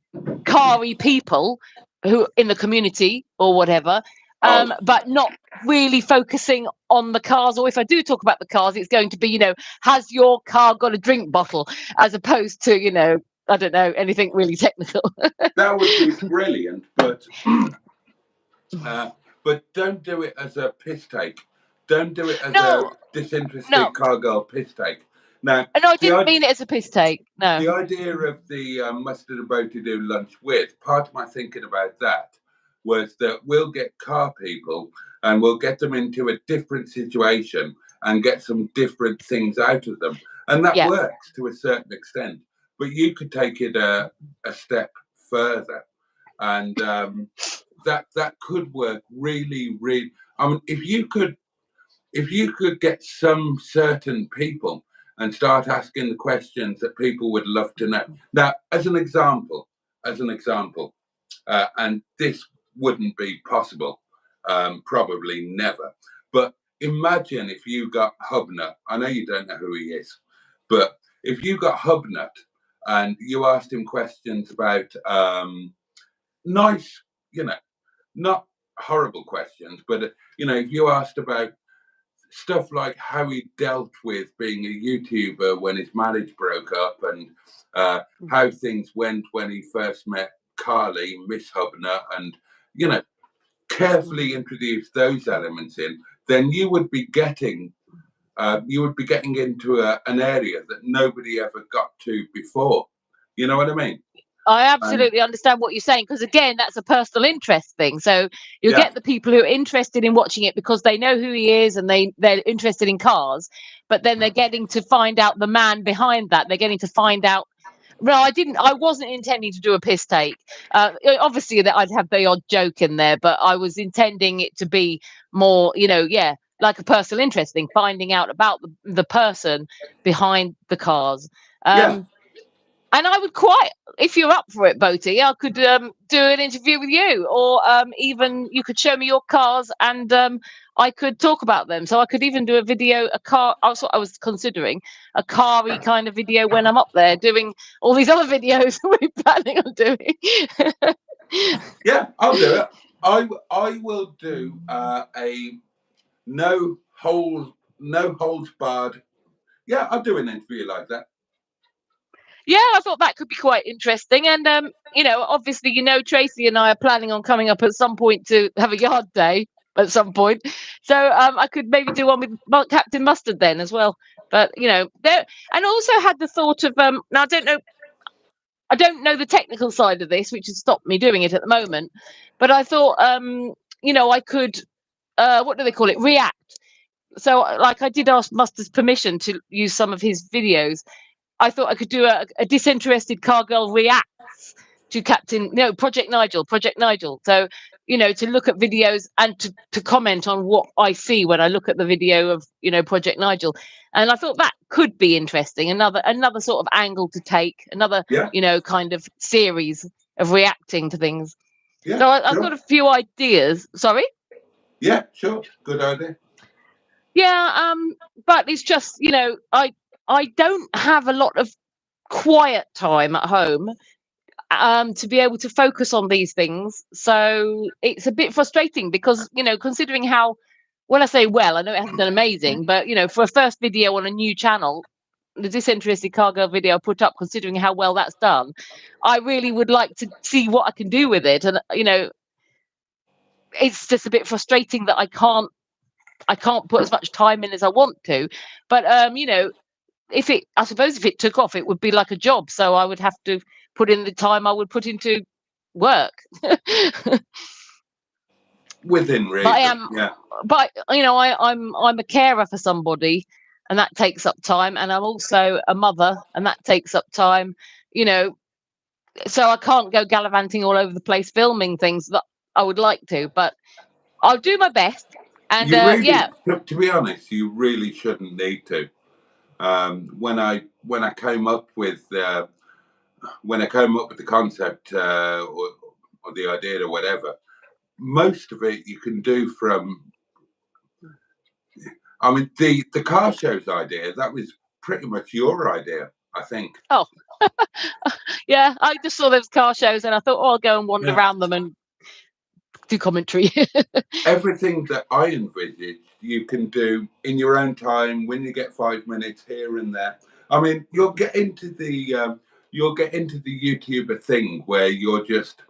[SPEAKER 3] car-y people who in the community or whatever, but not really focusing on the cars. Or if I do talk about the cars, it's going to be, has your car got a drink bottle, as opposed to, I don't know, anything really technical.
[SPEAKER 1] That would be brilliant, but don't do it as a piss take. Don't do it as a disinterested car girl piss take. Now,
[SPEAKER 3] no, I didn't mean it as a piss take. No.
[SPEAKER 1] The idea of the Mustard and Boaty do lunch with, part of my thinking about that was that we'll get car people and we'll get them into a different situation and get some different things out of them. And that works to a certain extent. But you could take it a step further. And that could work really, really. I mean, if you could get some certain people and start asking the questions that people would love to know. Now, as an example, and this wouldn't be possible, probably never, but imagine if you got Hubnut. I know you don't know who he is, but if you got Hubnut and you asked him questions about nice, not horrible questions, but, if you asked about stuff like how he dealt with being a YouTuber when his marriage broke up, and how things went when he first met Carly, Miss Hubner, and carefully introduce those elements in, then you would be getting into an area that nobody ever got to before. You know what I mean?
[SPEAKER 3] I absolutely understand what you're saying, because again, that's a personal interest thing. So you get the people who are interested in watching it because they know who he is and they're interested in cars, but then they're getting to find out the man behind that. They're getting to find out No, I didn't. I wasn't intending to do a piss take. Obviously, that I'd have the odd joke in there, but I was intending it to be more, yeah, like a personal interest thing, finding out about the person behind the cars.
[SPEAKER 1] Yeah.
[SPEAKER 3] And I would quite, if you're up for it, Boaty, I could do an interview with you, or even you could show me your cars, and I could talk about them. So I could even do a video, a car. That's what I was considering, a car-y kind of video when I'm up there doing all these other videos we're planning on doing.
[SPEAKER 1] Yeah, I'll do it. I will do a no holds barred. Yeah, I'll do an interview like that.
[SPEAKER 3] Yeah, I thought that could be quite interesting. And, obviously, Tracy and I are planning on coming up at some point to have a yard day at some point. So I could maybe do one with Captain Mustard then as well. But, there, and also had the thought of, now I don't know the technical side of this, which has stopped me doing it at the moment. But I thought, I could, what do they call it? React. So, like, I did ask Mustard's permission to use some of his videos. I thought I could do a disinterested car girl reacts to Project Nigel. So, to look at videos and to comment on what I see when I look at the video of, Project Nigel. And I thought that could be interesting. Another sort of angle to take, another, kind of series of reacting to things.
[SPEAKER 1] Yeah,
[SPEAKER 3] so I've got a few ideas. Sorry?
[SPEAKER 1] Yeah, sure. Good idea.
[SPEAKER 3] Yeah, but it's just, I don't have a lot of quiet time at home to be able to focus on these things. So it's a bit frustrating because, considering how I say I know it hasn't done amazing, but, for a first video on a new channel, the disinterested car girl video I put up, considering how well that's done, I really would like to see what I can do with it. And, it's just a bit frustrating that I can't put as much time in as I want to. But, I suppose if it took off, it would be like a job. So I would have to put in the time I would put into work.
[SPEAKER 1] Within reason.
[SPEAKER 3] But I'm a carer for somebody, and that takes up time. And I'm also a mother, and that takes up time. So I can't go gallivanting all over the place filming things that I would like to. But I'll do my best. And
[SPEAKER 1] to be honest, you really shouldn't need to. When I came up with the concept or the idea or whatever, most of it you can do from. I mean, the car shows idea, that was pretty much your idea, I think.
[SPEAKER 3] Oh, yeah. I just saw those car shows and I thought, I'll go and wander around them and do commentary.
[SPEAKER 1] Everything that I envisaged, you can do in your own time when you get 5 minutes here and there. I mean, you'll get into the YouTuber thing where you're just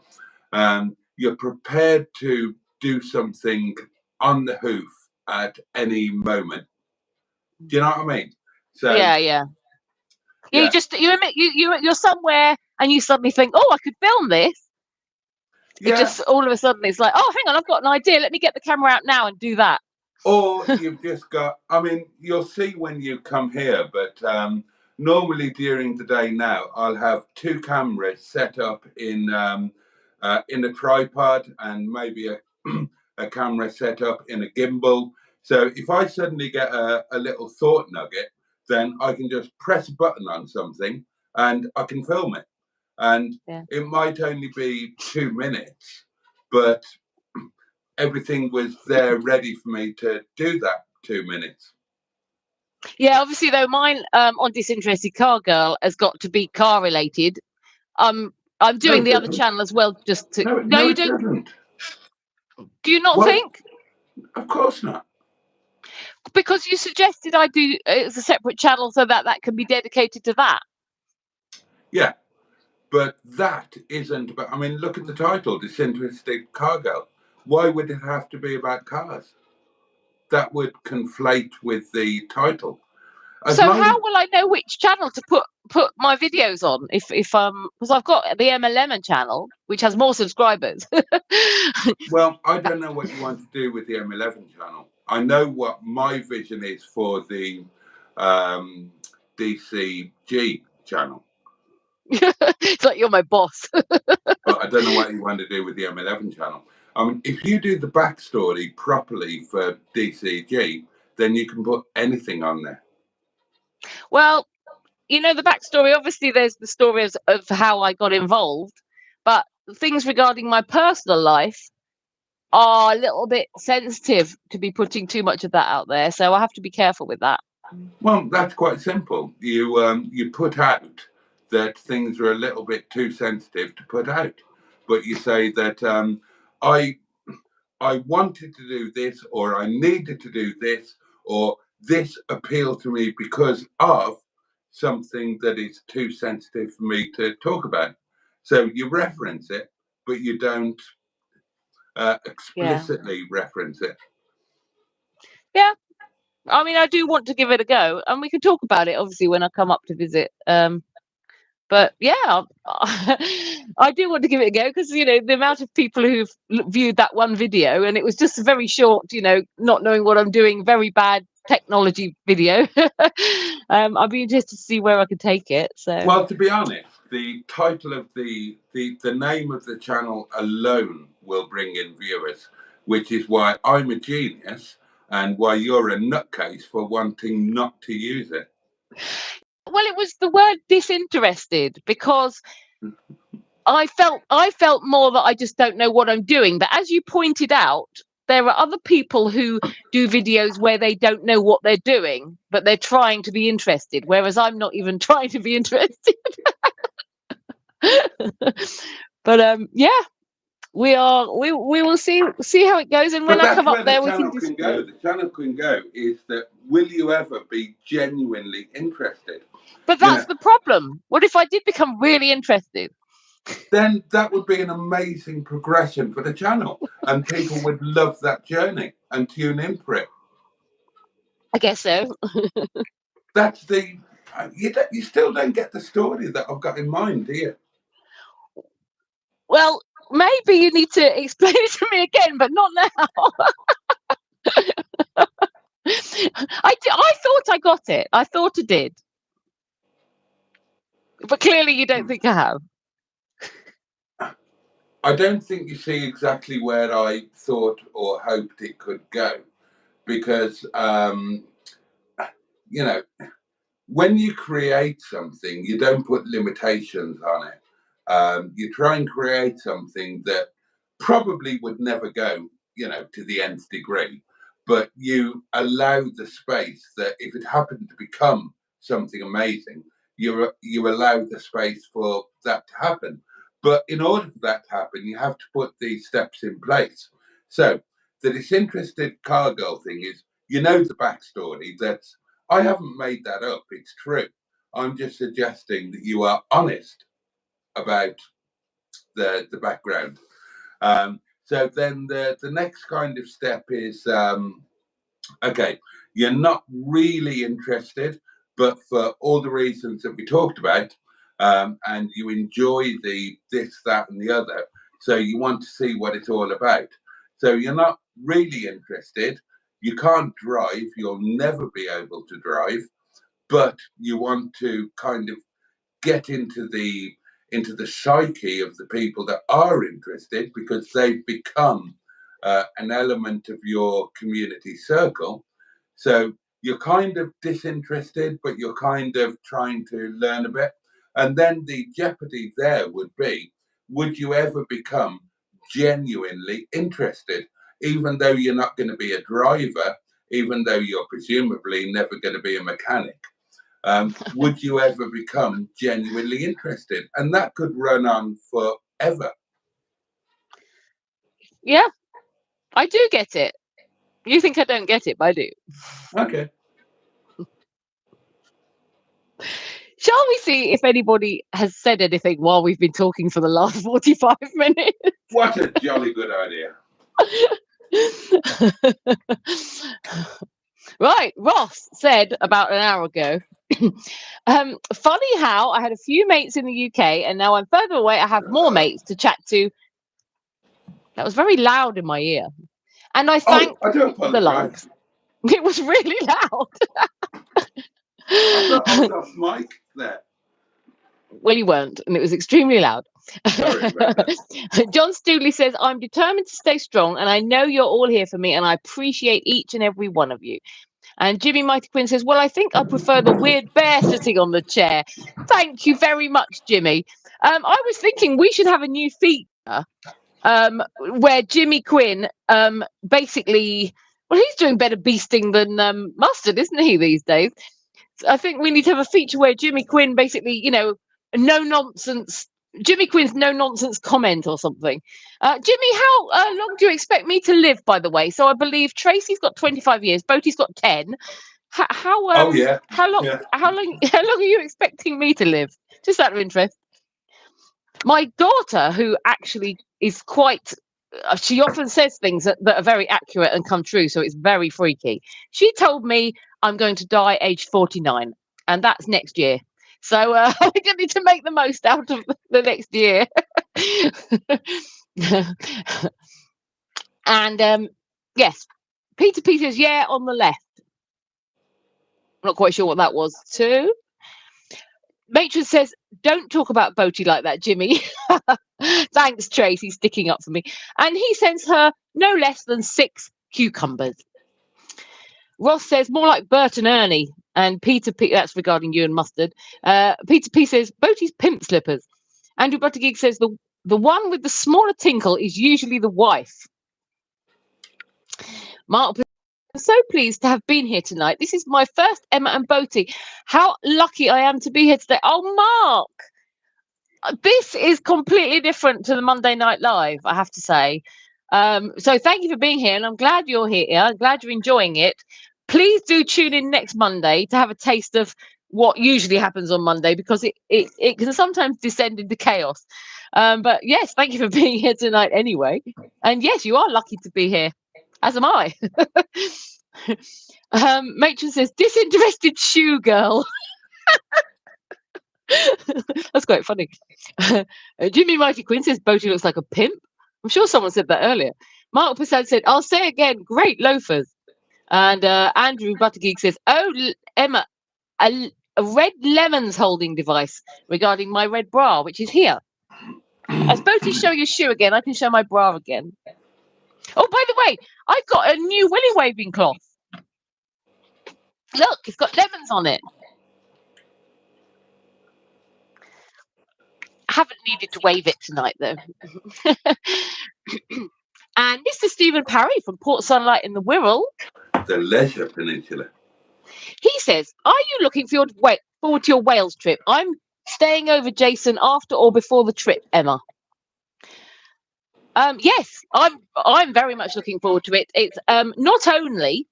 [SPEAKER 1] you're prepared to do something on the hoof at any moment. Do you know what I mean? So
[SPEAKER 3] yeah. You're somewhere and you suddenly think, I could film this. Yeah. It just all of a sudden it's like, hang on, I've got an idea. Let me get the camera out now and do that.
[SPEAKER 1] Or you've just got, I mean, you'll see when you come here, but normally during the day now, I'll have 2 cameras set up in a tripod and maybe a camera set up in a gimbal. So if I suddenly get a little thought nugget, then I can just press a button on something and I can film it. And it might only be 2 minutes, but everything was there ready for me to do that 2 minutes.
[SPEAKER 3] Yeah, obviously though, mine on Disinterested Car Girl has got to be car related. I'm doing the other channel as well, just to.
[SPEAKER 1] No, you don't.
[SPEAKER 3] Do you not think?
[SPEAKER 1] Of course not.
[SPEAKER 3] Because you suggested I do it's a separate channel so that can be dedicated to that. Yeah.
[SPEAKER 1] But that isn't about, I mean, look at the title, Disinterested Car Girl. Why would it have to be about cars? That would conflate with the title.
[SPEAKER 3] So how will I know which channel to put my videos on? If because I've got the Emma Lemon channel, which has more subscribers.
[SPEAKER 1] Well, I don't know what you want to do with the M11 channel. I know what my vision is for the DCG channel.
[SPEAKER 3] It's like you're my boss.
[SPEAKER 1] But I don't know what you want to do with the M11 channel. I mean, if you do the backstory properly for DCG, then you can put anything on there.
[SPEAKER 3] Well, you know, the backstory, obviously there's the stories of how I got involved, but things regarding my personal life are a little bit sensitive to be putting too much of that out there. So I have to be careful with that.
[SPEAKER 1] Well, that's quite simple. You put out that things are a little bit too sensitive to put out, but you say that I wanted to do this, or I needed to do this, or this appealed to me because of something that is too sensitive for me to talk about. So you reference it, but you don't explicitly reference it.
[SPEAKER 3] Yeah. I mean, I do want to give it a go, and we can talk about it obviously when I come up to visit. But yeah, I do want to give it a go because, you know, the amount of people who've viewed that one video, and it was just a very short, you know, not knowing what I'm doing, very bad technology video. I'd be interested to see where I could take it. So,
[SPEAKER 1] well, to be honest, the title of the name of the channel alone will bring in viewers, which is why I'm a genius and why you're a nutcase for wanting not to use it.
[SPEAKER 3] well, it was the word disinterested because I felt more that I just don't know what I'm doing. But as you pointed out, there are other people who do videos where they don't know what they're doing, but they're trying to be interested, whereas I'm not even trying to be interested. But yeah, we will see how it goes, and when I come up there, we can
[SPEAKER 1] The channel can go is that will you ever be genuinely interested?
[SPEAKER 3] But that's the problem. What if I did become really interested?
[SPEAKER 1] Then that would be an amazing progression for the channel, and people would love that journey and tune in for it.
[SPEAKER 3] I guess so.
[SPEAKER 1] That's the you still don't get the story that I've got in mind, do you?
[SPEAKER 3] Well, maybe you need to explain it to me again, but not now. I thought I got it. I thought I did. But clearly you don't think I have.
[SPEAKER 1] I don't think you see exactly where I thought or hoped it could go, because you know, when you create something, you don't put limitations on it. You try and create something that probably would never go, you know, to the nth degree, but you allow the space that if it happened to become something amazing, you allow the space for that to happen. But in order for that to happen, you have to put these steps in place. So the disinterested car girl thing is, you know, the backstory. That's I haven't made that up. It's true. I'm just suggesting that you are honest about the background. So then the next kind of step is okay, you're not really interested, but for all the reasons that we talked about, and you enjoy the this, that, and the other. So you want to see what it's all about. So you're not really interested. You can't drive. You'll never be able to drive, but you want to kind of get into the psyche of the people that are interested because they've become an element of your community circle. So you're kind of disinterested, but you're kind of trying to learn a bit. And then the jeopardy there would be, would you ever become genuinely interested, even though you're not going to be a driver, even though you're presumably never going to be a mechanic? Would you ever become genuinely interested? And that could run on forever.
[SPEAKER 3] Yeah, I do get it. You think I don't get it, but I do.
[SPEAKER 1] Okay.
[SPEAKER 3] Shall we see if anybody has said anything while we've been talking for the last 45 minutes?
[SPEAKER 1] What a jolly good idea.
[SPEAKER 3] Right, Ross said about an hour ago, funny how I had a few mates in the UK and now I'm further away, I have more mates to chat to. That was very loud in my ear. And I thank
[SPEAKER 1] I do apologise.
[SPEAKER 3] the likes. It was really loud.
[SPEAKER 1] I was off mic there.
[SPEAKER 3] Well, you weren't, and it was extremely loud.
[SPEAKER 1] Sorry about that.
[SPEAKER 3] John Stooley says, I'm determined to stay strong, and I know you're all here for me, and I appreciate each and every one of you. And Jimmy Mighty Quinn says, well, I think I prefer the weird bear sitting on the chair. Thank you very much, Jimmy. I was thinking we should have a new feature where Jimmy Quinn basically, well, he's doing better beasting than Mustard, isn't he, these days? I think we need to have a feature where Jimmy Quinn basically, you know, Jimmy Quinn's no nonsense comment or something. Jimmy, how long do you expect me to live, by the way? So I believe Tracy's got 25 years, Boaty's got 10. How long
[SPEAKER 1] Yeah.
[SPEAKER 3] how long are you expecting me to live? Just out of interest. My daughter, who actually is quite she often says things that are very accurate and come true, so it's very freaky. She told me I'm going to die age 49, and that's next year. So we're going to need to make the most out of the next year. And yes, Peter says, yeah, on the left. I'm not quite sure what that was too. Matron says, don't talk about Boaty like that, Jimmy. Thanks, Tracy, sticking up for me. And he sends her no less than 6 cucumbers. Ross says, more like Bert and Ernie. And Peter P, that's regarding you and Mustard. Peter P says, Boaty's pimp slippers. Andrew Buttergeek says, the one with the smaller tinkle is usually the wife. Mark, I'm so pleased to have been here tonight. This is my first Emma and Boaty. How lucky I am to be here today. Oh, Mark, this is completely different to the Monday Night Live, I have to say. So thank you for being here, and I'm glad you're here. I'm glad you're enjoying it. Please do tune in next Monday to have a taste of what usually happens on Monday, because it can sometimes descend into chaos. But yes, thank you for being here tonight anyway. And yes, you are lucky to be here, as am I. Matron says, disinterested shoe girl. That's quite funny. Jimmy Mighty Quinn says, Boaty looks like a pimp. I'm sure someone said that earlier. Mark Passad said, I'll say again, great loafers. And Andrew Buttergeek says, oh, Emma, a red lemons holding device regarding my red bra, which is here. As Boaty show your shoe again, I can show my bra again. Oh, by the way, I've got a new willy waving cloth. Look, it's got lemons on it. I haven't needed to wave it tonight, though. And Mr. Stephen Parry from Port Sunlight in the Wirral.
[SPEAKER 1] The Leisure Peninsula.
[SPEAKER 3] He says, are you looking forward to your Wales trip? I'm staying over Jason after or before the trip, Emma. Yes, I'm very much looking forward to it. It's not only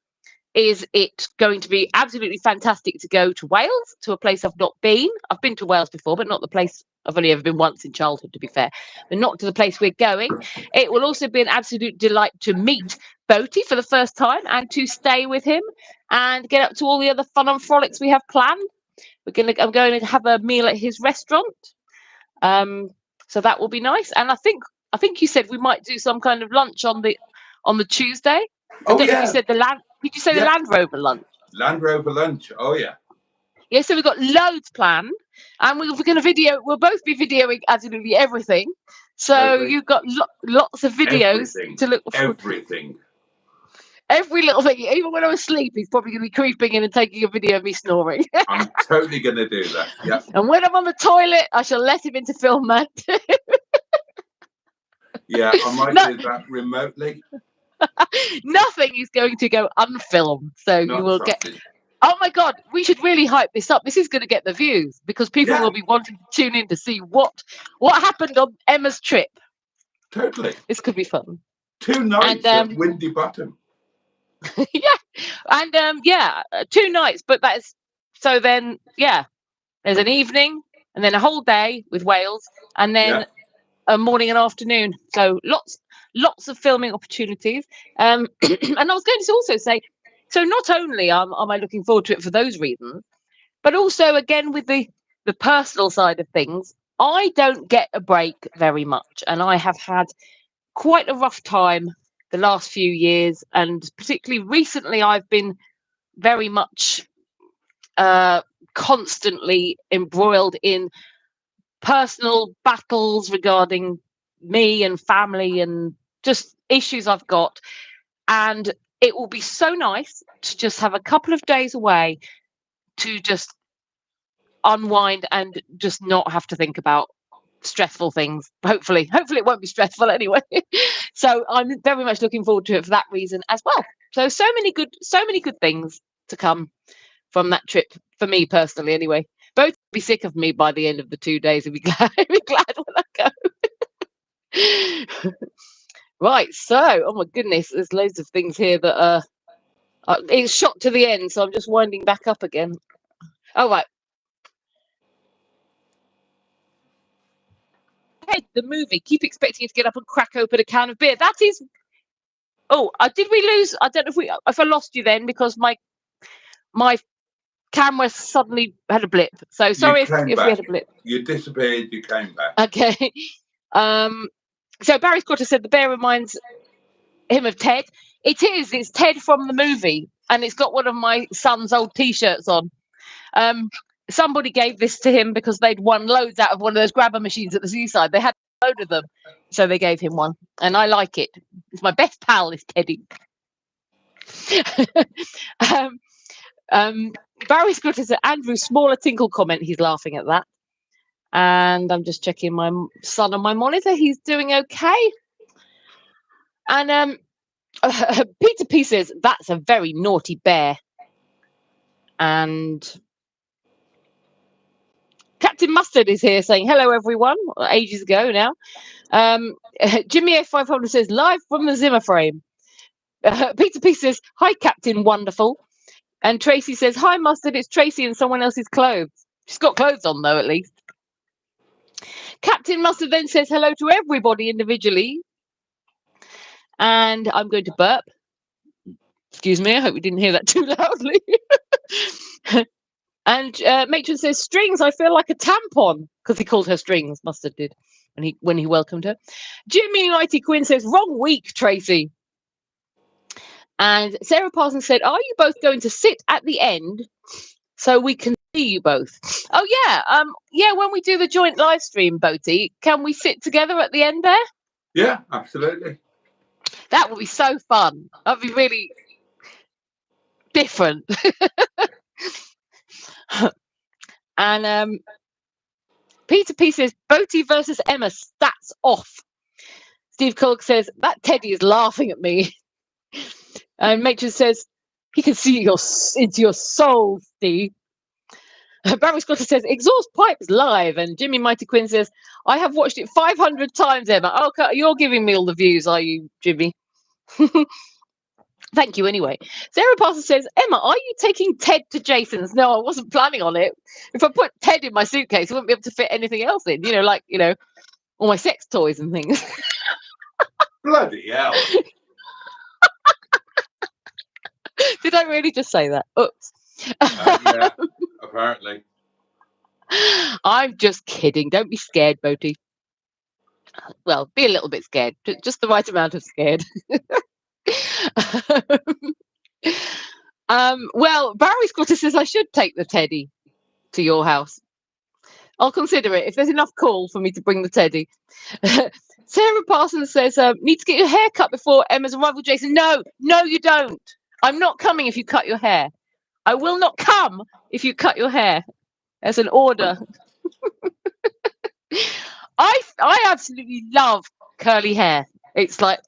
[SPEAKER 3] is it going to be absolutely fantastic to go to Wales, to a place I've not been. I've been to Wales before, but not the place I've only ever been once in childhood, to be fair, but not to the place we're going. It will also be an absolute delight to meet Boaty for the first time and to stay with him and get up to all the other fun and frolics we have planned. I'm going to have a meal at his restaurant. So that will be nice. And I think you said we might do some kind of lunch on the Tuesday. I don't know if you said the land. Did you say the Land Rover lunch?
[SPEAKER 1] Land Rover lunch. Oh yeah.
[SPEAKER 3] Yeah. So we've got loads planned, and we're going to video. We'll both be videoing absolutely everything. So you've got lots of videos to look for.
[SPEAKER 1] Everything.
[SPEAKER 3] Every little thing. Even when I'm asleep, he's probably going to be creeping in and taking a video of me snoring.
[SPEAKER 1] I'm totally going to do that. Yeah.
[SPEAKER 3] And when I'm on the toilet, I shall let him into film that.
[SPEAKER 1] Yeah, I might do that remotely.
[SPEAKER 3] Nothing is going to go unfilmed, so you will get. Oh my God, we should really hype this up. This is going to get the views because people will be wanting to tune in to see what happened on Emma's trip.
[SPEAKER 1] Totally.
[SPEAKER 3] This could be fun.
[SPEAKER 1] 2 nights at Windy Bottom.
[SPEAKER 3] And 2 nights, but that's so then there's an evening and then a whole day with Wales and then a morning and afternoon. So lots of filming opportunities. And I was going to also say, so not only am I looking forward to it for those reasons, but also again with the personal side of things, I don't get a break very much, and I have had quite a rough time the last few years, and particularly recently I've been very much constantly embroiled in personal battles regarding me and family and just issues I've got. And it will be so nice to just have a couple of days away to just unwind and just not have to think about stressful things. Hopefully it won't be stressful anyway. So I'm very much looking forward to it for that reason as well. So many good things to come from that trip for me personally anyway. Both will be sick of me by the end of the 2 days and be glad when I go. Right, so oh my goodness, there's loads of things here that are it's shot to the end, so I'm just winding back up again. Oh right. The movie, keep expecting you to get up and crack open a can of beer. That is did we lose? I don't know if I lost you then, because my camera suddenly had a blip. So sorry if we had a blip.
[SPEAKER 1] You disappeared, you came back.
[SPEAKER 3] Okay. So Barry Scotter said the bear reminds him of Ted. It's Ted from the movie, and it's got one of my son's old t-shirts on. Somebody gave this to him because they'd won loads out of one of those grabber machines at the seaside. They had a load of them, so they gave him one, and I like it. It's my best pal, is Teddy. Barry Scrutter said Andrew's smaller tinkle comment. He's laughing at that, and I'm just checking my son on my monitor. He's doing okay. And Peter P says that's a very naughty bear, and Captain Mustard is here saying hello everyone, ages ago now. Jimmy F500 says live from the Zimmer frame. Peter P says hi Captain Wonderful, and Tracy says hi Mustard, it's Tracy in someone else's clothes. She's got clothes on though, at least. Captain Mustard then says hello to everybody individually, and I'm going to burp. Excuse me, I hope you didn't hear that too loudly. And Matron says strings, I feel like a tampon, because he called her strings. Mustard did when he welcomed her. Jimmy Mighty Quinn says wrong week, Tracy. And Sarah Parsons said, are you both going to sit at the end so we can see you both? Oh yeah, when we do the joint live stream, Boaty, can we sit together at the end there?
[SPEAKER 1] Yeah, absolutely. That
[SPEAKER 3] would be so fun. That'd be really different. And Peter P says Boaty versus Emma, stats off. Steve Colk says that Teddy is laughing at me. And Matron says he can see into your soul, Steve. Barry Scotter says exhaust pipes live, and Jimmy Mighty Quinn says I have watched it 500 times, Emma. Oh, you're giving me all the views, are you, Jimmy? Thank you anyway. Sarah Parsons says, Emma, are you taking Ted to Jason's? No, I wasn't planning on it. If I put Ted in my suitcase, I wouldn't be able to fit anything else in, all my sex toys and things.
[SPEAKER 1] Bloody hell.
[SPEAKER 3] Did I really just say that? Oops.
[SPEAKER 1] Yeah, apparently.
[SPEAKER 3] I'm just kidding. Don't be scared, Boaty. Well, be a little bit scared. Just the right amount of scared. Well, Barry Scotter says I should take the Teddy to your house. I'll consider it if there's enough call for me to bring the Teddy. Sarah Parsons says need to get your hair cut before Emma's arrival. Jason, no, you don't. I'm not coming if you cut your hair. I will not come if you cut your hair. As an order. I absolutely love curly hair. It's like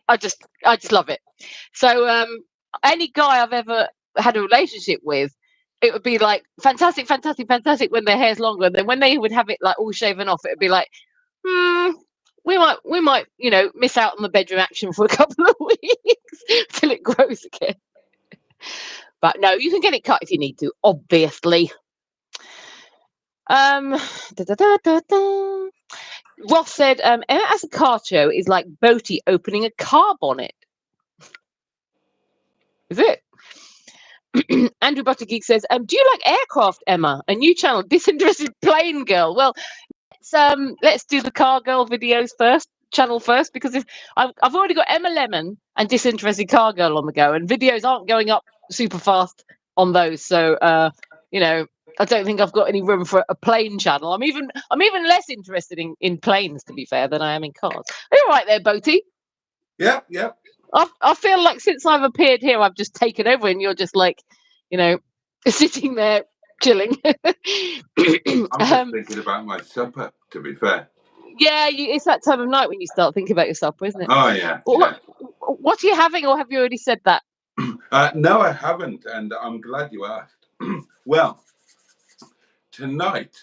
[SPEAKER 3] I just love it. So any guy I've ever had a relationship with, it would be like fantastic when their hair's longer. And then when they would have it like all shaven off, it would be like, we might miss out on the bedroom action for a couple of weeks till it grows again. But no, you can get it cut if you need to, obviously. Ross said, Emma as a car show is like Boaty opening a car bonnet. Is it? Andrew Buttergeek says, do you like aircraft, Emma? A new channel, Disinterested Plane Girl. Well, let's do the car girl videos channel first, because I've already got Emma Lemon and Disinterested Car Girl on the go, and videos aren't going up super fast on those. So, I don't think I've got any room for a plane channel. I'm even less interested in planes, to be fair, than I am in cars. Are you right there, Boaty?
[SPEAKER 1] Yeah, yeah.
[SPEAKER 3] I feel like since I've appeared here, I've just taken over, and you're just like, sitting there chilling.
[SPEAKER 1] I'm just thinking about my supper, to be fair.
[SPEAKER 3] Yeah, it's that time of night when you start thinking about your supper, isn't it?
[SPEAKER 1] Oh, yeah.
[SPEAKER 3] What are you having, or have you already said that?
[SPEAKER 1] No, I haven't, and I'm glad you asked. Well, tonight,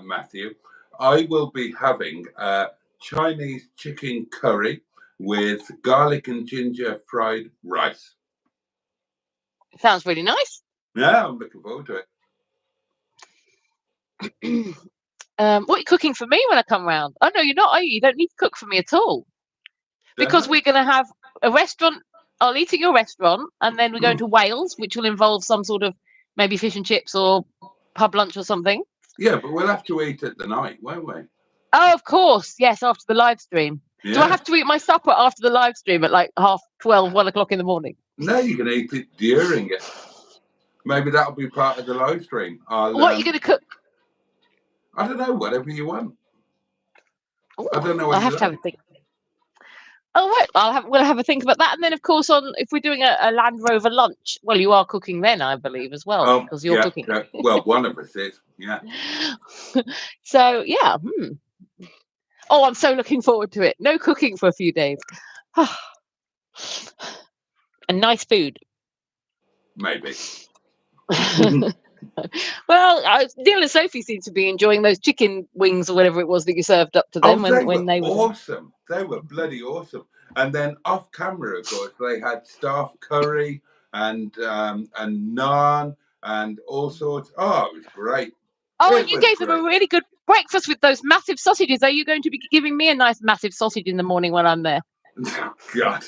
[SPEAKER 1] Matthew, I will be having Chinese chicken curry with garlic and ginger fried rice.
[SPEAKER 3] Sounds really nice.
[SPEAKER 1] Yeah, I'm looking forward to
[SPEAKER 3] it. What are you cooking for me when I come round? Oh, no, you're not, are you? You don't need to cook for me at all. Because we're going to have a restaurant. I'll eat at your restaurant, and then we're going to Wales, which will involve some sort of maybe fish and chips or pub lunch or something.
[SPEAKER 1] Yeah, but we'll have to eat at the night, won't we?
[SPEAKER 3] Oh, of course. Yes, after the live stream.
[SPEAKER 1] Yeah.
[SPEAKER 3] Do I have to eat my supper after the live stream at like 12:30, 1 o'clock in the morning?
[SPEAKER 1] No, you can eat it during it. Maybe that'll be part of the live stream.
[SPEAKER 3] What are you going to cook?
[SPEAKER 1] I don't know, whatever you want.
[SPEAKER 3] Ooh,
[SPEAKER 1] I don't know what
[SPEAKER 3] I'll have to have a think. Oh, right. We'll have a think about that. And then, of course, if we're doing a Land Rover lunch, well, you are cooking then, I believe, as well, because you're cooking.
[SPEAKER 1] Well, one of us is, yeah.
[SPEAKER 3] So, yeah. Oh, I'm so looking forward to it. No cooking for a few days. And nice food.
[SPEAKER 1] Maybe.
[SPEAKER 3] Well, Neil and Sophie seem to be enjoying those chicken wings or whatever it was that you served up to them when they were
[SPEAKER 1] awesome. They were bloody awesome. And then off camera, of course, they had staff curry and naan and all sorts. Oh, it was great.
[SPEAKER 3] Oh, and you gave them a really good breakfast with those massive sausages. Are you going to be giving me a nice massive sausage in the morning when I'm there?
[SPEAKER 1] Oh, God.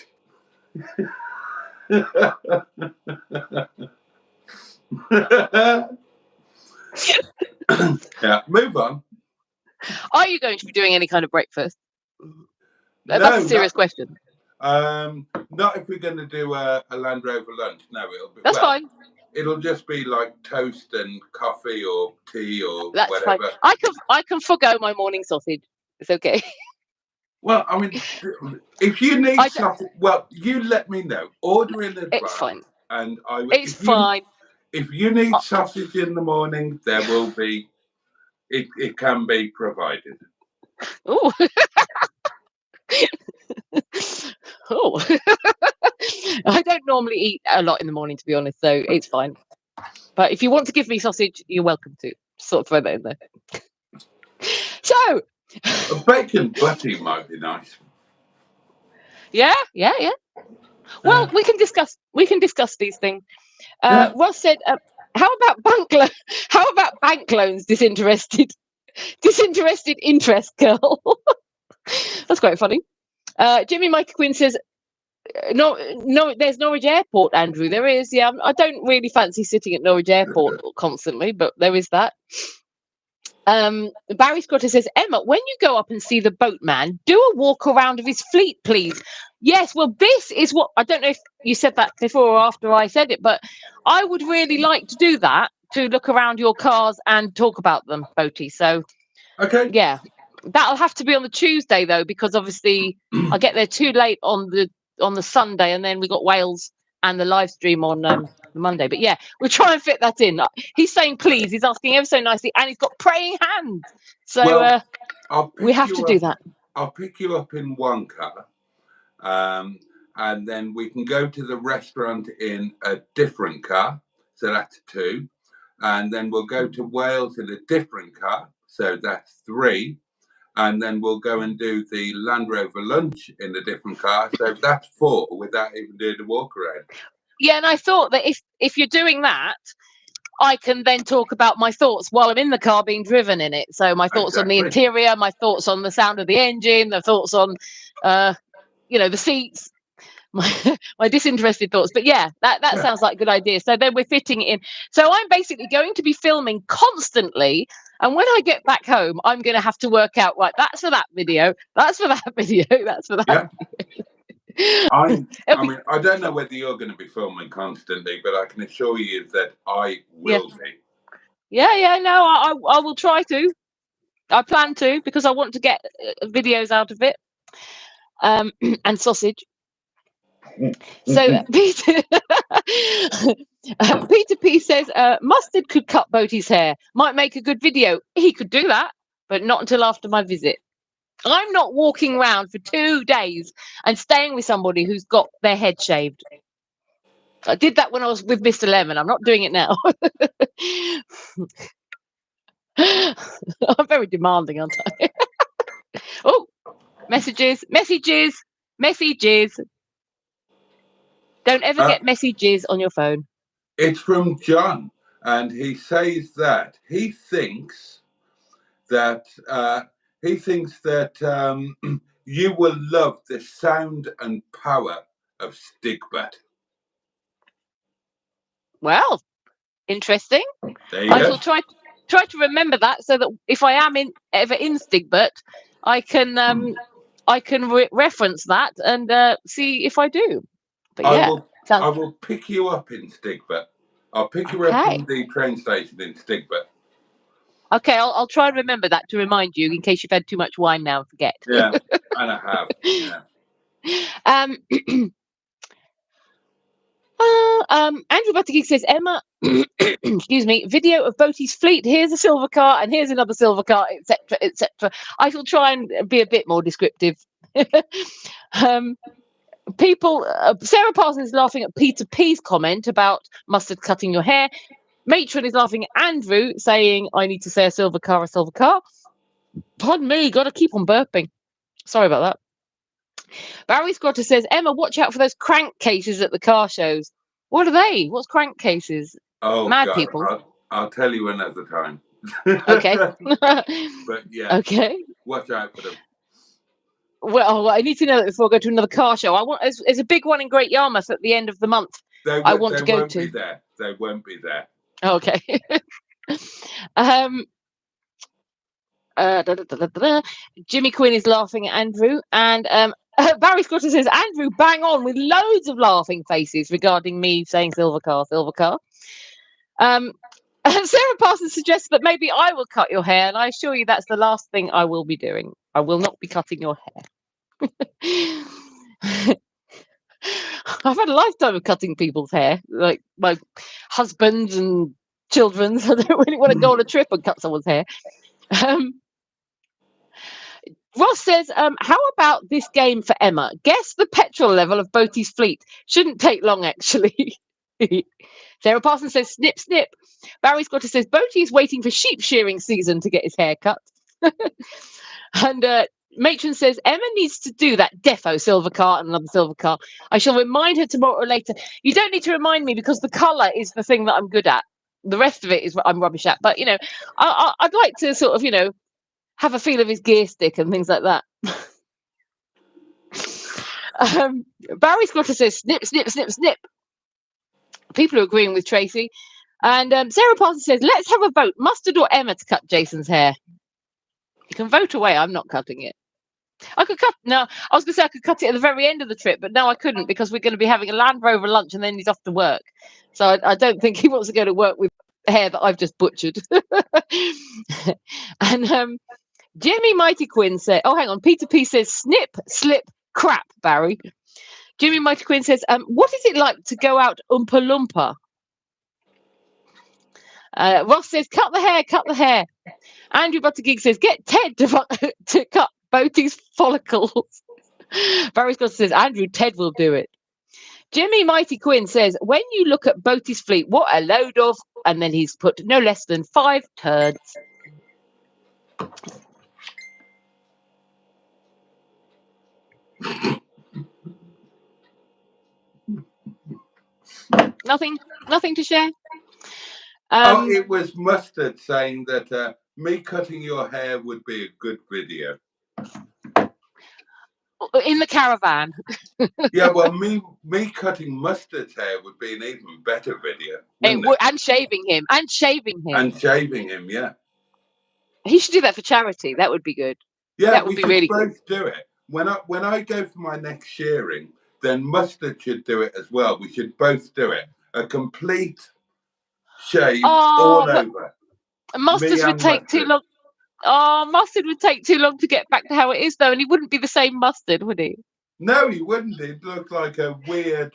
[SPEAKER 1] Yeah, move on.
[SPEAKER 3] Are you going to be doing any kind of breakfast? That's a serious question.
[SPEAKER 1] Not if we're going to do a Land Rover lunch. No, it'll be.
[SPEAKER 3] That's fine.
[SPEAKER 1] It'll just be like toast and coffee or tea or
[SPEAKER 3] That's
[SPEAKER 1] whatever.
[SPEAKER 3] Fine. I can forgo my morning sausage. It's okay.
[SPEAKER 1] Well, I mean, if you need something, well, you let me know. Order in advance.
[SPEAKER 3] It's fine.
[SPEAKER 1] And I will.
[SPEAKER 3] It's fine.
[SPEAKER 1] If you need sausage in the morning, there will be. It can be provided.
[SPEAKER 3] Oh. Oh. I don't normally eat a lot in the morning, to be honest, so it's fine. But if you want to give me sausage, you're welcome to. Sort of throw that in there. So.
[SPEAKER 1] A bacon butty might be nice.
[SPEAKER 3] Yeah. Well, we can discuss these things. Ross said, "How about bank loans? Disinterested interest, girl." That's quite funny. Jimmy Michael Quinn says, "No, there's Norwich Airport, Andrew. There is. Yeah, I don't really fancy sitting at Norwich Airport constantly, but there is that." Barry Scotter says, "Emma, when you go up and see the boatman, do a walk around of his fleet, please." Yes, well, this is what I don't know if you said that before or after I said it, but I would really like to do that, to look around your cars and talk about them, Boaty. So,
[SPEAKER 1] okay,
[SPEAKER 3] yeah, that'll have to be on the Tuesday though, because obviously I get there too late on the Sunday, and then we got Wales and the live stream on the Monday. But yeah, we'll try and fit that in. He's saying please. He's asking ever so nicely, and he's got praying hands. So we have to do that.
[SPEAKER 1] I'll pick you up in one car, and then we can go to the restaurant in a different car. So that's 2, and then we'll go to Wales in a different car. So that's 3. And then we'll go and do the Land Rover lunch in a different car. So that's 4 without even doing the walk around.
[SPEAKER 3] Yeah, and I thought that if you're doing that, I can then talk about my thoughts while I'm in the car being driven in it. So my thoughts on the interior, my thoughts on the sound of the engine, the thoughts on, the seats, my disinterested thoughts. But yeah, that sounds like a good idea. So then we're fitting it in. So I'm basically going to be filming constantly. And when I get back home, I'm going to have to work out, right, that's for that video, that's for that video, that's for that video.
[SPEAKER 1] I mean, I don't know whether you're going to be filming constantly, but I can assure you that I will be.
[SPEAKER 3] Yeah. No, I will try to. I plan to because I want to get videos out of it. And sausage. So Peter Peter P says Mustard could cut Boaty's hair. Might make a good video. He could do that, but not until after my visit. I'm not walking around for 2 days and staying with somebody who's got their head shaved. I did that when I was with Mr. Lemon. I'm not doing it now. I'm very demanding, aren't I? Oh, messages. Don't ever get messages on your phone.
[SPEAKER 1] It's from John, and he says that he thinks that you will love the sound and power of Stigbutt.
[SPEAKER 3] Well, interesting. I shall try to remember that so that if I am ever in Stigbutt, I can reference that and see if I do. But yeah,
[SPEAKER 1] I will pick you up in Stigbutt. I'll pick you up from the train station in Stigbutt.
[SPEAKER 3] Okay, I'll try and remember that to remind you in case you've had too much wine now and forget.
[SPEAKER 1] Yeah, and I have. Yeah.
[SPEAKER 3] Andrew Buttigieg says, Emma, excuse me, video of Boaty's fleet. Here's a silver car and here's another silver car, etc., etc. I shall try and be a bit more descriptive. People, Sarah Parsons is laughing at Peter P's comment about Mustard cutting your hair. Matron is laughing at Andrew, saying, I need to say a silver car. Pardon me, got to keep on burping. Sorry about that. Barry Scotter says, Emma, watch out for those crankcases at the car shows. What are they? What's crankcases?
[SPEAKER 1] Oh,
[SPEAKER 3] mad
[SPEAKER 1] God,
[SPEAKER 3] people.
[SPEAKER 1] I'll tell you another time.
[SPEAKER 3] Okay.
[SPEAKER 1] But yeah.
[SPEAKER 3] Okay.
[SPEAKER 1] Watch out for them.
[SPEAKER 3] Well, I need to know that before I go to another car show. There's a big one in Great Yarmouth at the end of the month. I want to go to.
[SPEAKER 1] They won't be there.
[SPEAKER 3] Okay. Jimmy Quinn is laughing at Andrew, and Barry Scotter says, Andrew, bang on with loads of laughing faces regarding me saying silver car. Sarah Parsons suggests that maybe I will cut your hair, and I assure you that's the last thing I will be doing. I will not be cutting your hair. I've had a lifetime of cutting people's hair, like my husband's and children's. I don't really want to go on a trip and cut someone's hair. Ross says, how about this game for Emma? Guess the petrol level of Boaty's fleet. Shouldn't take long, actually. Sarah Parsons says, snip, snip. Barry Scotter says, Boaty is waiting for sheep shearing season to get his hair cut. And Matron says, Emma needs to do that defo silver car and another silver car. I shall remind her tomorrow or later. You don't need to remind me because the colour is the thing that I'm good at. The rest of it is what I'm rubbish at. But, I'd like to sort of, have a feel of his gear stick and things like that. Barry Scotter says, snip, snip, snip, snip. People are agreeing with Tracy. And Sarah Parsons says, let's have a vote. Mustard or Emma to cut Jason's hair? You can vote away. I'm not cutting it. I could cut. No, I was going to say I could cut it at the very end of the trip, but no, I couldn't because we're going to be having a Land Rover lunch and then he's off to work. So I don't think he wants to go to work with hair that I've just butchered. And Jimmy Mighty Quinn said, oh, hang on. Peter P says, snip, slip, crap, Barry. Jimmy Mighty Quinn says, what is it like to go out Oompa Loompa? Ross says, cut the hair. Andrew Buttigieg says, get Ted to cut Boaty's follicles. Barry Scott says, Andrew, Ted will do it. Jimmy Mighty Quinn says, when you look at Boaty's fleet, what a load of, and then he's put no less than 5 turds. Nothing to share.
[SPEAKER 1] It was Mustard saying that me cutting your hair would be a good video.
[SPEAKER 3] In the caravan.
[SPEAKER 1] Yeah, well, me cutting Mustard's hair would be an even better video.
[SPEAKER 3] And shaving him.
[SPEAKER 1] Yeah.
[SPEAKER 3] He should do that for charity. That would be good.
[SPEAKER 1] Yeah,
[SPEAKER 3] that would be really good.
[SPEAKER 1] We should both do it. When I go for my next shearing, then Mustard should do it as well. We should both do it. A complete shave all over.
[SPEAKER 3] Mustard
[SPEAKER 1] Me
[SPEAKER 3] would
[SPEAKER 1] and
[SPEAKER 3] take too
[SPEAKER 1] Mustard.
[SPEAKER 3] long. Oh, mustard would take too long to get back to how it is, though, and he wouldn't be the same mustard, would he?
[SPEAKER 1] No, he wouldn't. He'd look like a weird,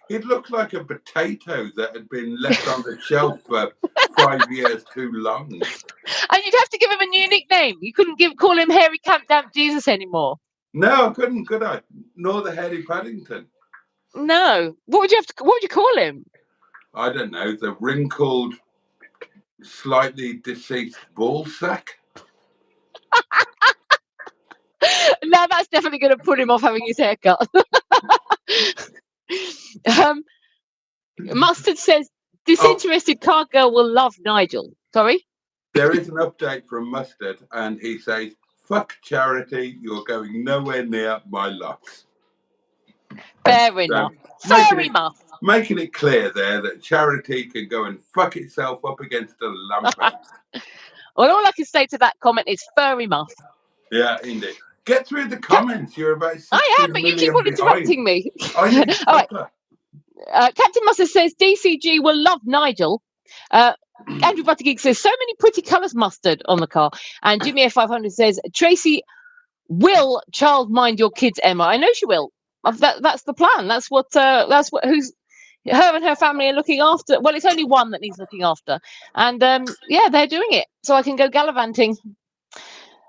[SPEAKER 1] he'd look like a potato that had been left on the shelf for 5 years too long.
[SPEAKER 3] And you'd have to give him a new nickname. You couldn't call him Hairy Campdamp Jesus anymore.
[SPEAKER 1] No, I couldn't, could I? Nor the Hairy Paddington.
[SPEAKER 3] No. What would you call him?
[SPEAKER 1] I don't know, the wrinkled, slightly deceased ball sack.
[SPEAKER 3] No, that's definitely going to put him off having his hair cut. Mustard says, disinterested car girl will love Nigel. Sorry?
[SPEAKER 1] There is an update from Mustard, and he says, fuck Charity, you're going nowhere near my locks.
[SPEAKER 3] Fair enough.
[SPEAKER 1] Making it clear there that Charity can go and fuck itself up against a lamppost.
[SPEAKER 3] Well, all I can say to that comment is furry muff.
[SPEAKER 1] Yeah, indeed. Get through the comments. You're about 60
[SPEAKER 3] I am, but you keep on interrupting me.
[SPEAKER 1] I need supper.
[SPEAKER 3] Captain Mustard says DCG will love Nigel. Andrew Buttergeek says so many pretty colours, Mustard, on the car. And Jimmy F500 says Tracy will child mind your kids, Emma. I know she will. That's the plan. That's what who's her and her family are looking after. Well, it's only one that needs looking after, and yeah, they're doing it. So I can go gallivanting.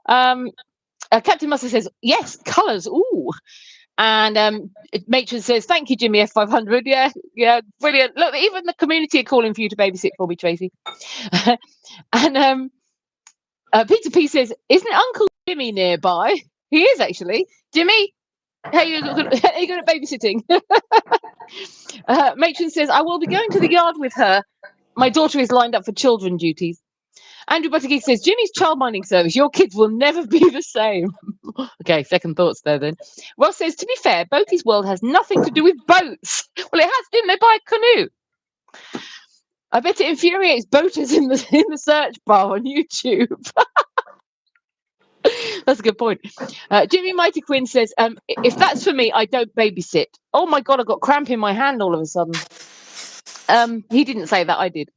[SPEAKER 3] Captain Mustard says yes, colours. Ooh. And Matron says, thank you, Jimmy F500. Yeah, brilliant. Look, even the community are calling for you to babysit for me, Tracy. And Peter P says, isn't Uncle Jimmy nearby? He is, actually. Jimmy, how are you good at babysitting? Matron says, I will be going to the yard with her. My daughter is lined up for children duties. Andrew Buttergeek says, Jimmy's childminding service, your kids will never be the same. Okay, second thoughts there then. Ross says, to be fair, Boaty's world has nothing to do with boats. Well, it has, didn't they buy a canoe? I bet it infuriates boaters in the search bar on YouTube. That's a good point. Jimmy Mighty Quinn says, if that's for me, I don't babysit. Oh my God, I got cramp in my hand all of a sudden. He didn't say that, I did.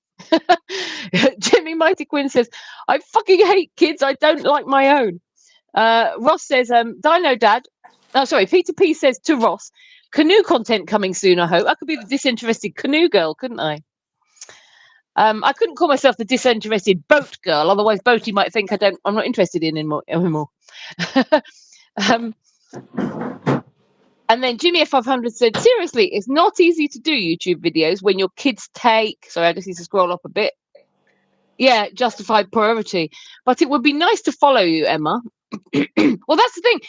[SPEAKER 3] Jimmy Mighty Quinn says, I fucking hate kids. I don't like my own. Ross says, Dino Dad. Oh, sorry. Peter P says to Ross, canoe content coming soon, I hope. I could be the disinterested canoe girl, couldn't I? I couldn't call myself the disinterested boat girl. Otherwise, Boaty might think I'm not interested in anymore. And then Jimmy F500 said, seriously, it's not easy to do YouTube videos when your kids take... Sorry, I just need to scroll up a bit. Yeah, justified priority. But it would be nice to follow you, Emma. Well, that's the thing.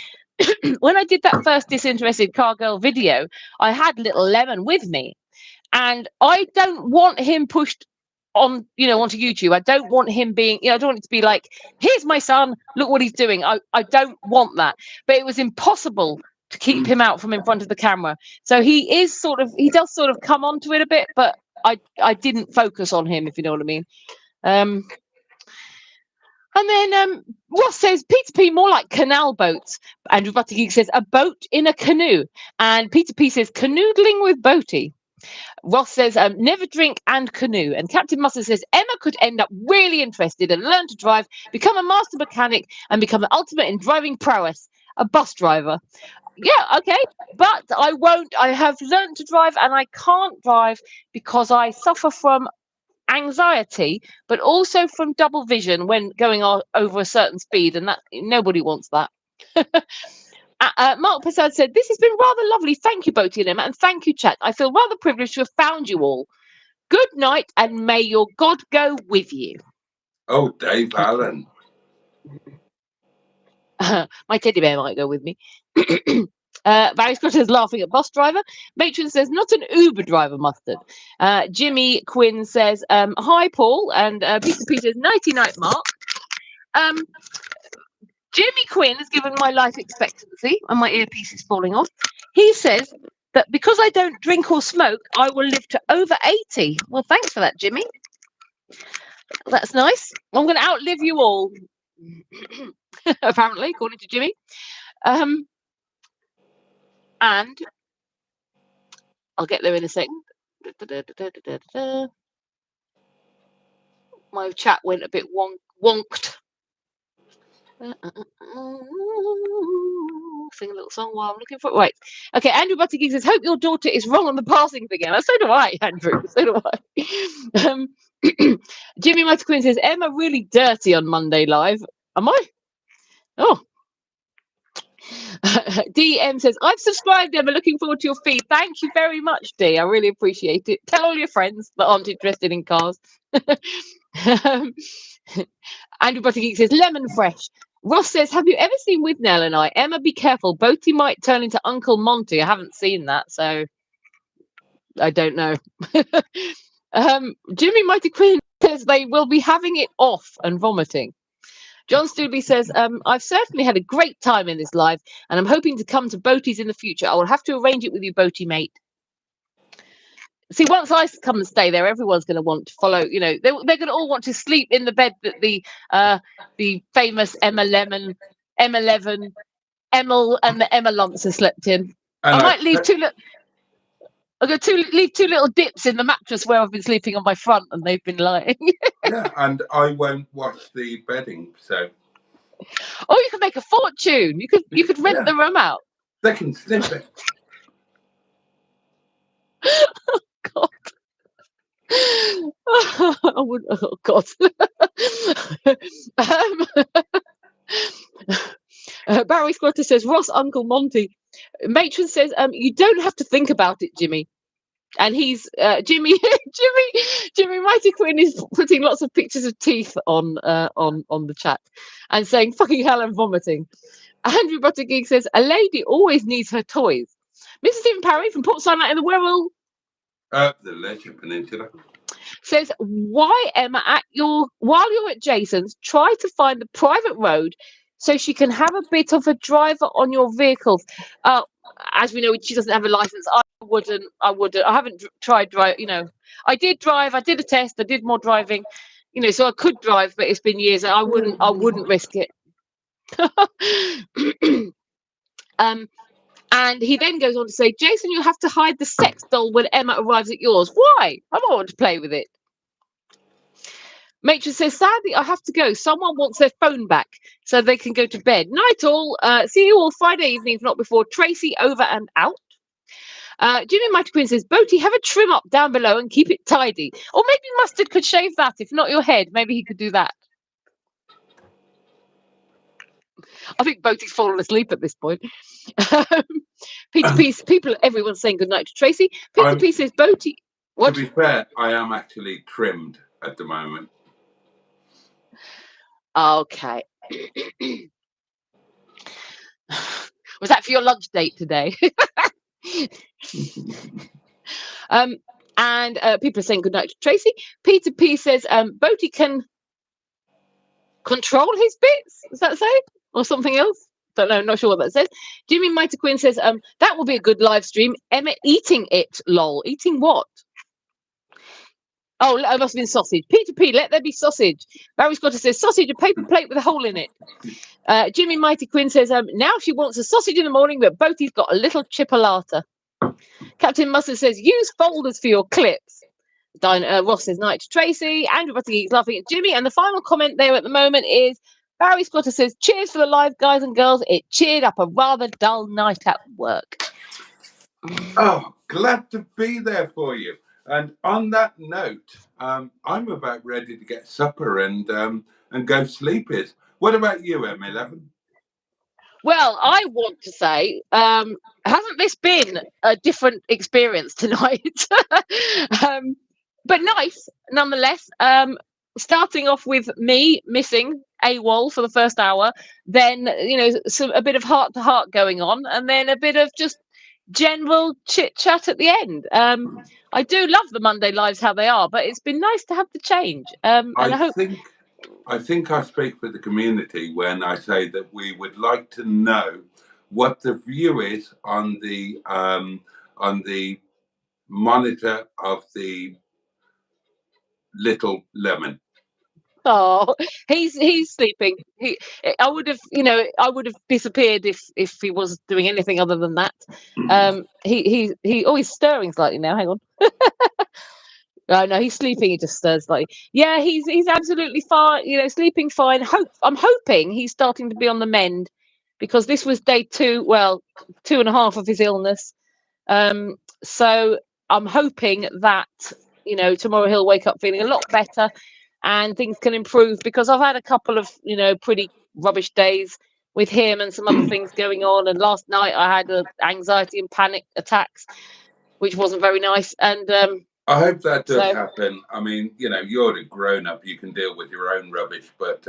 [SPEAKER 3] When I did that first disinterested car girl video, I had little Lemon with me. And I don't want him pushed on, onto YouTube. I don't want him being, I don't want it to be like, here's my son, look what he's doing. I don't want that. But it was impossible to keep him out from in front of the camera. So he does sort of come onto it a bit, but I didn't focus on him, if you know what I mean. And then Ross says, Peter P, more like canal boats. Andrew Buttergeek says, a boat in a canoe. And Peter P says, canoodling with Boaty. Ross says, never drink and canoe. And Captain Mustard says, Emma could end up really interested and learn to drive, become a master mechanic, and become the ultimate in driving prowess, a bus driver. Yeah, okay, but I won't. I have learned to drive, and I can't drive because I suffer from anxiety, but also from double vision when going over a certain speed, and that nobody wants that. Mark Prasad said, this has been rather lovely. Thank you, Boaty and Emma, and thank you, chat. I feel rather privileged to have found you all. Good night, and may your God go with you.
[SPEAKER 1] Oh, Dave Allen.
[SPEAKER 3] My teddy bear might go with me. Barry Scott is laughing at bus driver. Matron says, not an Uber driver, Mustard. Jimmy Quinn says, hi, Paul. And Peter P says, nighty night, Mark. Jimmy Quinn has given my life expectancy, and my earpiece is falling off. He says that because I don't drink or smoke, I will live to over 80. Well, thanks for that, Jimmy. That's nice. I'm going to outlive you all, apparently, according to Jimmy. And I'll get there in a second. my chat went a bit wonked. Sing a little song while I'm looking for it. Right. Okay, Andrew Buttigieg says, hope your daughter is wrong on the passing thing. And so do I, Andrew. So do I. Jimmy Mighty Quinn says, Emma really dirty on Monday Live. Am I? Oh. DM says, I've subscribed, Emma. Looking forward to your feed. Thank you very much, D. I really appreciate it. Tell all your friends that aren't interested in cars. Andrew Buttigieg says, lemon fresh. Ross says, have you ever seen With Nell and I? Emma, be careful. Boaty might turn into Uncle Monty. I haven't seen that, so I don't know. Jimmy Mighty Queen says they will be having it off and vomiting. John Stoodley says, I've certainly had a great time in this live, and I'm hoping to come to Boaty's in the future. I will have to arrange it with you, Boaty mate. See, once I come and stay there, everyone's going to want to follow. You know, they're going to all want to sleep in the bed that the famous Emma Lemon, Emma Levin, Emil, and the Emma lumps have slept in. And I might leave leave two little dips in the mattress where I've been sleeping on my front, and they've been lying.
[SPEAKER 1] Yeah, and I won't wash the bedding, so.
[SPEAKER 3] Oh, you could make a fortune. You could rent the room out.
[SPEAKER 1] They can sniff it.
[SPEAKER 3] God. I would. Oh God. Barry Squatter says, Ross, Uncle Monty. Matron says, you don't have to think about it, Jimmy. And he's Jimmy Mighty Quinn is putting lots of pictures of teeth on the chat and saying fucking hell and vomiting. Andrew Buttigieg says, a lady always needs her toys. Mr. Stephen Parry from Port Sunlight in the Wirral,
[SPEAKER 1] the Leisure Peninsula,
[SPEAKER 3] says, why Emma while you're at Jason's, try to find a private road so she can have a bit of a driver on your vehicles. As we know, she doesn't have a license. I wouldn't. I haven't tried drive. You know, I did drive. I did a test. I did more driving. You know, so I could drive, but it's been years. I wouldn't risk it. And he then goes on to say, Jason, you have to hide the sex doll when Emma arrives at yours. Why? I don't want to play with it. Matron says, sadly, I have to go. Someone wants their phone back so they can go to bed. Night all. See you all Friday evening, if not before. Tracy, over and out. Jimmy Mighty Queen says, Boaty, have a trim up down below and keep it tidy. Or maybe Mustard could shave that. If not your head, maybe he could do that. I think Boaty's fallen asleep at this point. Peter P. Everyone's saying goodnight to Tracy. Peter P. says, Boaty. What?
[SPEAKER 1] To be fair, I am actually trimmed at the moment.
[SPEAKER 3] Okay. Was that for your lunch date today? And people are saying goodnight to Tracy. Peter P says, Boaty can control his bits. Does that say? Or something else? Don't know, not sure what that says. Jimmy Mighty Quinn says, that will be a good live stream. Emma eating it, lol. Eating what? Oh, it must have been sausage. Peter P, let there be sausage. Barry Scotter says, sausage, a paper plate with a hole in it. Jimmy Mighty Quinn says, now she wants a sausage in the morning, but Boaty's got a little chipolata. Captain Mustard says, use folders for your clips. Ross says, night to Tracy. Andrew Buttigieg's laughing at Jimmy. And the final comment there at the moment is, Barry Scotter says, cheers for the live, guys and girls. It cheered up a rather dull night at work.
[SPEAKER 1] Oh, glad to be there for you. And on that note, I'm about ready to get supper and go sleepies. What about you, M11?
[SPEAKER 3] Well, I want to say, hasn't this been a different experience tonight? But nice, nonetheless. Starting off with me missing AWOL for the first hour, then, you know, a bit of heart-to-heart going on, and then a bit of just general chit-chat at the end. I do love the Monday lives how they are, but it's been nice to have the change. And I
[SPEAKER 1] think I speak for the community when I say that we would like to know what the view is on the monitor of the little lemon.
[SPEAKER 3] Oh, he's sleeping. I would have disappeared if he was doing anything other than that. He's stirring slightly now. Hang on. No, he's sleeping. He just stirs like, yeah, he's absolutely fine. You know, sleeping fine. I'm hoping he's starting to be on the mend, because this was day 2. Well, 2.5 of his illness. So I'm hoping that, you know, tomorrow he'll wake up feeling a lot better, and things can improve, because I've had a couple of, you know, pretty rubbish days with him and some other things going on. And last night I had anxiety and panic attacks, which wasn't very nice. And
[SPEAKER 1] I hope that does
[SPEAKER 3] so
[SPEAKER 1] happen. I mean, you know, you're a grown up, you can deal with your own rubbish, but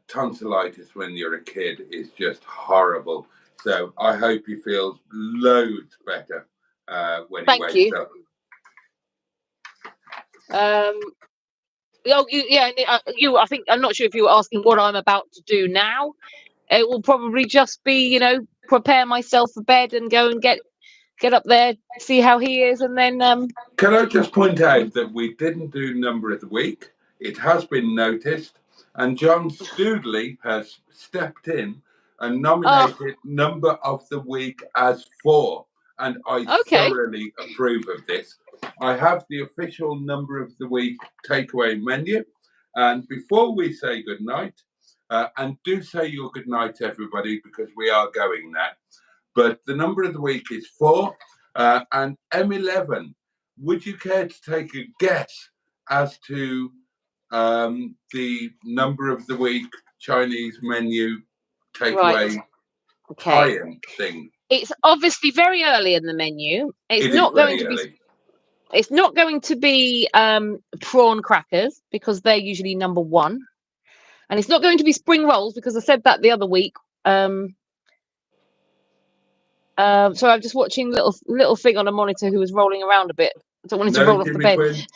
[SPEAKER 1] tonsillitis when you're a kid is just horrible. So I hope he feels loads better when he
[SPEAKER 3] thank
[SPEAKER 1] wakes
[SPEAKER 3] you.
[SPEAKER 1] up.
[SPEAKER 3] I think, I'm not sure if you were asking what I'm about to do now. It will probably just be, you know, prepare myself for bed and go and get up there, see how he is, and then
[SPEAKER 1] Can I just point out that we didn't do number of the week? It has been noticed, and John Stoodley has stepped in and nominated number of the week as 4, and I
[SPEAKER 3] okay.
[SPEAKER 1] thoroughly approve of this. I have the official number of the week takeaway menu, and before we say good night, and do say your good night, everybody, because we are going now. But the number of the week is 4, and M11. Would you care to take a guess as to the number of the week Chinese menu takeaway tie-in thing?
[SPEAKER 3] It's obviously very early in the menu. It's
[SPEAKER 1] It
[SPEAKER 3] not
[SPEAKER 1] is
[SPEAKER 3] going
[SPEAKER 1] very
[SPEAKER 3] to be.
[SPEAKER 1] early.
[SPEAKER 3] It's not going to be prawn crackers, because they're usually number 1, and it's not going to be spring rolls, because I said that the other week. So I'm just watching little thing on a monitor who was rolling around a bit. I don't want him to roll off the bed.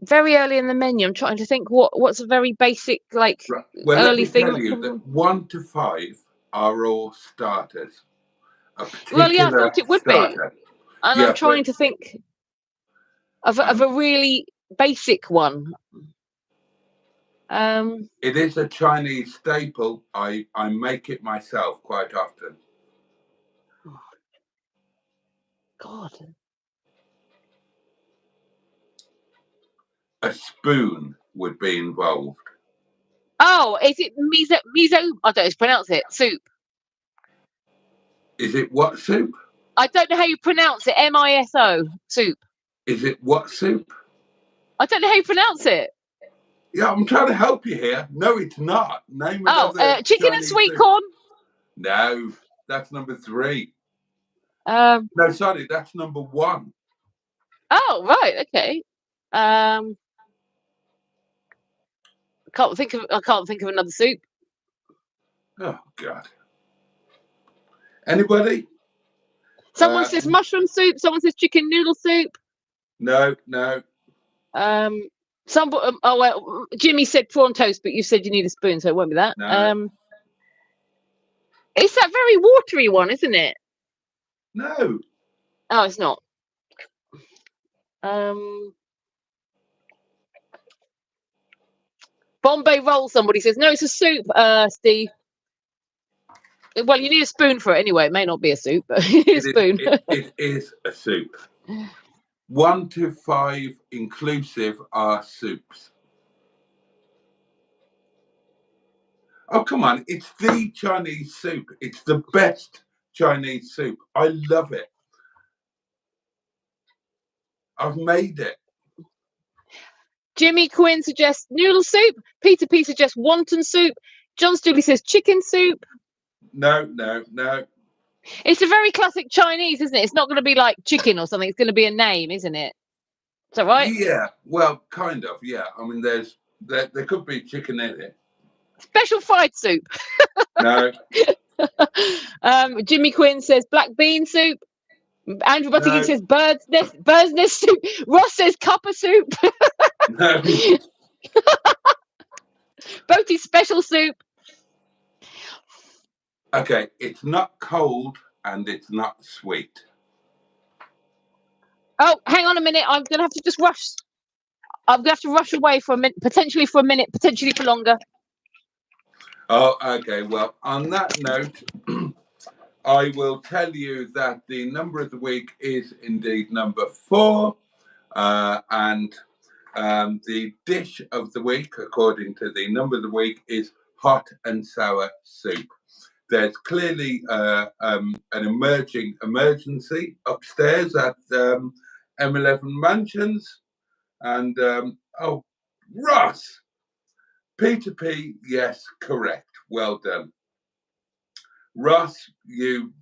[SPEAKER 3] Very early in the menu. I'm trying to think what's a very basic, like,
[SPEAKER 1] Right. Well,
[SPEAKER 3] early
[SPEAKER 1] let me
[SPEAKER 3] thing.
[SPEAKER 1] tell you that 1 to 5 are all starters. A
[SPEAKER 3] Well, yeah, I
[SPEAKER 1] particular
[SPEAKER 3] thought it would be,
[SPEAKER 1] starter.
[SPEAKER 3] and
[SPEAKER 1] Yeah,
[SPEAKER 3] I'm trying to think of a really basic one.
[SPEAKER 1] It is a Chinese staple. I make it myself quite often.
[SPEAKER 3] God.
[SPEAKER 1] A spoon would be involved.
[SPEAKER 3] Oh, is it miso? I don't know how to pronounce it. Soup.
[SPEAKER 1] Is it what soup?
[SPEAKER 3] I don't know how you pronounce it. MISO. Soup.
[SPEAKER 1] Is it what soup?
[SPEAKER 3] I don't know how you pronounce it.
[SPEAKER 1] Yeah, I'm trying to help you here. No, it's not. Name another
[SPEAKER 3] Chicken
[SPEAKER 1] Chinese
[SPEAKER 3] and sweet
[SPEAKER 1] soup.
[SPEAKER 3] corn.
[SPEAKER 1] No, that's number 3.
[SPEAKER 3] No,
[SPEAKER 1] sorry, that's number 1.
[SPEAKER 3] Oh, right, okay. I can't think of another soup.
[SPEAKER 1] Oh God. Anybody?
[SPEAKER 3] Someone says mushroom soup. Someone says chicken noodle soup.
[SPEAKER 1] No.
[SPEAKER 3] Well, Jimmy said prawn toast, but you said you need a spoon, so it won't be that.
[SPEAKER 1] No.
[SPEAKER 3] It's that very watery one, isn't it?
[SPEAKER 1] No.
[SPEAKER 3] Oh, it's not. Bombay roll. Somebody says no. It's a soup. Steve. Well, you need a spoon for it anyway. It may not be a soup, but you need a spoon.
[SPEAKER 1] It is a soup. 1 to 5 inclusive are soups. Oh, come on. It's the Chinese soup. It's the best Chinese soup. I love it. I've made it.
[SPEAKER 3] Jimmy Quinn suggests noodle soup. Peter P suggests wonton soup. John Stooley says chicken soup.
[SPEAKER 1] No.
[SPEAKER 3] It's a very classic Chinese, isn't it? It's not going to be like chicken or something. It's going to be a name, isn't it? Is that right?
[SPEAKER 1] Yeah. Well, kind of. Yeah. I mean, there could be chicken in it.
[SPEAKER 3] Special fried soup.
[SPEAKER 1] No.
[SPEAKER 3] Jimmy Quinn says black bean soup. Andrew Buttigieg says bird's nest soup. Ross says cuppa soup.
[SPEAKER 1] No.
[SPEAKER 3] Boaty special soup.
[SPEAKER 1] Okay, it's not cold and it's not sweet.
[SPEAKER 3] Oh, hang on a minute. I'm going to have to just rush. I'm going to have to rush away for a minute, potentially for longer.
[SPEAKER 1] Oh, okay. Well, on that note, I will tell you that the number of the week is indeed number 4. And the dish of the week, according to the number of the week, is hot and sour soup. There's clearly an emergency upstairs at M11 Mansions. And, oh, Ross, Peter P, yes, correct. Well done. Ross, you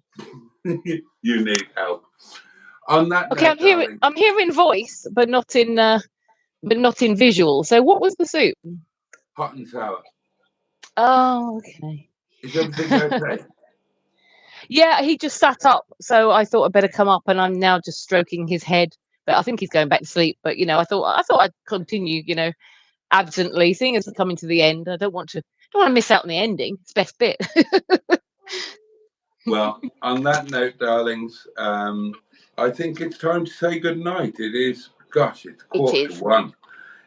[SPEAKER 1] you need help. On that
[SPEAKER 3] Okay,
[SPEAKER 1] note,
[SPEAKER 3] I'm hearing voice, but not in visual. So what was the soup?
[SPEAKER 1] hot and sour.
[SPEAKER 3] Oh, okay.
[SPEAKER 1] Is everything okay?
[SPEAKER 3] Yeah, he just sat up, so I thought I'd better come up, and I'm now just stroking his head. But I think he's going back to sleep. But I thought I'd continue, absently, seeing as we're coming to the end. I don't want to miss out on the ending. It's best bit.
[SPEAKER 1] Well, on that note, darlings, I think it's time to say good night. It is, gosh, it's quarter to 1.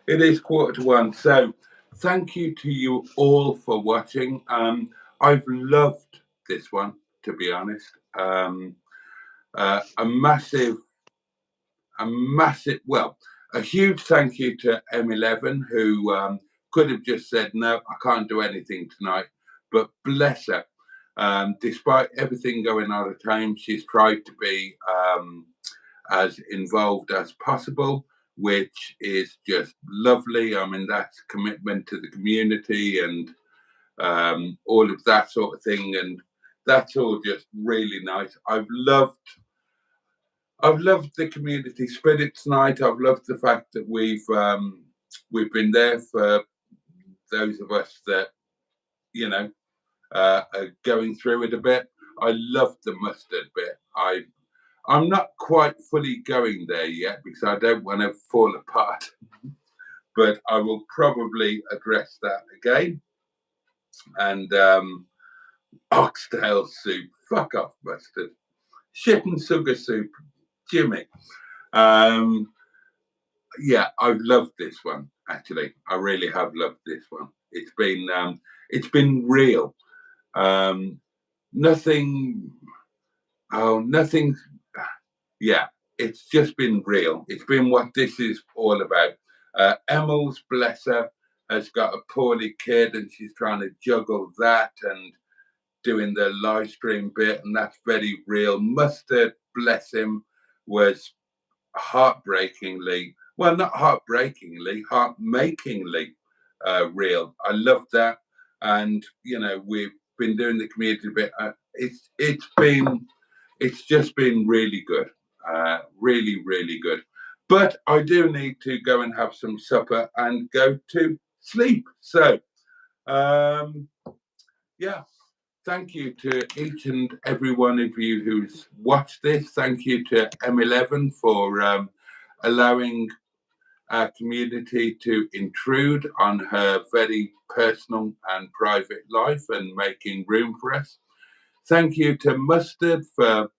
[SPEAKER 1] It is quarter to 1. So thank you to you all for watching. I've loved this one, to be honest. A huge thank you to M11, who could have just said, no, I can't do anything tonight. But bless her. Despite everything going on at home, she's tried to be as involved as possible, which is just lovely. I mean, that's commitment to the community and all of that sort of thing. And that's all just really nice. I've loved the community spirit tonight. I've loved the fact that we've been there for those of us that are going through it a bit. I love the mustard bit. I'm not quite fully going there yet because I don't want to fall apart, but I will probably address that again. And oxtail soup, fuck off mustard, shit and sugar soup, Jimmy. Yeah, I've loved this one. Actually, I really have loved this one. It's been real. Nothing. Oh, nothing. Yeah, it's just been real. It's been what this is all about. Emma's, bless her, has got a poorly kid, and she's trying to juggle that and doing the live stream bit, and that's very real. Mustard, bless him, was heartbreakingly, well, not heartbreakingly, heart-makingly real. I love that, and we've been doing the community bit. It's just been really good, really, really good. But I do need to go and have some supper and go to sleep. So, yeah. Thank you to each and every one of you who's watched this. Thank you to M11 for allowing our community to intrude on her very personal and private life and making room for us. Thank you to Mustard for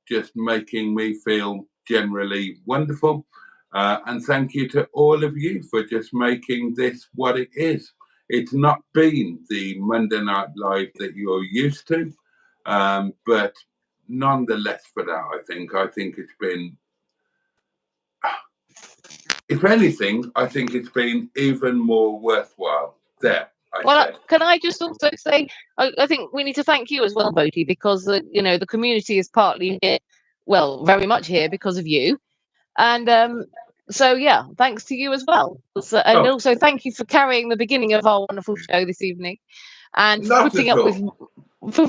[SPEAKER 1] just making me feel generally wonderful. And thank you to all of you for just making this what it is. It's not been the Monday Night Live that you're used to, but nonetheless for that, I think it's been, if anything, I think it's been even more worthwhile. There,
[SPEAKER 3] Can I just also say, I think we need to thank you as well, Boaty, because the community is partly here, well, very much here because of you. And so, yeah, thanks to you as well. And also thank you for carrying the beginning of our wonderful show this evening and for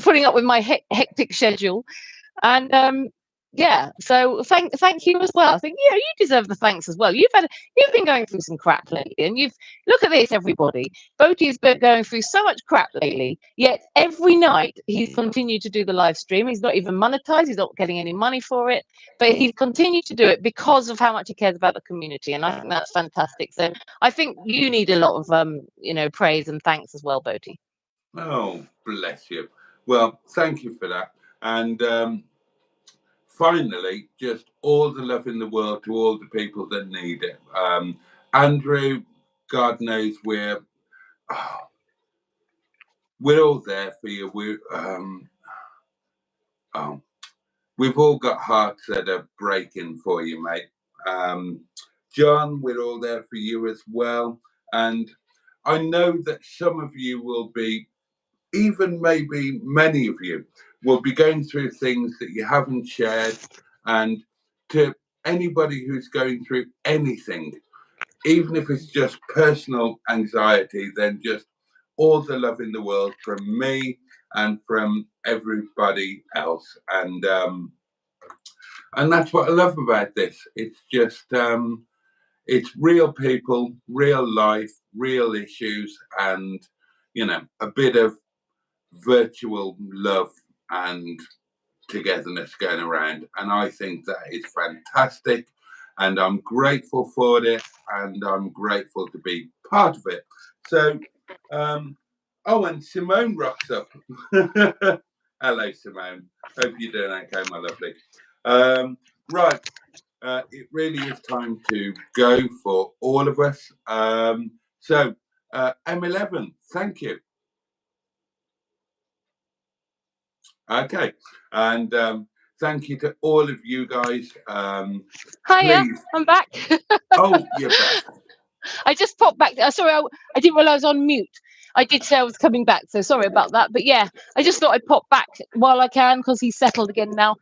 [SPEAKER 3] putting up with my hectic schedule. And yeah, so thank you as well. I think you deserve the thanks as well. You've been going through some crap lately, and look at this, everybody. Boaty's been going through so much crap lately, yet every night he's continued to do the live stream. He's not even monetized, he's not getting any money for it, but he's continued to do it because of how much he cares about the community, and I think that's fantastic. So I think you need a lot of praise and thanks as well, Boaty.
[SPEAKER 1] Oh, bless you. Well, thank you for that. And finally, just all the love in the world to all the people that need it. Andrew, God knows we're all there for you. we've all got hearts that are breaking for you, mate. John, we're all there for you as well. And I know that some of you will be, even maybe many of you, will be going through things that you haven't shared. And to anybody who's going through anything, even if it's just personal anxiety, then just all the love in the world from me and from everybody else. And that's what I love about this. It's just it's real people, real life, real issues, and a bit of virtual love and togetherness going around. And I think that is fantastic, and I'm grateful for it, and I'm grateful to be part of it. So and Simone rocks up. Hello, Simone. Hope you're doing okay, my lovely. Right, it really is time to go for all of us. So M11, thank you. Okay, and thank you to all of you guys.
[SPEAKER 3] Hiya,
[SPEAKER 1] please.
[SPEAKER 3] I'm back.
[SPEAKER 1] Oh, you're back.
[SPEAKER 3] I just popped back. Sorry, I didn't realise I was on mute. I did say I was coming back, so sorry about that. But yeah, I just thought I'd pop back while I can, because he's settled again now,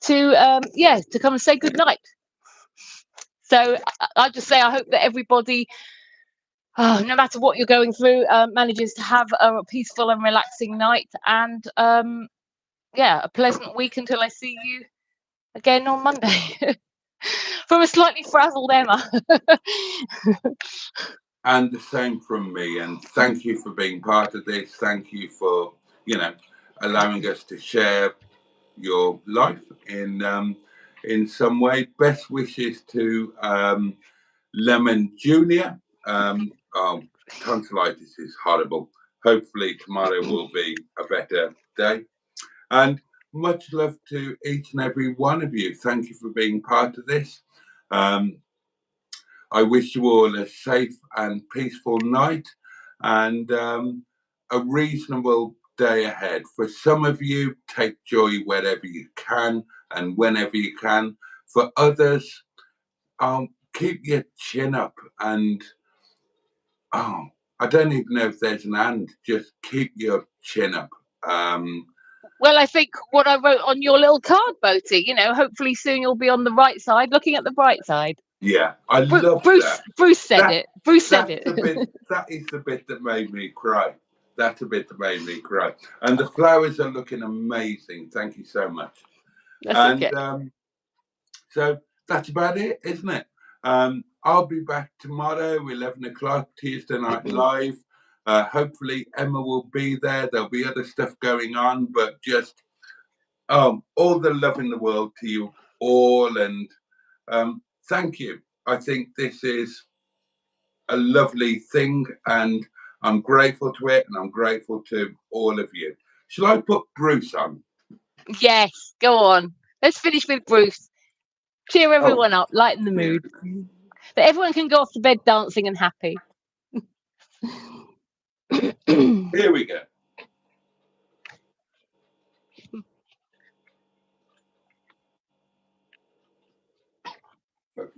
[SPEAKER 3] to come and say good night. So I'll just say I hope that everybody, no matter what you're going through, manages to have a peaceful and relaxing night, and a pleasant week until I see you again on Monday. From a slightly frazzled Emma.
[SPEAKER 1] And the same from me. And thank you for being part of this. Thank you for, allowing us to share your life in some way. Best wishes to Lemon Junior. Tonsillitis is horrible. Hopefully tomorrow will be a better day. And much love to each and every one of you. Thank you for being part of this. I wish you all a safe and peaceful night, and a reasonable day ahead. For some of you, take joy wherever you can and whenever you can. For others, keep your chin up, and I don't even know if there's an and. Just keep your chin up.
[SPEAKER 3] Well, I think what I wrote on your little card, Boaty, hopefully soon you'll be on the right side, looking at the bright side.
[SPEAKER 1] Yeah, I love that.
[SPEAKER 3] Bruce said it. Bruce said it.
[SPEAKER 1] That is the bit that made me cry. That's the bit that made me cry. And the flowers are looking amazing. Thank you so much.
[SPEAKER 3] That's okay.
[SPEAKER 1] So that's about it, isn't it? I'll be back tomorrow, 11 o'clock, Tuesday Night Live. Hopefully Emma will be there. There'll be other stuff going on, but just all the love in the world to you all, and thank you. I think this is a lovely thing, and I'm grateful to it, and I'm grateful to all of you. Shall I put Bruce on?
[SPEAKER 3] Yes, go on. Let's finish with Bruce. Cheer everyone up, lighten the mood. That everyone can go off to bed dancing and happy.
[SPEAKER 1] Here we go.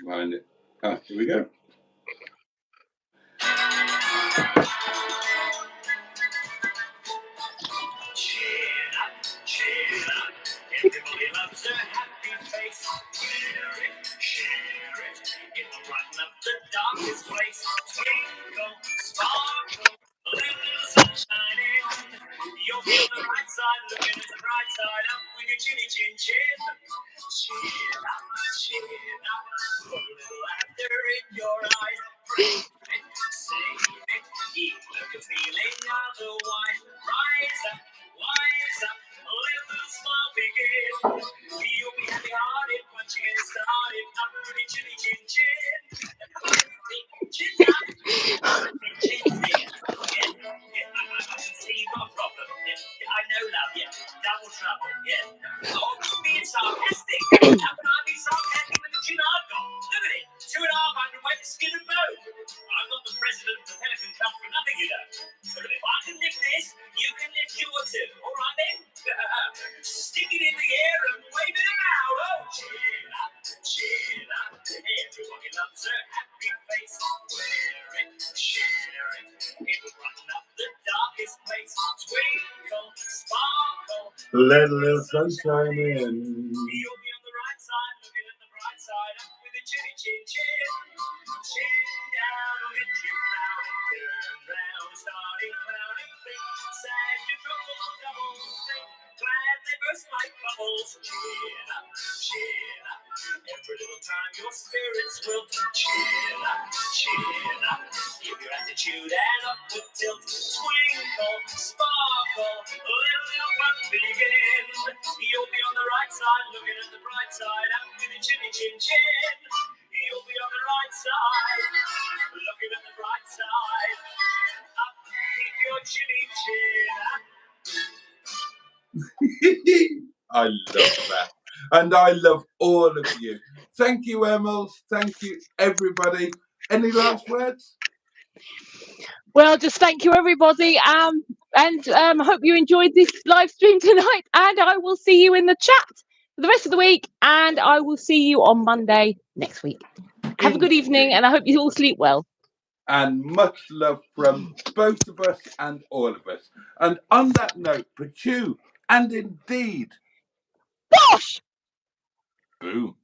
[SPEAKER 1] Find it. Here we go.
[SPEAKER 2] Cheer up, everybody loves a happy face. Wear it, share it, it'll brighten up the darkest place. Twinkle, sparkle, little sunshine in. You'll be on the right side, looking at the bright side up with your chinny chin chin. Cheer up, put a little laughter in your eyes. Breathe it, save it, even if you're feeling otherwise. Rise up, wise up, let the smile begin. You'll be happy-hearted once you get started. Up with your chinny chin chin. Chin up, chin here. I can see you've got a problem. I know, love, double trouble, Oh, being sarcastic. How can I be sarcastic with the chin I've got? Look at it, 2.5 weight of skin and bone. I'm not the president of the Pelican Club for nothing, So if I can lift this, you can lift yours too. All right then? Stick it in the air
[SPEAKER 1] Let a little sunshine in.
[SPEAKER 2] You'll be on the right side, looking at the bright side, up with a chinny chin chin. Chin down, will get you round and turn round, starting clowning, think sad, you trouble, double think, glad they burst like bubbles. Chin up, chin up. Every little time your spirits will chin up, chin up. Give your attitude an upward tilt, twinkle, sparkle, let a little fun begin. You'll be on the right side, looking at the bright side, up with a chinny chin chin. You'll be on the right side, looking at the bright side, up with your chinny chin up.
[SPEAKER 1] I love that. And I love all of you. Thank you, Emils. Thank you, everybody. Any last words?
[SPEAKER 3] Well, just thank you, everybody. And hope you enjoyed this live stream tonight. And I will see you in the chat for the rest of the week. And I will see you on Monday next week. Have a good evening, and I hope you all sleep well.
[SPEAKER 1] And much love from both of us and all of us. And on that note, Pachu, and indeed,
[SPEAKER 3] Bosh!
[SPEAKER 1] boom.